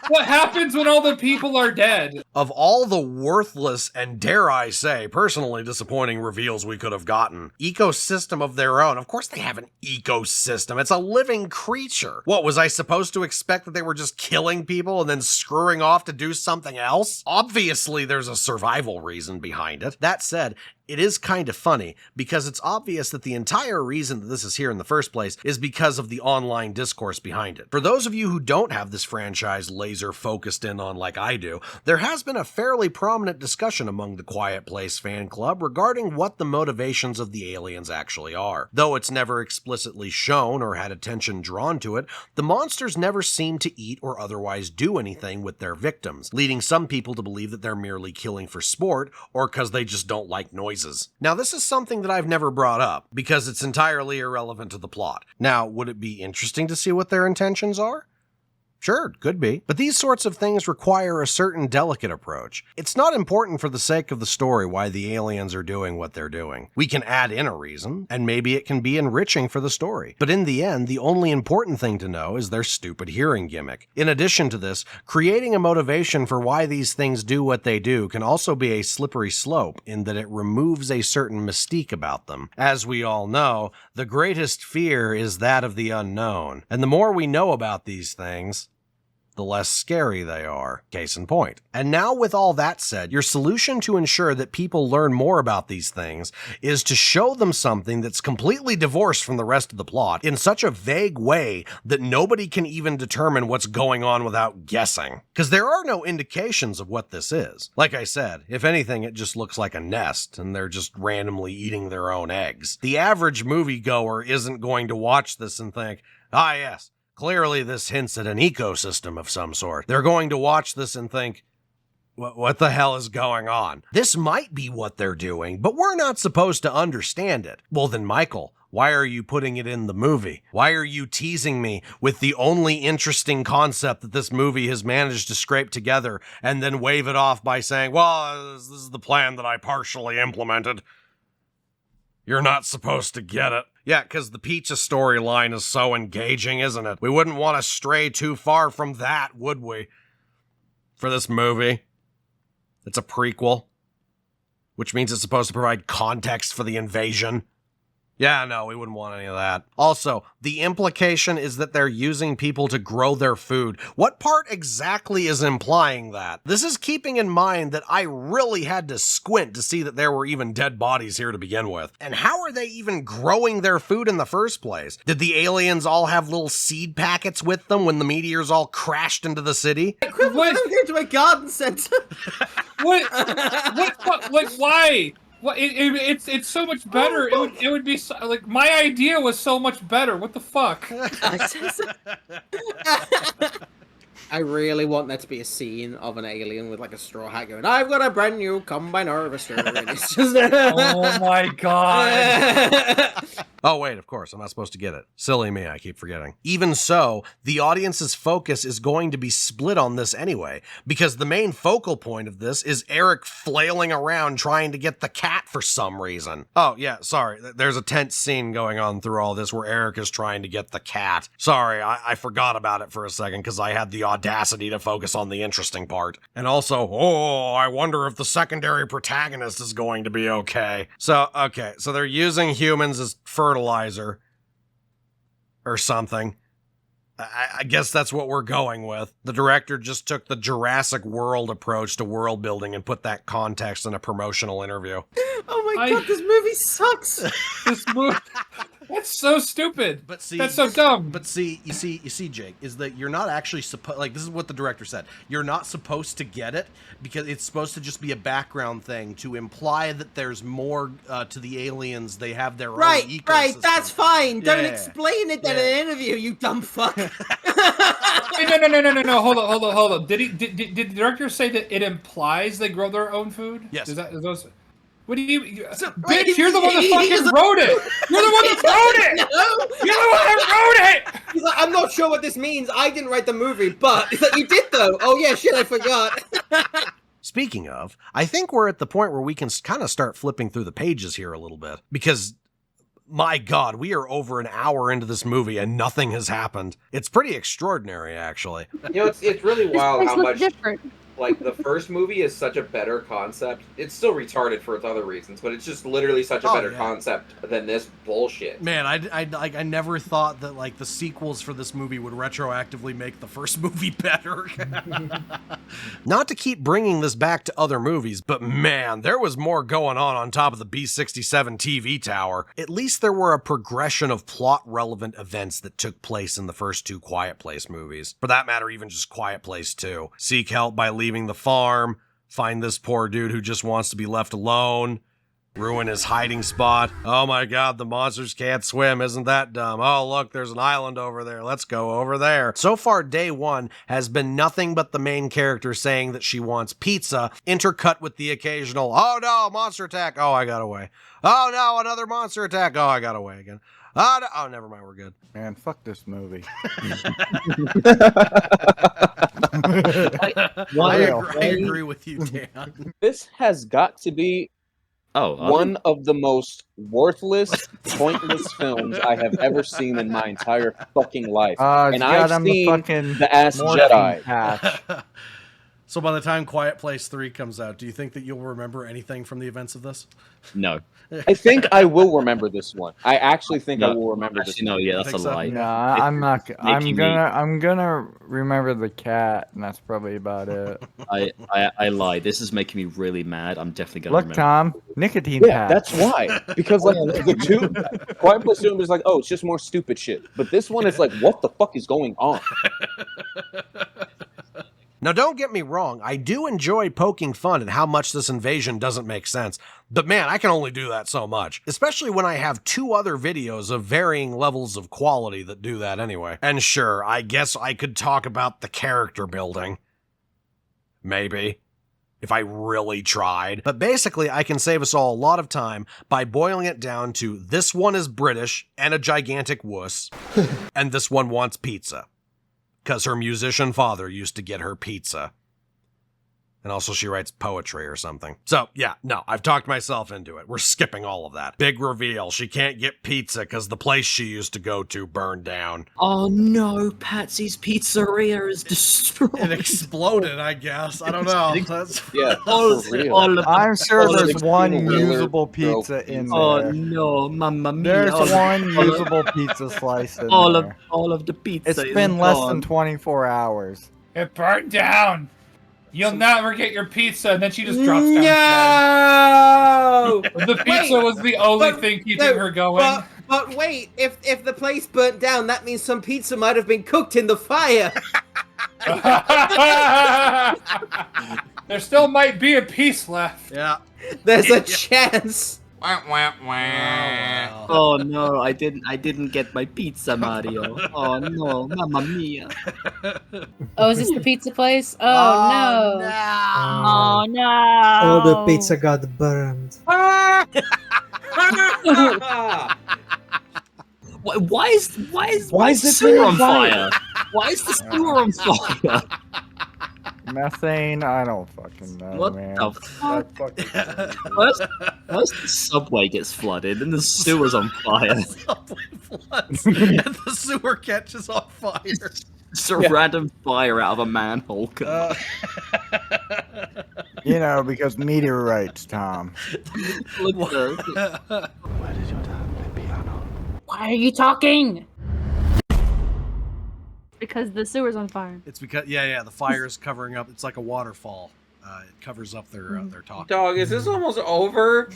S1: what happens when all the people are dead?
S5: Of all the worthless and, dare I say, personally disappointing reveals we could have gotten, ecosystem of their own. Of course they have an ecosystem. It's a living creature. What, was I supposed to expect that they were just killing people and then screwing off to do something else? Obviously Obviously, there's a survival reason behind it. That said, it is kind of funny because it's obvious that the entire reason that this is here in the first place is because of the online discourse behind it. For those of you who don't have this franchise laser focused in on like I do, there has been a fairly prominent discussion among the Quiet Place fan club regarding what the motivations of the aliens actually are. Though it's never explicitly shown or had attention drawn to it, the monsters never seem to eat or otherwise do anything with their victims, leading some people to believe that they're merely killing for sport or because they just don't like noises. Now, this is something that I've never brought up because it's entirely irrelevant to the plot. Now, would it be interesting to see what their intentions are? Sure, could be. But these sorts of things require a certain delicate approach. It's not important for the sake of the story why the aliens are doing what they're doing. We can add in a reason, and maybe it can be enriching for the story. But in the end, the only important thing to know is their stupid hearing gimmick. In addition to this, creating a motivation for why these things do what they do can also be a slippery slope in that it removes a certain mystique about them. As we all know, the greatest fear is that of the unknown. And the more we know about these things, the less scary they are. Case in point. And now with all that said, your solution to ensure that people learn more about these things is to show them something that's completely divorced from the rest of the plot in such a vague way that nobody can even determine what's going on without guessing. Because there are no indications of what this is. Like I said, if anything, it just looks like a nest and they're just randomly eating their own eggs. The average moviegoer isn't going to watch this and think, ah yes, clearly this hints at an ecosystem of some sort. They're going to watch this and think, what the hell is going on? This might be what they're doing, but we're not supposed to understand it. Well then, Michael, why are you putting it in the movie? Why are you teasing me with the only interesting concept that this movie has managed to scrape together and then wave it off by saying, well, this is the plan that I partially implemented? You're not supposed to get it. Yeah, because the pizza storyline is so engaging, isn't it? We wouldn't want to stray too far from that, would we? For this movie. It's a prequel, which means it's supposed to provide context for the invasion. Yeah, no, we wouldn't want any of that. Also, the implication is that they're using people to grow their food. What part exactly is implying that? This is keeping in mind that I really had to squint to see that there were even dead bodies here to begin with. And how are they even growing their food in the first place? Did the aliens all have little seed packets with them when the meteors all crashed into the city?
S22: What? Into a garden center.
S1: What? Like, why? Well, it's so much better. It would be so, like my idea was so much better. What the fuck?
S22: I really want there to be a scene of an alien with like a straw hat going, "I've got a brand new combine harvester." And it's just
S1: oh my god.
S5: Oh wait, of course, I'm not supposed to get it. Silly me, I keep forgetting. Even so, the audience's focus is going to be split on this anyway, because the main focal point of this is Eric flailing around trying to get the cat for some reason. Oh yeah, sorry, there's a tense scene going on through all this where Eric is trying to get the cat. Sorry, I forgot about it for a second because I had the audacity to focus on the interesting part. And also, oh, I wonder if the secondary protagonist is going to be okay. So they're using humans as fertilizer or something. I guess that's what we're going with. The director just took the Jurassic World approach to world building and put that context in a promotional interview.
S22: Oh my god, this movie sucks.
S1: This movie, that's so stupid.
S5: But see,
S1: that's so dumb.
S5: But see, you see, Jake, is that you're not actually supposed. Like, this is what the director said. You're not supposed to get it because it's supposed to just be a background thing to imply that there's more to the aliens. They have their own ecosystem.
S22: Right, that's fine. Don't
S5: Yeah.
S22: explain it in an interview, you dumb fuck.
S1: Wait, no. Hold on. Did the director say that it implies they grow their own food?
S5: Yes.
S1: Is those? What do you? Bitch, you're the one that fucking wrote it. You're the one that wrote it.
S22: No.
S1: You're the one that wrote it.
S22: He's like, I'm not sure what this means. I didn't write the movie, but he's like, you did though. Oh yeah, shit, I forgot.
S5: Speaking of, I think we're at the point where we can kind of start flipping through the pages here a little bit because. My God, we are over an hour into this movie and nothing has happened. It's pretty extraordinary, actually.
S13: You know, it's really wild how much.
S4: Different.
S13: Like, the first movie is such a better concept. It's still retarded for its other reasons, but it's just literally such a better concept than this bullshit.
S5: Man, I never thought that like the sequels for this movie would retroactively make the first movie better. Not to keep bringing this back to other movies, but man, there was more going on top of the B-67 TV tower. At least there were a progression of plot-relevant events that took place in the first two Quiet Place movies. For that matter, even just Quiet Place 2. Seek help by leaving the farm, find this poor dude who just wants to be left alone, ruin his hiding spot. Oh my god, the monsters can't swim, isn't that dumb? Oh look, there's an island over there, let's go over there. So far, day one has been nothing but the main character saying that she wants pizza, intercut with the occasional, oh no, monster attack, oh I got away. Oh no, another monster attack, oh I got away again. Oh, no. Oh, never mind, we're good.
S18: Man, fuck this movie.
S5: I agree with you, Dan.
S12: This has got to be one of the most worthless, pointless films I have ever seen in my entire fucking life. And I've seen The Last Jedi.
S5: So by the time Quiet Place 3 comes out, do you think that you'll remember anything from the events of this?
S19: No.
S12: I think I will remember this one. I actually think I will remember this one.
S19: No, yeah, that's a lie.
S18: No, I'm not. I'm gonna remember the cat, and that's probably about it.
S19: I lie. This is making me really mad. I'm definitely gonna
S18: Look,
S19: remember.
S18: Tom, nicotine
S12: Yeah,
S18: patch.
S12: that's why. Because like the two Quiet Place 2 is like, oh, it's just more stupid shit. But this one is like, what the fuck is going on?
S5: Now, don't get me wrong, I do enjoy poking fun at how much this invasion doesn't make sense, but man, I can only do that so much, especially when I have two other videos of varying levels of quality that do that anyway. And sure, I guess I could talk about the character building. Maybe. If I really tried. But basically, I can save us all a lot of time by boiling it down to this one is British and a gigantic wuss, and this one wants pizza. Because her musician father used to get her pizza. And also she writes poetry or something. So, yeah, no, I've talked myself into it. We're skipping all of that. Big reveal, she can't get pizza because the place she used to go to burned down.
S19: Oh no, Patsy's pizzeria is destroyed.
S5: It exploded, I guess. I don't know.
S18: I'm sure there's one usable pizza in there.
S19: Oh no, mamma mia.
S18: There's one usable pizza slice in there.
S19: All of the pizza.
S18: It's been less than 24 hours.
S1: It burned down. You'll never get your pizza, and then she just drops down.
S22: No!
S1: The pizza was the only thing keeping her going.
S22: But wait, if the place burnt down, that means some pizza might have been cooked in the fire.
S1: There still might be a piece left.
S5: Yeah.
S22: There's a chance.
S19: Oh no, I didn't get my pizza, Mario. Oh no, mamma mia.
S4: Oh, is this the pizza place? Oh, no.
S20: Oh no!
S14: Oh, the pizza got burned.
S19: Why is the
S18: sewer on
S19: fire? Why is the sewer on fire?
S18: Methane? I don't fucking know,
S19: What
S18: man.
S19: the fuck? First the subway gets flooded, and the sewer's on fire.
S5: The subway floods, and the sewer catches on fire.
S19: It's a random fire out of a manhole.
S18: You know, because meteorites, Tom.
S19: Look at
S18: Why did your dad play piano?
S4: Why are you talking?
S20: Because the sewer's on fire.
S5: It's because the fire is covering up. It's like a waterfall. It covers up their talk.
S13: Dog, is this almost over?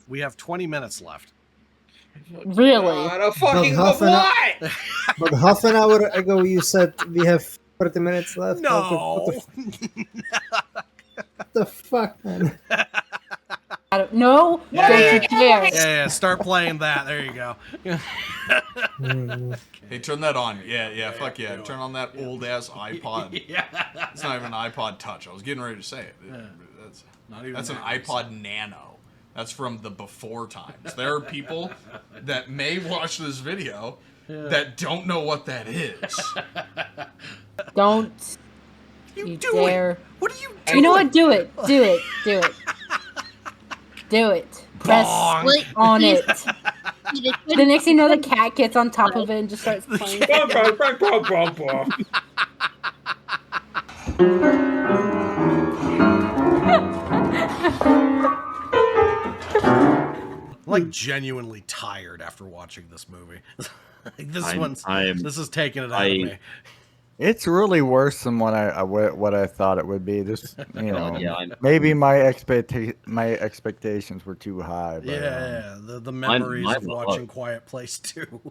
S5: We have 20 minutes left.
S4: Really?
S13: God, fucking what?
S14: But half an hour ago you said we have 30 minutes left.
S5: No.
S14: What the fuck, man?
S4: I don't know. Don't you dare.
S5: Yeah, start playing that. There you go.
S15: Hey, turn that on. Yeah, fuck yeah. Turn on that old ass iPod.
S5: Yeah.
S15: It's not even an iPod Touch. I was getting ready to say it. That's an iPod Nano. That's from the before times. There are people that may watch this video that don't know what that is.
S4: Don't
S5: you
S4: dare.
S5: What are you doing?
S4: You know what? Do it. Do it. Do it. Do it. Press on it. The next thing you know, the cat gets on top of it and just starts playing.
S5: Like genuinely tired after watching this movie. Like, this is taking it out of me.
S18: It's really worse than what I thought it would be. This, you know,
S19: yeah,
S18: maybe my expectations were too high. But,
S5: the memories of watching Quiet Place 2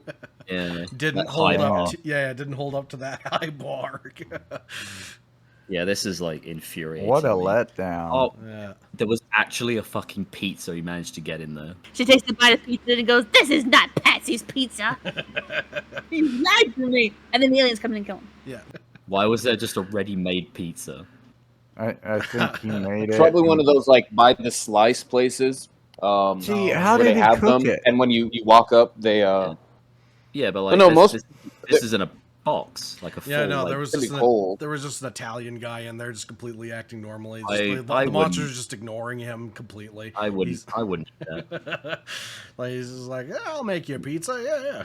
S5: didn't hold up. Didn't hold up to that high bar.
S19: Yeah, this is like infuriating.
S18: What a letdown.
S19: Oh, there was actually a fucking pizza he managed to get in there.
S20: She takes a bite of pizza and goes, "This is not Patsy's pizza." You lied to me. And then the aliens come in and kill him.
S5: Yeah.
S19: Why was there just a ready-made pizza?
S18: I think he made it.
S12: Probably one of those like by the slice places.
S18: Gee, how
S12: where
S18: did
S12: they
S18: he
S12: have
S18: cook
S12: them,
S18: it?
S12: and when you walk up, they
S19: Yeah, but like this is in a box, like a full.
S5: Yeah, no,
S19: like,
S5: there was just an Italian guy in there just completely acting normally. The monster's just ignoring him completely.
S19: I wouldn't do that.
S5: Like he's just like, I'll make you a pizza. Yeah.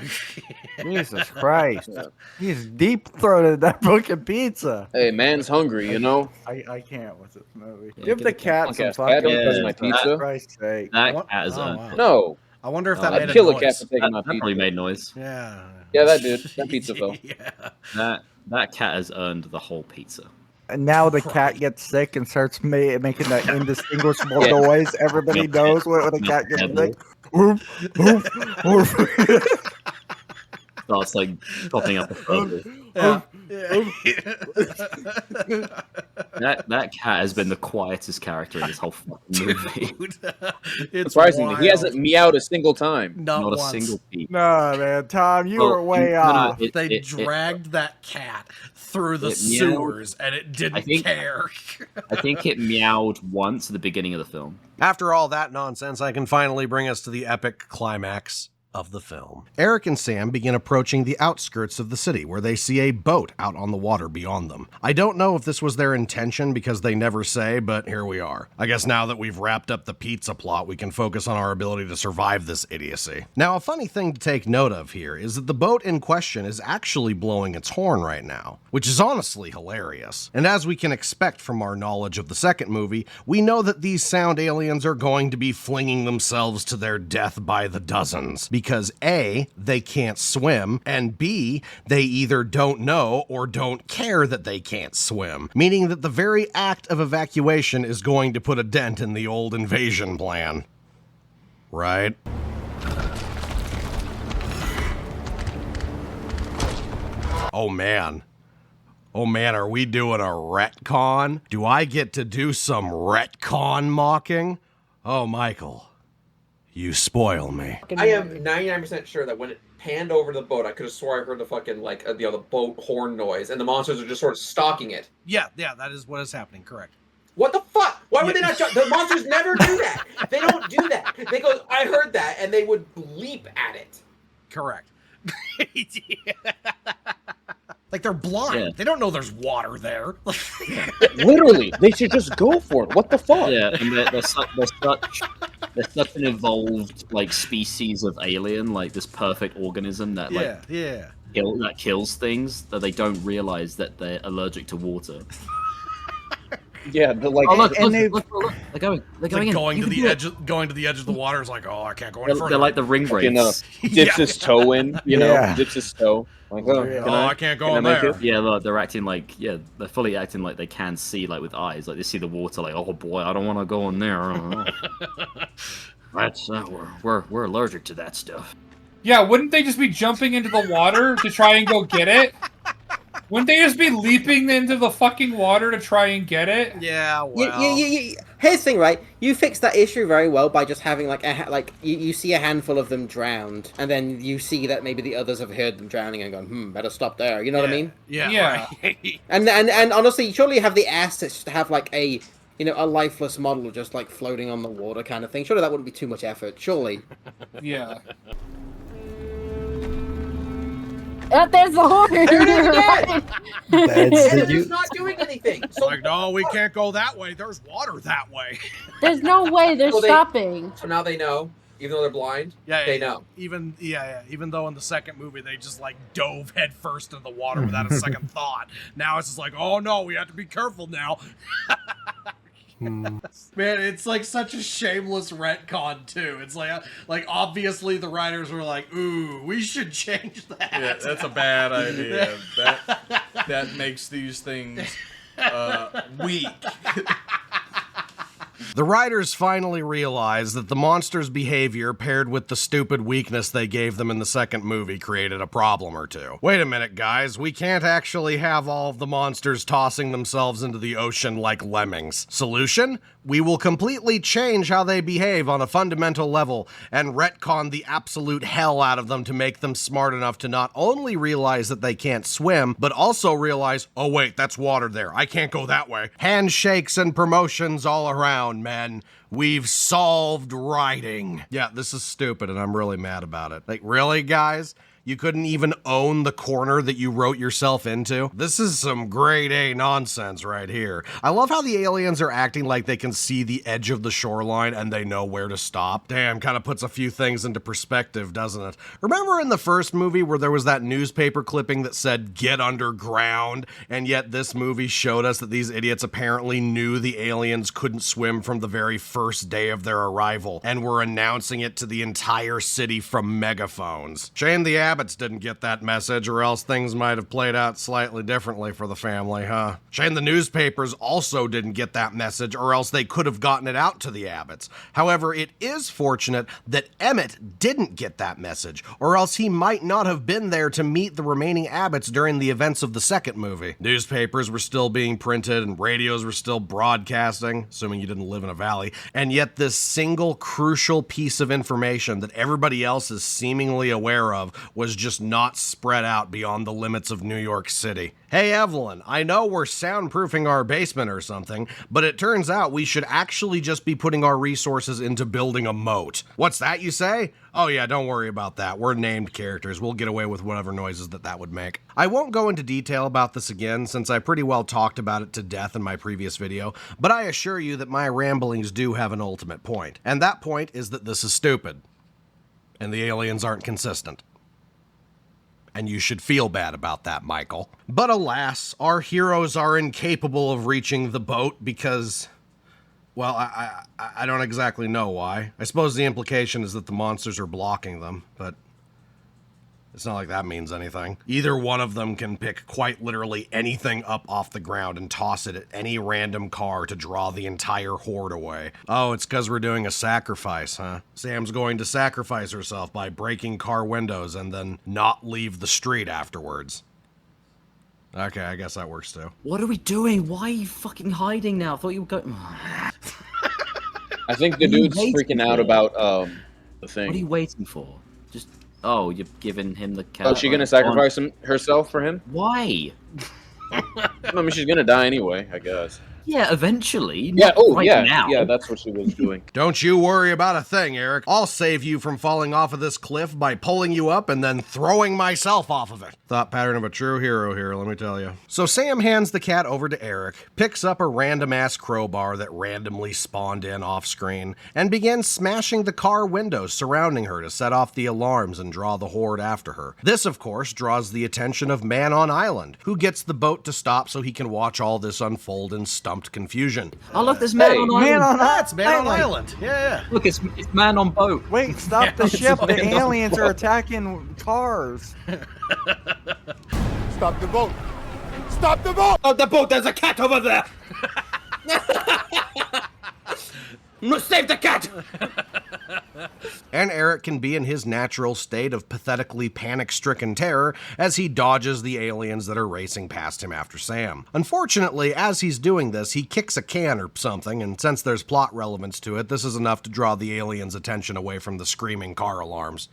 S18: Jesus Christ. He's deep-throated that fucking pizza.
S12: Hey, man's hungry, you know?
S18: I can't with this movie.
S19: Yeah,
S18: Give the cat some
S12: cat
S18: fucking
S12: because of my pizza.
S18: For Christ's sake.
S19: That cat is
S12: No.
S5: I wonder if
S19: Oh,
S5: that
S19: I'd
S5: made a
S12: kill a
S5: noise.
S12: cat for taking my
S19: That
S12: pizza.
S19: probably made noise.
S5: Yeah.
S12: Yeah, that did. That pizza fell.
S5: Yeah.
S19: That cat has earned the whole pizza.
S18: And now the cat gets sick and starts making that indistinguishable noise. Everybody knows when a cat gets sick.
S19: Starts like popping up a photo. That cat has been the quietest character in this whole fucking movie.
S5: It's
S12: surprisingly,
S5: wild.
S12: he hasn't meowed a single time.
S19: Not a
S5: once.
S19: single peep.
S18: No, man, Tom, you were way off.
S5: They dragged that cat through the sewers, and it didn't care.
S19: I think it meowed once at the beginning of the film.
S5: After all that nonsense, I can finally bring us to the epic climax of the film. Eric and Sam begin approaching the outskirts of the city where they see a boat out on the water beyond them. I don't know if this was their intention because they never say, but here we are. I guess now that we've wrapped up the pizza plot, we can focus on our ability to survive this idiocy. Now, a funny thing to take note of here is that the boat in question is actually blowing its horn right now, which is honestly hilarious. And as we can expect from our knowledge of the second movie, we know that these sound aliens are going to be flinging themselves to their death by the dozens. Because A, they can't swim, and B, they either don't know or don't care that they can't swim, meaning that the very act of evacuation is going to put a dent in the old invasion plan. Right? Oh man, are we doing a retcon? Do I get to do some retcon mocking? Oh, Michael. You spoil me.
S13: I am 99% sure that when it panned over the boat, I could have swore I heard the fucking the boat horn noise, and the monsters are just sort of stalking it.
S5: Yeah, that is what is happening. Correct.
S13: What the fuck? Why would they not jump? The monsters never do that. They don't do that. They go, I heard that, and they would leap at it.
S5: Correct. Like they're blind.
S19: Yeah.
S5: They don't know there's water there.
S12: Literally, they should just go for it. What the fuck?
S19: Yeah, and they're such an evolved species of alien, like this perfect organism that that kills things that they don't realize that they're allergic to water.
S12: Yeah, they're like,
S19: look, they're going
S5: going to the edge of the water is like, oh, I can't go any further.
S19: They're like the ring wraiths.
S12: Dips his toe in, dips his toe. Like,
S5: I can't go in there.
S19: Yeah, look, they're acting they're fully acting like they can see, with eyes. Like they see the water, like, oh boy, I don't want to go in there. That's we're allergic to that stuff.
S1: Yeah, wouldn't they just be jumping into the water to try and go get it? Wouldn't they just be leaping into the fucking water to try and get it?
S5: Yeah, well.
S22: Here's the thing, right? You fix that issue very well by just having you see a handful of them drowned, and then you see that maybe the others have heard them drowning and gone, better stop there. You know what I mean?
S5: Yeah. Right.
S22: And honestly, surely you have the assets to have a lifeless model just floating on the water kind of thing. Surely that wouldn't be too much effort. Surely.
S1: Yeah.
S4: There's the horn.
S13: There it is again. And it's not doing anything. So
S5: no, we can't go that way. There's water that way.
S4: There's no way they're stopping.
S13: So now they know. even though they're blind.
S5: Yeah,
S13: they know.
S5: Even though in the second movie they just like dove headfirst into the water without a second thought. Now it's just like, oh no, we have to be careful now.
S11: Man, it's like such a shameless retcon too. It's like obviously the writers were like, "Ooh, we should change that."
S15: Yeah, that's a bad idea. that makes these things weak.
S5: The writers finally realized that the monsters' behavior paired with the stupid weakness they gave them in the second movie created a problem or two. Wait a minute, guys, we can't actually have all of the monsters tossing themselves into the ocean like lemmings. Solution? We will completely change how they behave on a fundamental level and retcon the absolute hell out of them to make them smart enough to not only realize that they can't swim, but also realize, oh wait, that's water there. I can't go that way. Handshakes and promotions all around, men. We've solved writing. Yeah, this is stupid and I'm really mad about it. Like, really, guys? You couldn't even own the corner that you wrote yourself into? This is some grade A nonsense right here. I love how the aliens are acting like they can see the edge of the shoreline and they know where to stop. Damn, kind of puts a few things into perspective, doesn't it? Remember in the first movie where there was that newspaper clipping that said, "Get underground," and yet this movie showed us that these idiots apparently knew the aliens couldn't swim from the very first day of their arrival, and were announcing it to the entire city from megaphones. Shame the Abbots didn't get that message, or else things might have played out slightly differently for the family, huh? Shame the newspapers also didn't get that message, or else they could have gotten it out to the Abbots. However, it is fortunate that Emmett didn't get that message, or else he might not have been there to meet the remaining Abbots during the events of the second movie. Newspapers were still being printed, and radios were still broadcasting, assuming you didn't live in a valley, and yet this single crucial piece of information that everybody else is seemingly aware of was just not spread out beyond the limits of New York City. Hey Evelyn, I know we're soundproofing our basement or something, but it turns out we should actually just be putting our resources into building a moat. What's that, you say? Oh yeah, don't worry about that. We're named characters. We'll get away with whatever noises that would make. I won't go into detail about this again, since I pretty well talked about it to death in my previous video, but I assure you that my ramblings do have an ultimate point. And that point is that this is stupid. And the aliens aren't consistent. And you should feel bad about that, Michael. But alas, our heroes are incapable of reaching the boat because, well, I don't exactly know why. I suppose the implication is that the monsters are blocking them, but it's not like that means anything. Either one of them can pick quite literally anything up off the ground and toss it at any random car to draw the entire horde away. Oh, it's because we're doing a sacrifice, huh? Sam's going to sacrifice herself by breaking car windows and then not leave the street afterwards. Okay, I guess that works too.
S19: What are we doing? Why are you fucking hiding now? I thought you were going...
S12: I think the dude's freaking out about the thing.
S19: What are you waiting for? Just... Oh, you're giving him the cat.
S12: Oh, is she gonna sacrifice herself for him?
S19: Why?
S12: I mean, she's gonna die anyway, I guess.
S19: Yeah, eventually.
S12: Yeah,
S19: Now.
S12: Yeah, that's what she was doing.
S5: Don't you worry about a thing, Eric. I'll save you from falling off of this cliff by pulling you up and then throwing myself off of it. Thought pattern of a true hero here, let me tell you. So Sam hands the cat over to Eric, picks up a random-ass crowbar that randomly spawned in off-screen, and begins smashing the car windows surrounding her to set off the alarms and draw the horde after her. This, of course, draws the attention of Man on Island, who gets the boat to stop so he can watch all this unfold in stumped confusion.
S19: Oh look, there's Man on Island.
S18: Man on
S5: That's Man on Island. Yeah.
S19: Look, it's Man on boat.
S18: Wait, stop the ship. The aliens are attacking cars.
S7: Stop the boat! Stop the boat!
S22: Oh, the boat! There's a cat over there! Must save the cat!
S5: And Eric can be in his natural state of pathetically panic-stricken terror as he dodges the aliens that are racing past him after Sam. Unfortunately, as he's doing this, he kicks a can or something, and since there's plot relevance to it, this is enough to draw the aliens' attention away from the screaming car alarms.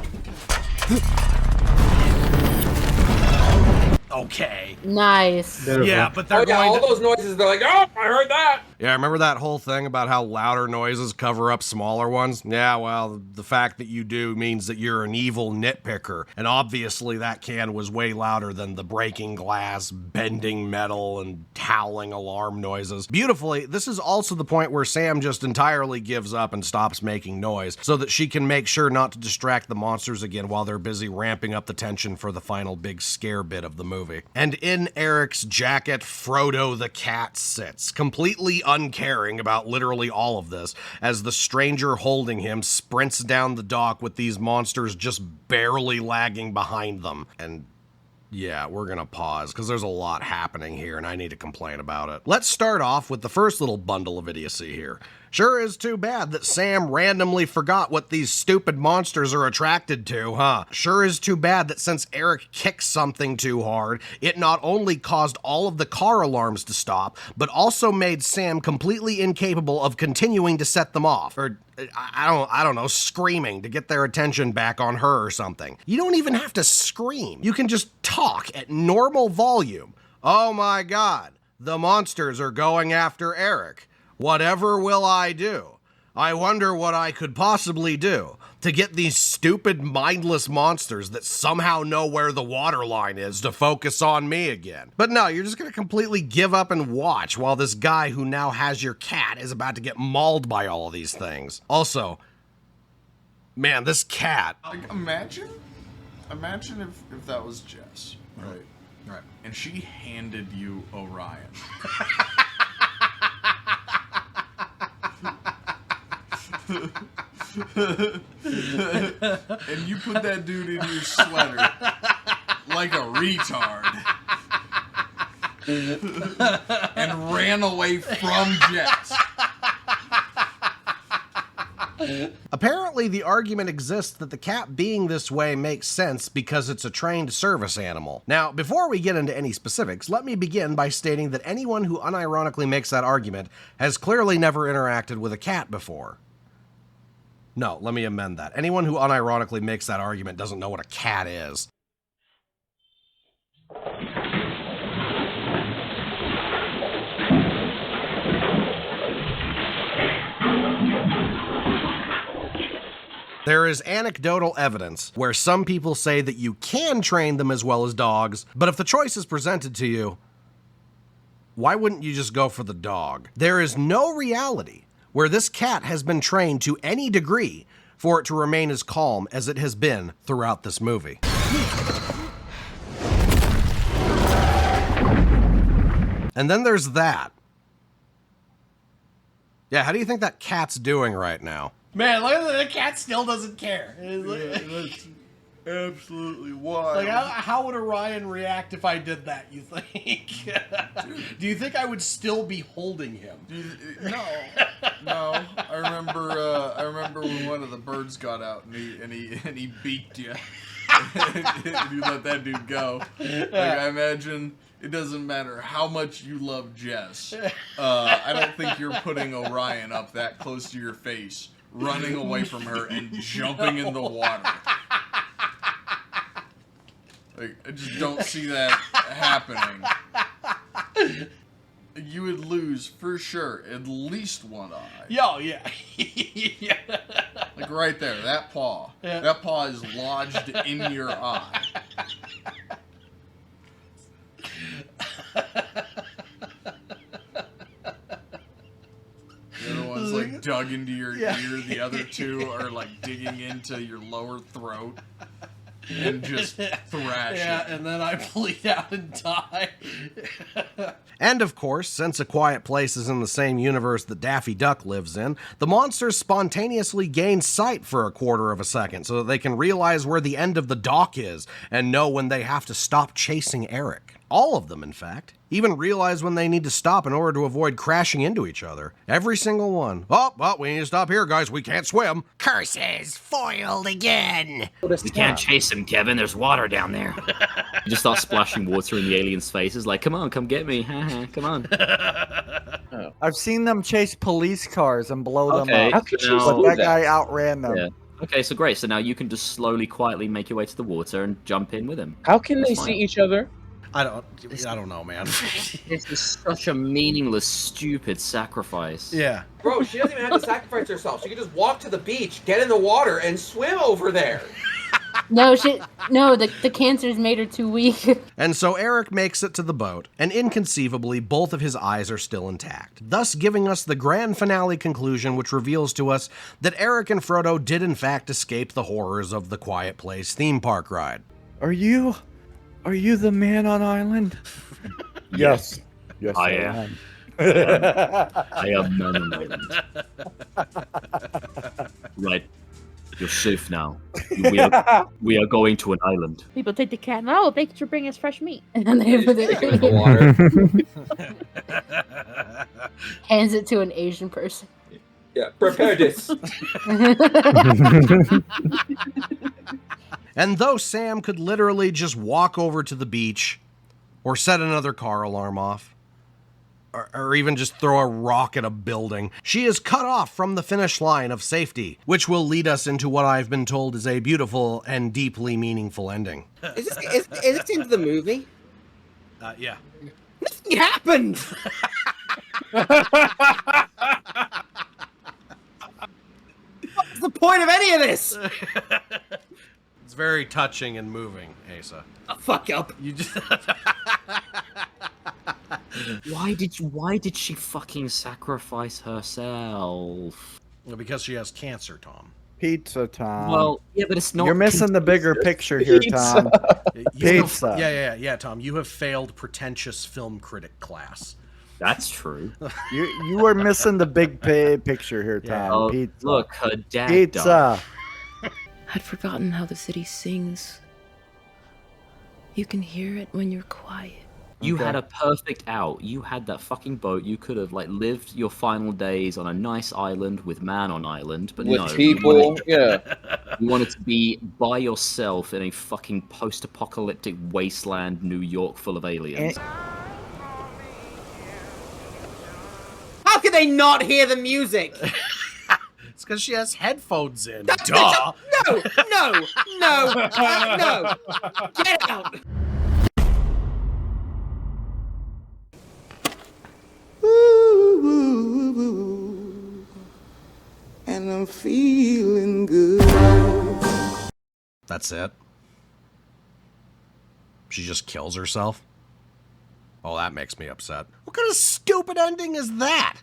S5: Okay.
S4: Nice.
S5: Yeah, but they're going
S13: all those noises, they're like, oh, I heard that.
S5: Yeah, remember that whole thing about how louder noises cover up smaller ones? Yeah, well, the fact that you do means that you're an evil nitpicker, and obviously that can was way louder than the breaking glass, bending metal, and howling alarm noises. Beautifully, this is also the point where Sam just entirely gives up and stops making noise, so that she can make sure not to distract the monsters again while they're busy ramping up the tension for the final big scare bit of the movie. And in Eric's jacket, Frodo the cat sits, completely uncaring about literally all of this, as the stranger holding him sprints down the dock with these monsters just barely lagging behind them. And yeah, we're gonna pause, because there's a lot happening here, and I need to complain about it. Let's start off with the first little bundle of idiocy here. Sure is too bad that Sam randomly forgot what these stupid monsters are attracted to, huh? Sure is too bad that since Eric kicked something too hard, it not only caused all of the car alarms to stop, but also made Sam completely incapable of continuing to set them off. Or, I don't know, screaming to get their attention back on her or something. You don't even have to scream. You can just talk at normal volume. Oh my God, the monsters are going after Eric. Whatever will I do? I wonder what I could possibly do to get these stupid, mindless monsters that somehow know where the water line is to focus on me again. But no, you're just gonna completely give up and watch while this guy who now has your cat is about to get mauled by all of these things. Also, man, this cat.
S15: Like, imagine if that was Jess, right? Right. And she handed you Orion. And you put that dude in your sweater like a retard and ran away from Jess.
S5: Apparently, the argument exists that the cat being this way makes sense because it's a trained service animal. Now, before we get into any specifics, let me begin by stating that anyone who unironically makes that argument has clearly never interacted with a cat before. No, let me amend that. Anyone who unironically makes that argument doesn't know what a cat is. There is anecdotal evidence where some people say that you can train them as well as dogs, but if the choice is presented to you, why wouldn't you just go for the dog? There is no reality where this cat has been trained to any degree for it to remain as calm as it has been throughout this movie. And then there's that. Yeah, how do you think that cat's doing right now?
S11: Man, look at the cat still doesn't care.
S15: That's absolutely wild.
S11: Like, how would Orion react if I did that, you think? Do you think I would still be holding him?
S15: No. I remember when one of the birds got out and he beaked you. And you let that dude go. Like, I imagine it doesn't matter how much you love Jess. I don't think you're putting Orion up that close to your face, running away from her and jumping in the water. Like, I just don't see that happening. You would lose, for sure, at least one eye.
S11: Yo, yeah.
S15: Yeah. Like right there, that paw. Yeah. That paw is lodged in your eye. The other one's like dug into your ear. The other two are like digging into your lower throat and just thrash it.
S11: And then I bleed out and die.
S5: And of course, since A Quiet Place is in the same universe that Daffy Duck lives in, the monsters spontaneously gain sight for a quarter of a second so that they can realize where the end of the dock is and know when they have to stop chasing Eric. All of them, in fact. Even realize when they need to stop in order to avoid crashing into each other. Every single one. Oh, well, we need to stop here, guys. We can't swim. Curses! Foiled again!
S19: We can't chase him, Kevin. There's water down there. You just start splashing water in the aliens' faces like, come on, come get me. Come on.
S18: I've seen them chase police cars and blow them up.
S19: How could you
S18: but
S19: do
S18: that
S19: that?
S18: guy outran them.
S19: Yeah. Okay, so great. So now you can just slowly, quietly make your way to the water and jump in with him.
S9: How can they
S19: That's
S9: see
S19: fine.
S9: each other?
S5: I don't know, man.
S19: This is such a meaningless, stupid sacrifice.
S5: Yeah.
S13: Bro, she doesn't even have to sacrifice herself. She can just walk to the beach, get in the water, and swim over there.
S4: No, the cancer's made her too weak.
S5: And so Eric makes it to the boat, and inconceivably, both of his eyes are still intact, thus giving us the grand finale conclusion, which reveals to us that Eric and Frodo did in fact escape the horrors of the Quiet Place theme park ride.
S18: Are you the man on island? Yes. Yes,
S19: I am. I am man on island. Right. You're safe now. We are going to an island.
S20: People take the cat and thanks for bringing us fresh meat.
S4: And then they put it in the water. Hands it to an Asian person.
S13: Yeah, prepare this.
S5: And though Sam could literally just walk over to the beach, or set another car alarm off, or even just throw a rock at a building, she is cut off from the finish line of safety, which will lead us into what I've been told is a beautiful and deeply meaningful ending.
S22: Is this into the movie?
S5: Yeah.
S22: Nothing happened! What's the point of any of this?
S5: It's very touching and moving, Asa.
S22: Oh, fuck up.
S5: You just...
S19: Why did she fucking sacrifice herself?
S5: Well, because she has cancer, Tom.
S18: Pizza, Tom.
S19: Well, yeah, but it's not.
S18: You're missing the bigger picture here, Tom. Pizza.
S5: Yeah, Tom. You have failed pretentious film critic class.
S19: That's true.
S18: You are missing the big picture here, Tom.
S19: Yeah. Oh,
S18: Pizza.
S19: Look, her dad
S18: Pizza.
S19: died.
S3: I'd forgotten how the city sings. You can hear it when you're quiet.
S19: You had a perfect out. You had that fucking boat. You could have lived your final days on a nice island with man on island, but
S12: with
S19: no.
S12: people,
S19: you wanted to be by yourself in a fucking post-apocalyptic wasteland, New York, full of aliens.
S22: How can they not hear the music?
S5: It's because she has headphones in.
S22: Duh! No! Get out!
S21: And I'm feeling good.
S5: That's it? She just kills herself? Oh, that makes me upset. What kind of stupid ending is that?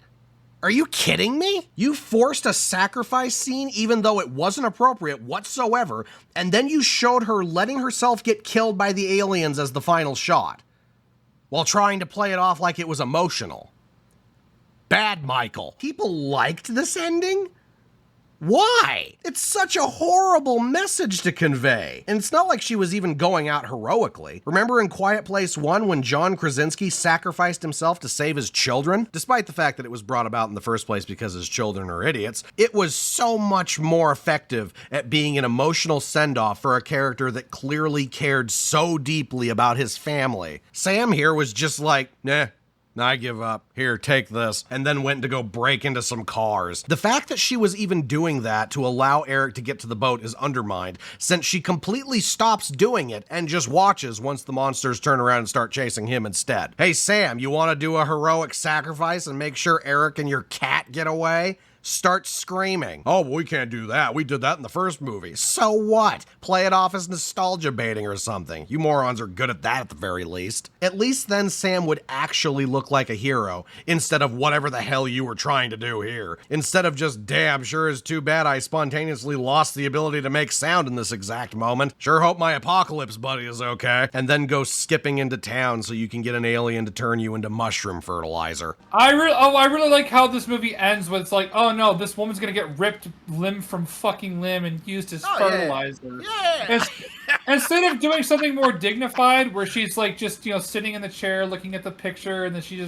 S5: Are you kidding me? You forced a sacrifice scene even though it wasn't appropriate whatsoever, and then you showed her letting herself get killed by the aliens as the final shot, while trying to play it off like it was emotional. Bad, Michael. People liked this ending? Why? It's such a horrible message to convey. And it's not like she was even going out heroically. Remember in Quiet Place 1 when John Krasinski sacrificed himself to save his children? Despite the fact that it was brought about in the first place because his children are idiots, it was so much more effective at being an emotional send-off for a character that clearly cared so deeply about his family. Sam here was just like, nah. I give up. Here, take this. And then went to go break into some cars. The fact that she was even doing that to allow Eric to get to the boat is undermined, since she completely stops doing it and just watches once the monsters turn around and start chasing him instead. Hey, Sam, you want to do a heroic sacrifice and make sure Eric and your cat get away? Start screaming. Oh, we can't do that. We did that in the first movie. So what? Play it off as nostalgia baiting or something. You morons are good at that at the very least. At least then Sam would actually look like a hero instead of whatever the hell you were trying to do here. Instead of just, damn, sure is too bad I spontaneously lost the ability to make sound in this exact moment. Sure hope my apocalypse buddy is okay. And then go skipping into town so you can get an alien to turn you into mushroom fertilizer.
S1: I really like how this movie ends with it's like, oh no, this woman's gonna get ripped limb from fucking limb and used as fertilizer. Yeah. Instead of doing something more dignified, where she's like just sitting in the chair looking at the picture, and then she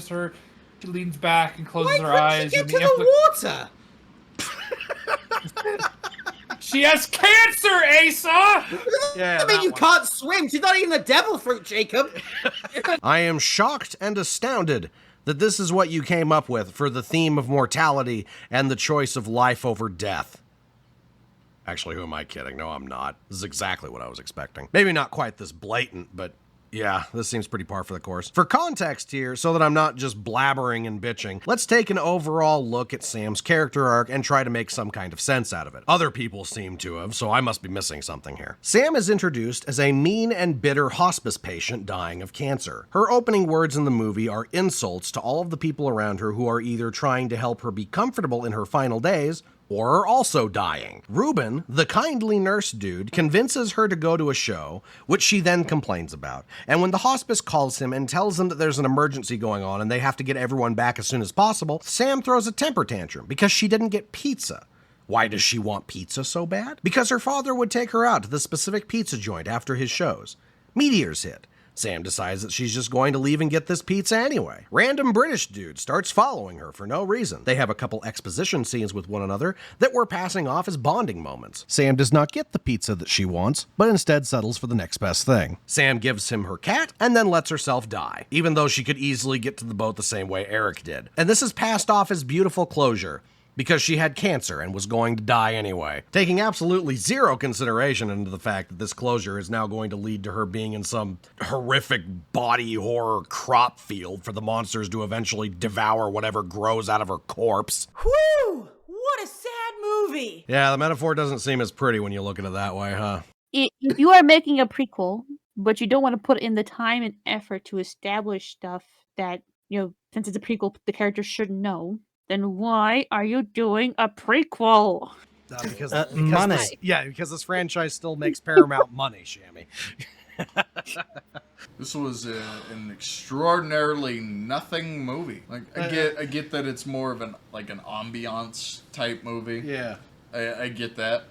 S1: leans back and closes her eyes.
S22: Why couldn't she get to the water?
S1: She has cancer, Asa!
S22: Yeah, I mean, you can't swim. She's not eating the devil fruit, Jacob.
S5: I am shocked and astounded that this is what you came up with for the theme of mortality and the choice of life over death. Actually, who am I kidding? No, I'm not. This is exactly what I was expecting. Maybe not quite this blatant, but Yeah, this seems pretty par for the course. For context here, so that I'm not just blabbering and bitching, let's take an overall look at Sam's character arc and try to make some kind of sense out of it. Other people seem to have, so I must be missing something here. Sam is introduced as a mean and bitter hospice patient dying of cancer. Her opening words in the movie are insults to all of the people around her who are either trying to help her be comfortable in her final days or are also dying. Ruben, the kindly nurse dude, convinces her to go to a show, which she then complains about. And when the hospice calls him and tells him that there's an emergency going on and they have to get everyone back as soon as possible, Sam throws a temper tantrum because she didn't get pizza. Why does she want pizza so bad? Because her father would take her out to the specific pizza joint after his shows. Meteors hit. Sam decides that she's just going to leave and get this pizza anyway. Random British dude starts following her for no reason. They have a couple exposition scenes with one another that we're passing off as bonding moments. Sam does not get the pizza that she wants, but instead settles for the next best thing. Sam gives him her cat and then lets herself die, even though she could easily get to the boat the same way Eric did. And this is passed off as beautiful closure, because she had cancer and was going to die anyway, taking absolutely zero consideration into the fact that this closure is now going to lead to her being in some horrific body horror crop field for the monsters to eventually devour whatever grows out of her corpse.
S8: Whew! What a sad movie!
S5: Yeah, the metaphor doesn't seem as pretty when you look at it that way, huh?
S20: If you are making a prequel, but you don't want to put in the time and effort to establish stuff that, since it's a prequel, the characters shouldn't know, then why are you doing a prequel?
S5: Because this franchise still makes Paramount money, Shammy.
S15: This was an extraordinarily nothing movie. Like I get that it's more of an ambiance type movie.
S11: Yeah,
S15: I get that.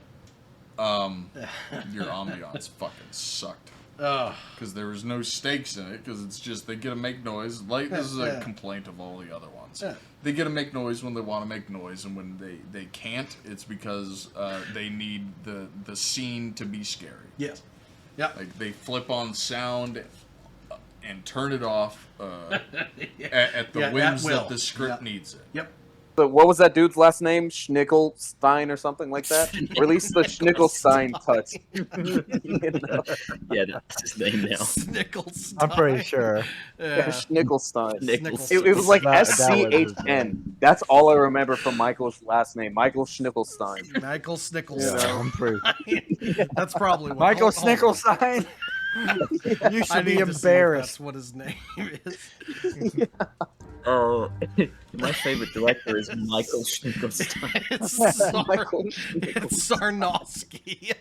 S15: Your ambiance fucking sucked. Because there was no stakes in it, because it's just they get to make noise. Like this is a complaint of all the other ones. They get to make noise when they want to make noise, and when they can't, it's because they need the scene to be scary.
S11: Yes. Yeah.
S15: Like they flip on sound and turn it off at the whims that the script needs it.
S11: Yep.
S12: So what was that dude's last name? Schnickelstein or something like that? Release the Schnickelstein touch.
S19: Yeah, that's his name now.
S5: Schnickelstein.
S18: I'm pretty sure.
S12: Yeah, Schnickelstein.
S19: Schnickelstein.
S12: It was like
S18: That was
S12: SCHN. That's all I remember from Michael's last name. Michael Schnickelstein.
S5: Michael Schnickelstein.
S18: I'm pretty.
S5: That's probably what
S18: Michael
S5: hold on.
S18: Schnickelstein. You should be embarrassed.
S5: That's what his name is.
S19: Oh, my favorite director is Michael Schnickelstein.
S5: It's Sarnowski.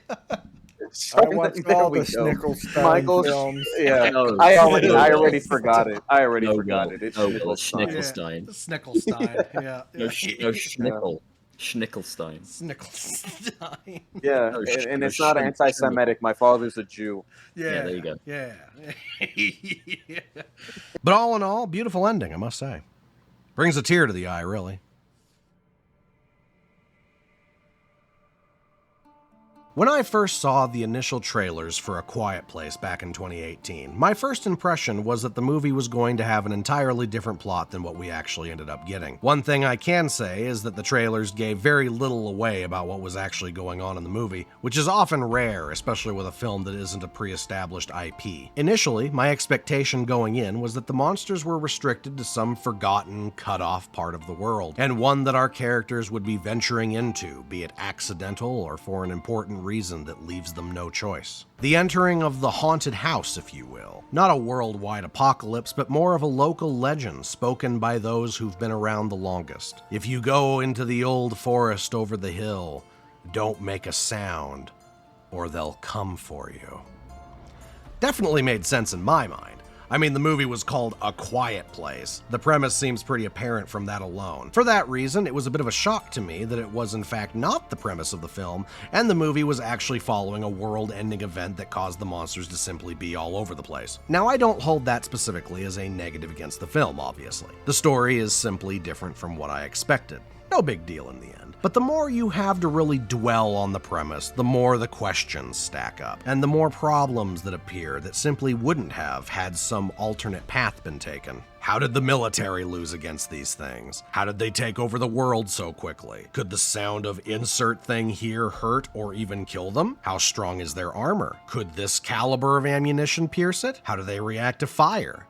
S18: I watched all the Schnickelstein films.
S12: Yeah,
S19: No,
S12: I already forgot it. I already forgot it. It's
S19: Schnickelstein.
S5: Schnickelstein. Yeah.
S19: No, Schnickel. Schnickelstein.
S5: Schnickelstein.
S12: Yeah, and it's not anti-Semitic. My father's a Jew.
S19: Yeah, there you go.
S5: Yeah. But all in all, beautiful ending, I must say. Brings a tear to the eye, really. When I first saw the initial trailers for A Quiet Place back in 2018, my first impression was that the movie was going to have an entirely different plot than what we actually ended up getting. One thing I can say is that the trailers gave very little away about what was actually going on in the movie, which is often rare, especially with a film that isn't a pre-established IP. Initially, my expectation going in was that the monsters were restricted to some forgotten, cut-off part of the world, and one that our characters would be venturing into, be it accidental or for an important reason that leaves them no choice. The entering of the haunted house, if you will. Not a worldwide apocalypse, but more of a local legend spoken by those who've been around the longest. If you go into the old forest over the hill, don't make a sound, or they'll come for you. Definitely made sense in my mind. I mean, the movie was called A Quiet Place. The premise seems pretty apparent from that alone. For that reason, it was a bit of a shock to me that it was in fact not the premise of the film, and the movie was actually following a world-ending event that caused the monsters to simply be all over the place. Now, I don't hold that specifically as a negative against the film, obviously. The story is simply different from what I expected. No big deal in the end. But the more you have to really dwell on the premise, the more the questions stack up, and the more problems that appear that simply wouldn't have had some alternate path been taken. How did the military lose against these things? How did they take over the world so quickly? Could the sound of insert thing here hurt or even kill them? How strong is their armor? Could this caliber of ammunition pierce it? How do they react to fire?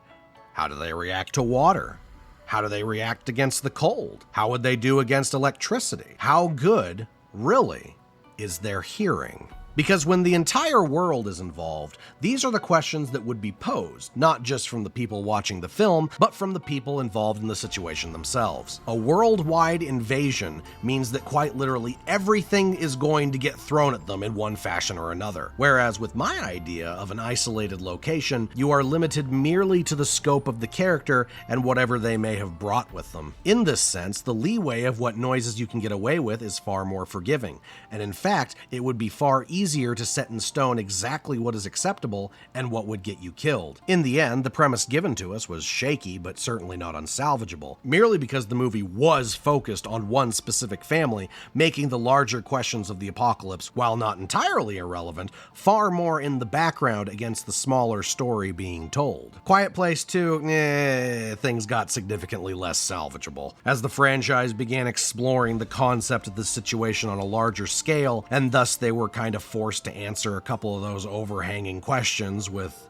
S5: How do they react to water? How do they react against the cold? How would they do against electricity? How good, really, is their hearing? Because when the entire world is involved, these are the questions that would be posed, not just from the people watching the film, but from the people involved in the situation themselves. A worldwide invasion means that quite literally everything is going to get thrown at them in one fashion or another. Whereas with my idea of an isolated location, you are limited merely to the scope of the character and whatever they may have brought with them. In this sense, the leeway of what noises you can get away with is far more forgiving, and in fact, it would be far easier to set in stone exactly what is acceptable and what would get you killed. In the end, the premise given to us was shaky, but certainly not unsalvageable, merely because the movie was focused on one specific family, making the larger questions of the apocalypse, while not entirely irrelevant, far more in the background against the smaller story being told. Quiet Place 2, things got significantly less salvageable. As the franchise began exploring the concept of the situation on a larger scale, and thus they were kind of forced to answer a couple of those overhanging questions with,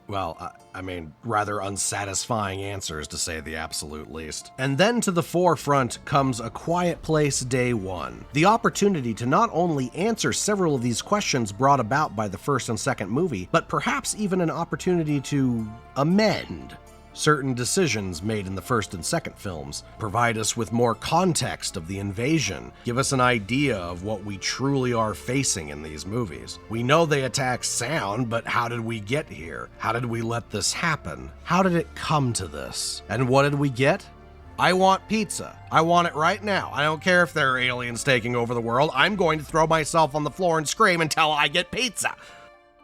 S5: well, I mean, rather unsatisfying answers, to say the absolute least. And then to the forefront comes A Quiet Place Day One. The opportunity to not only answer several of these questions brought about by the first and second movie, but perhaps even an opportunity to amend certain decisions made in the first and second films, provide us with more context of the invasion, give us an idea of what we truly are facing in these movies. We know they attack sound, but how did we get here? How did we let this happen? How did it come to this? And what did we get? I want pizza. I want it right now. I don't care if there are aliens taking over the world. I'm going to throw myself on the floor and scream until I get pizza.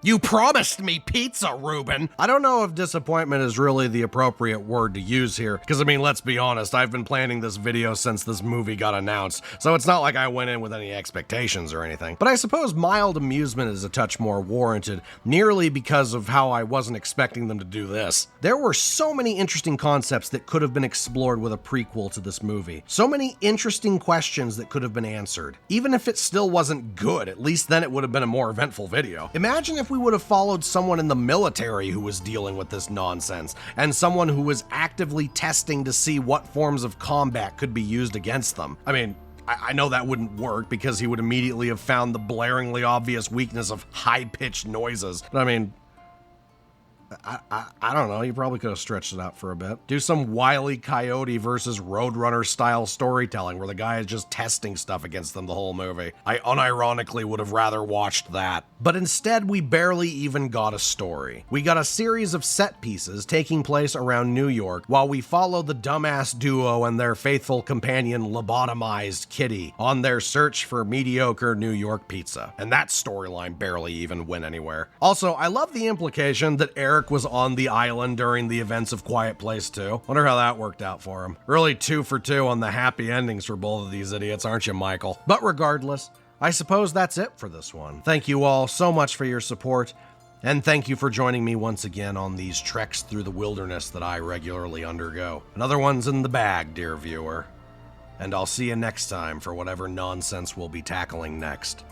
S5: You promised me pizza, Ruben! I don't know if disappointment is really the appropriate word to use here, because I mean, let's be honest, I've been planning this video since this movie got announced, so it's not like I went in with any expectations or anything. But I suppose mild amusement is a touch more warranted, merely because of how I wasn't expecting them to do this. There were so many interesting concepts that could have been explored with a prequel to this movie. So many interesting questions that could have been answered. Even if it still wasn't good, at least then it would have been a more eventful video. Imagine if we would have followed someone in the military who was dealing with this nonsense, and someone who was actively testing to see what forms of combat could be used against them. I mean, I know that wouldn't work because he would immediately have found the blaringly obvious weakness of high-pitched noises. But I mean, I don't know, you probably could have stretched it out for a bit. Do some Wile E. Coyote versus Roadrunner style storytelling where the guy is just testing stuff against them the whole movie. I unironically would have rather watched that. But instead, we barely even got a story. We got a series of set pieces taking place around New York while we follow the dumbass duo and their faithful companion lobotomized Kitty on their search for mediocre New York pizza. And that storyline barely even went anywhere. Also, I love the implication that Eric was on the island during the events of Quiet Place 2. Wonder how that worked out for him. Really 2 for 2 on the happy endings for both of these idiots, aren't you, Michael? But regardless, I suppose that's it for this one. Thank you all so much for your support, and thank you for joining me once again on these treks through the wilderness that I regularly undergo. Another one's in the bag, dear viewer. And I'll see you next time for whatever nonsense we'll be tackling next.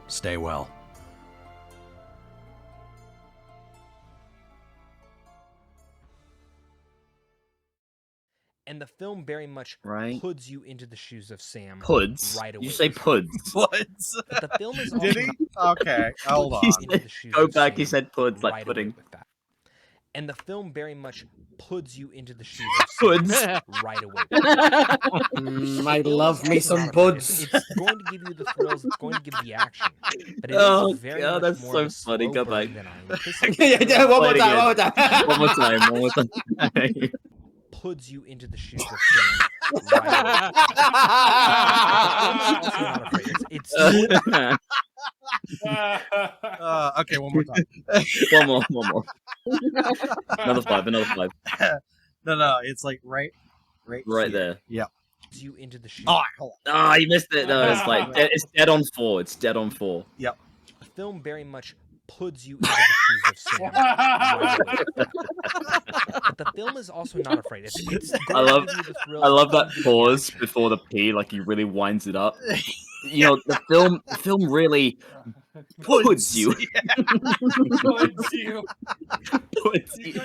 S5: Stay well.
S2: And the film very much puts you into the shoes of Sam
S19: Puds?
S2: right away.
S19: You say puds.
S2: Puds. But the film is
S5: Did he? Okay, hold on.
S19: Go back, he said puds, like pudding.
S2: And the film very much puts you into the shoes of Sam right away.
S22: I love me some puds.
S2: It's going to give you the thrills. It's going to give the action. But it is very much
S19: that's
S2: more
S19: so funny. Go back.
S22: Yeah, one more time.
S19: One more time. One more time.
S2: Puts you into the shoes of Sam. Right. It's
S5: okay, one more time.
S19: One more. Another five.
S5: No, it's like right
S19: here.
S5: There. Yep.
S2: You into the shoes.
S5: Oh, hold on.
S19: Oh, you missed it. No, it's like it's dead on 4. It's dead on 4.
S5: Yep.
S2: The film very much puts you into the shoes of Sam. Right away. But the film is also not afraid. It's
S19: I love,
S2: give you the thrill
S19: I love that
S2: of the
S19: pause before the P, like he really winds it up. You know, the film really puts you.
S1: Puts you.
S19: Puts you.